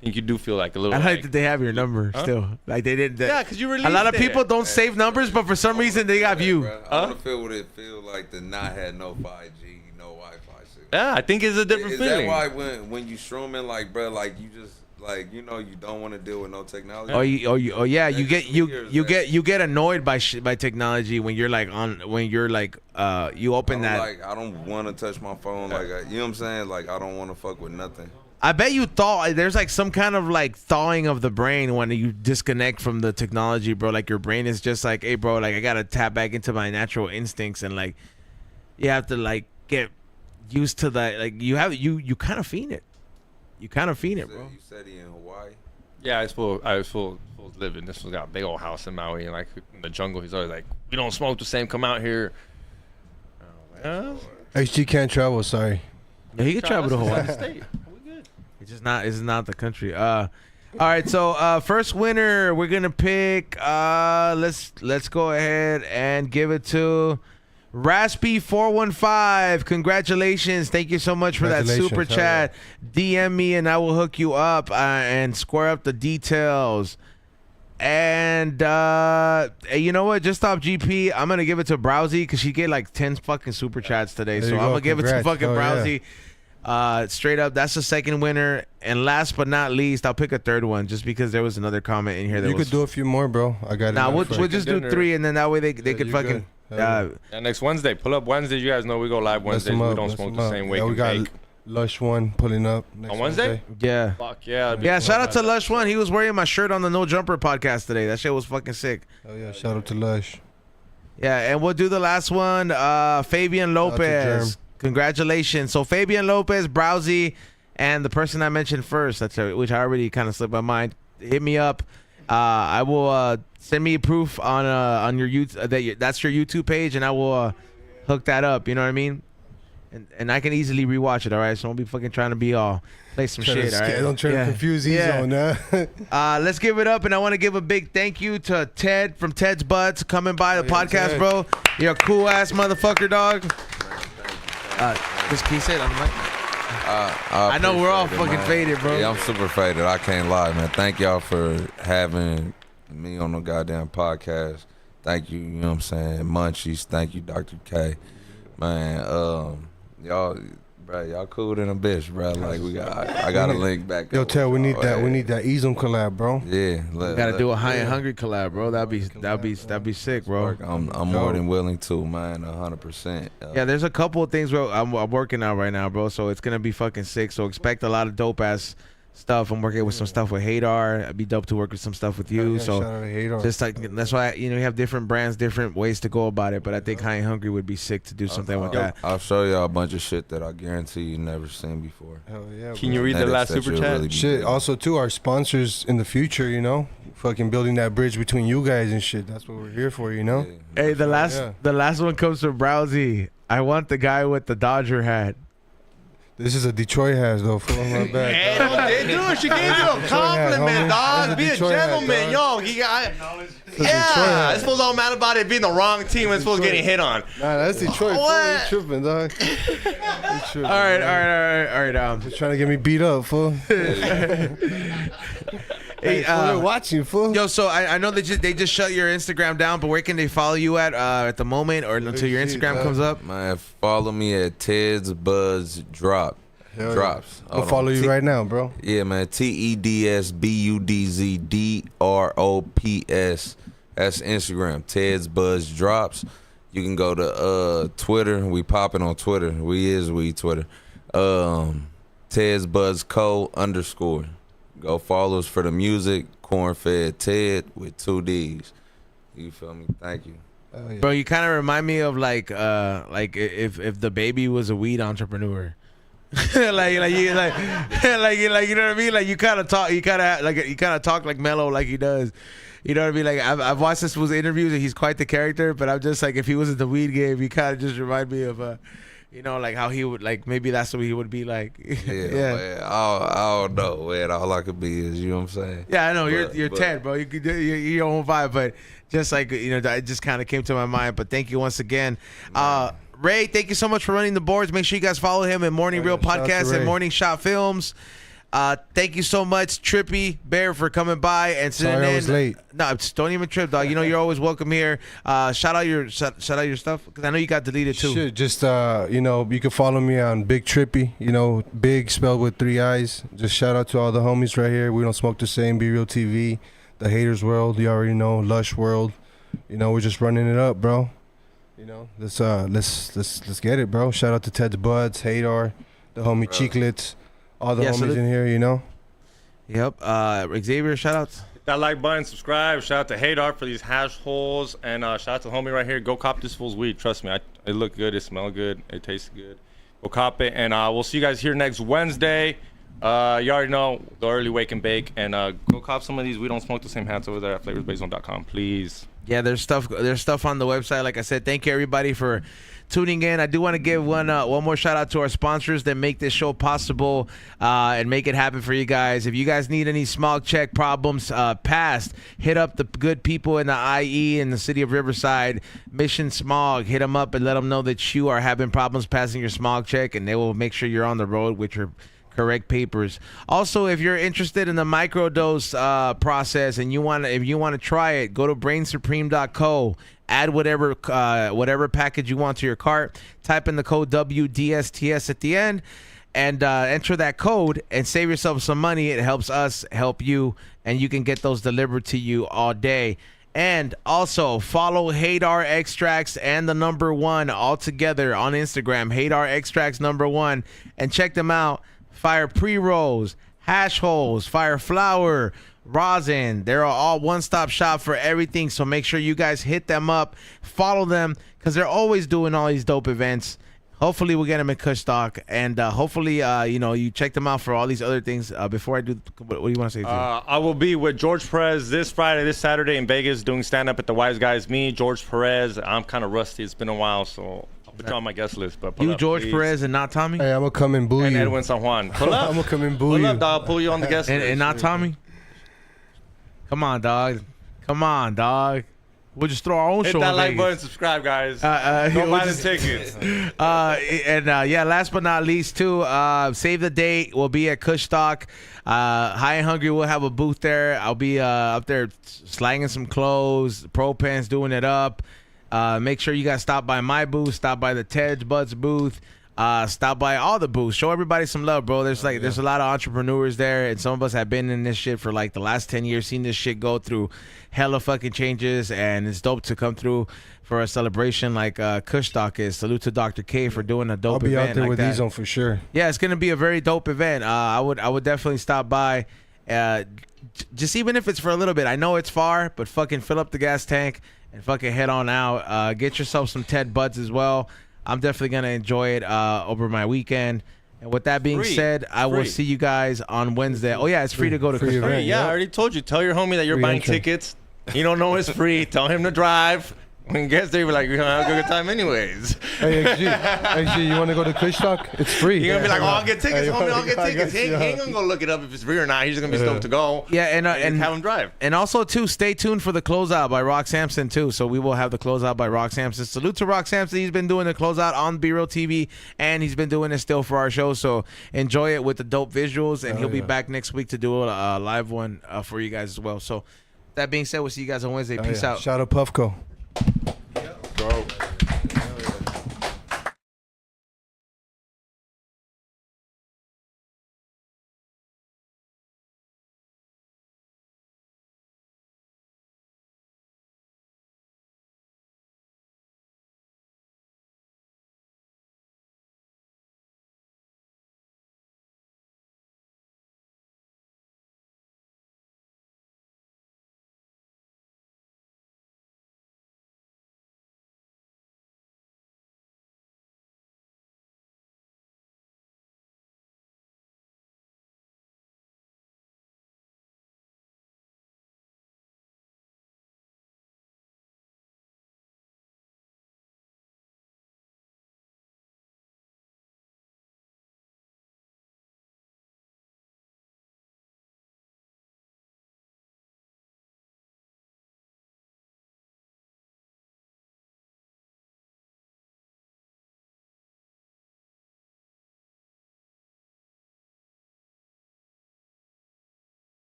I think you do feel like a little. I like that they have your number still. Like they didn't. Yeah, because you released a lot of it. people don't save numbers, but for some reason they got you. Bro, I want to feel what it feels like to not have no 5G, no Wi-Fi signal. Yeah, I think it's a different Is feeling. that why when you shrooming, like, bro, like you just like you don't want to deal with no technology? You get annoyed by technology when you're like you open that. Like I don't want to touch my phone, like you know what I'm saying? Like I don't want to fuck with nothing. I bet you there's like some kind of like thawing of the brain when you disconnect from the technology, bro. Like your brain is just like, hey, bro, like I gotta tap back into my natural instincts, and like you have to like get used to that. Like you kind of fiend it. You kind of fiend it, bro. You said he in Hawaii. Yeah, I was full living. This was got a big old house in Maui, and like in the jungle, he's always like, "We don't smoke the same. Come out here." XG can't travel. Sorry. Yeah, he could travel to Hawaii. It's not the country. All right, so first winner we're gonna pick. Let's go ahead and give it to Raspy415. Congratulations! Thank you so much for that super chat. DM me and I will hook you up and square up the details. And you know what? Just off GP, I'm gonna give it to Browsy because she get like 10 fucking super chats today. So I'm gonna give it to fucking Browsy. Straight up, that's the second winner. And last but not least, I'll pick a third one just because there was another comment in here that you could do a few more, bro. I got it. Nah, we'll just do 3, and then that way they could fucking. Yeah, next Wednesday, pull up Wednesday. You guys know we go live Wednesdays. We don't smoke the same way. Yeah, we got Lush One pulling up next on Wednesday. Yeah. Fuck yeah. Yeah. Shout out to Lush One. He was wearing my shirt on the No Jumper podcast today. That shit was fucking sick. Oh yeah. Shout out to Lush. Yeah, and we'll do the last one. Fabian Lopez. Congratulations. So Fabian Lopez, Browsy, and the person I mentioned first, which I already kind of slipped my mind. Hit me up. I will send me proof on your YouTube that's your YouTube page, and I will hook that up. You know what I mean? And I can easily rewatch it. All right, so don't be fucking trying to be all play some shit. All right, don't try to confuse E-Zone. Let's give it up, and I want to give a big thank you to Ted from Tedz Budz coming by the podcast, Ted. bro. You're a cool ass motherfucker, dog. Just can you say it on the mic? I know we're all fucking faded, bro. Yeah, I'm super faded. I can't lie, man. Thank y'all for having me on the goddamn podcast. Thank you, you know what I'm saying? Munchies. Thank you, Dr. K. Man, y'all cool than a bitch, bro. Like I got a link back. Yo, Ted, we need that. We need that E-Zone collab, bro. Yeah, gotta do a High and Hungry collab, bro. That'd be sick, bro. I'm more than willing to, man. 100%. Yeah, there's a couple of things I'm working on right now, bro. So it's gonna be fucking sick. So expect a lot of dope ass stuff. I'm working with some stuff with Hadar. It'd be dope to work with some stuff with you. So shout out to Hadar. just like that's why we have different brands, different ways to go about it. But I think High and Hungry would be sick to do something with that. I'll show y'all a bunch of shit that I guarantee you never seen before. Hell yeah. Can you read the last super chat? Really Shit. Also, too, our sponsors in the future. You know, fucking building that bridge between you guys and shit. That's what we're here for. You know. Yeah. Hey, the last one comes from Browsy. I want the guy with the Dodger hat. This is a Detroit hat, though. Fool, my bad. Hey, dude, she gave you a compliment, dog. Be a gentleman, yo. He got, yeah, it's supposed to all mad about it being the wrong team when it's supposed to getting hit on. Nah, that's Detroit. What? Fool, you tripping, dog. All right. Just trying to get me beat up, fool. Hey, we're watching, fool. Yo, so I know that they just shut your Instagram down, but where can they follow you at the moment or until your Instagram comes up? Man, follow me at Tedz Budz Drops. I'll follow you right now, bro. Yeah, man. TEDSBUDZDROPS. That's Instagram. Tedz Budz Drops. You can go to Twitter. We popping on Twitter. We Twitter. Tedz Budz Co_ Go follow us for the music. Corn-fed Ted with 2 D's. You feel me? Thank you. Yeah. Bro, you kind of remind me of like if the baby was a weed entrepreneur. like you know what I mean? Like you kind of talk like mellow like he does. You know what I mean? Like I've watched this with interviews and he's quite the character, but I'm just like if he was in the weed game, he kind of just remind me of you know, like how he would like maybe that's what he would be like. Yeah. Man, I don't know, man. All I could be is, you know what I'm saying? Yeah, I know you're Ted, bro. You could do your own vibe, but just like it just kind of came to my mind. But thank you once again. Ray, thank you so much for running the boards. Make sure you guys follow him at Morning Real Podcast and Morning Shot Films. Thank you so much, Trippy Bear, for coming by and sitting in. Sorry I was late. No, just don't even trip, dog. You know you're always welcome here. Shout out your stuff because I know you got deleted too. Shit, just you can follow me on Big Trippy. Big spelled with 3 I's. Just shout out to all the homies right here. We don't smoke the same. Be Real TV, the Haters World. You already know, Lush World. We're just running it up, bro. Let's get it, bro. Shout out to Tedz Budz, Hadar, the homie Chiclets, all the homies in here. Yep. Xavier, shout outs. Hit that like button, subscribe. Shout out to Hadar for these hash holes, and shout out to the homie right here. Go cop this fool's weed. Trust me, it looked good, it smelled good, it tasted good. Go cop it, and we'll see you guys here next Wednesday. You already know the early wake and bake, and go cop some of these. We don't smoke the same hats over there at flavorsbasezone.com, please. Yeah, there's stuff on the website. Like I said, thank you everybody for tuning in. I do want to give one more shout out to our sponsors that make this show possible and make it happen for you guys. If you guys need any smog check problems passed, hit up the good people in the IE in the city of Riverside, Mission Smog. Hit them up and let them know that you are having problems passing your smog check, and they will make sure you're on the road with your correct papers. Also, if you're interested in the microdose process and if you want to try it, go to brainsupreme.co. Add whatever package you want to your cart. Type in the code WDSTS at the end and enter that code and save yourself some money. It helps us help you, and you can get those delivered to you all day. And also follow Hadar Extracts and the #1 all together on Instagram. Hadar Extracts #1, and check them out. Fire pre-rolls, hash holes, fire flower, rosin. They're all one-stop shop for everything. So make sure you guys hit them up, follow them, because they're always doing all these dope events. Hopefully we'll get them at Kushstock, and hopefully you check them out for all these other things. Before I do, what do you want to say? I will be with George Perez this Saturday in Vegas doing stand-up at the Wise Guys. Me, George Perez. I'm kind of rusty. It's been a while, so I'll put you on my guest list. But you, George Perez, and not Tommy? Hey, I'm going to come and boo and you. Edwin San Juan. Pull up. I'm going to come and boo you. Pull up, dog. I'll pull you on the guest list. And not Tommy? Come on, dog. We'll just throw our own Hit show. Hit that in like Vegas. button, subscrive, guys. Don't buy the tickets. Last but not least, too, save the date. We'll be at Kushstock. High and Hungry will have a booth there. I'll be up there slanging some clothes, pro pants, doing it up. Make sure you guys stop by my booth, stop by the Tedz Budz booth. Stop by all the booths. Show everybody some love, bro. There's a lot of entrepreneurs there, and some of us have been in this shit for like the last 10 years, seen this shit go through hella fucking changes, and it's dope to come through for a celebration like Kushstock is. Salute to Dr. K for doing a dope event. I'll be out there like with that. these on for sure. Yeah, it's gonna be a very dope event. I would definitely stop by. Just even if it's for a little bit. I know it's far, but fucking fill up the gas tank and fucking head on out. Get yourself some Tedz Budz as well. I'm definitely going to enjoy it over my weekend. And with that being said, I will see you guys on Wednesday. Oh, yeah, it's free to go to Kushstock. Free, yeah, I already told you. Tell your homie that you're buying tickets. You don't know it's free. Tell him to drive. When he gets there, you're like, we're going to have a good time anyways. Hey, XG, you want to go to Kushstock? It's free. You're going to be like, I'll get tickets, homie, I'll get tickets. He ain't going to go look it up if it's free or not. He's just going to be stoked to go. Yeah, and have him drive. And also, too, stay tuned for the Closeout by Rock Sampson, too. So we will have the Closeout by Rock Sampson. Salute to Rock Sampson. He's been doing the Closeout on Be Real TV, and he's been doing it still for our show. So enjoy it with the dope visuals, and he'll be back next week to do a live one for you guys as well. So that being said, we'll see you guys on Wednesday. Peace out. Shout out Puffco. Bro.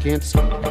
Can't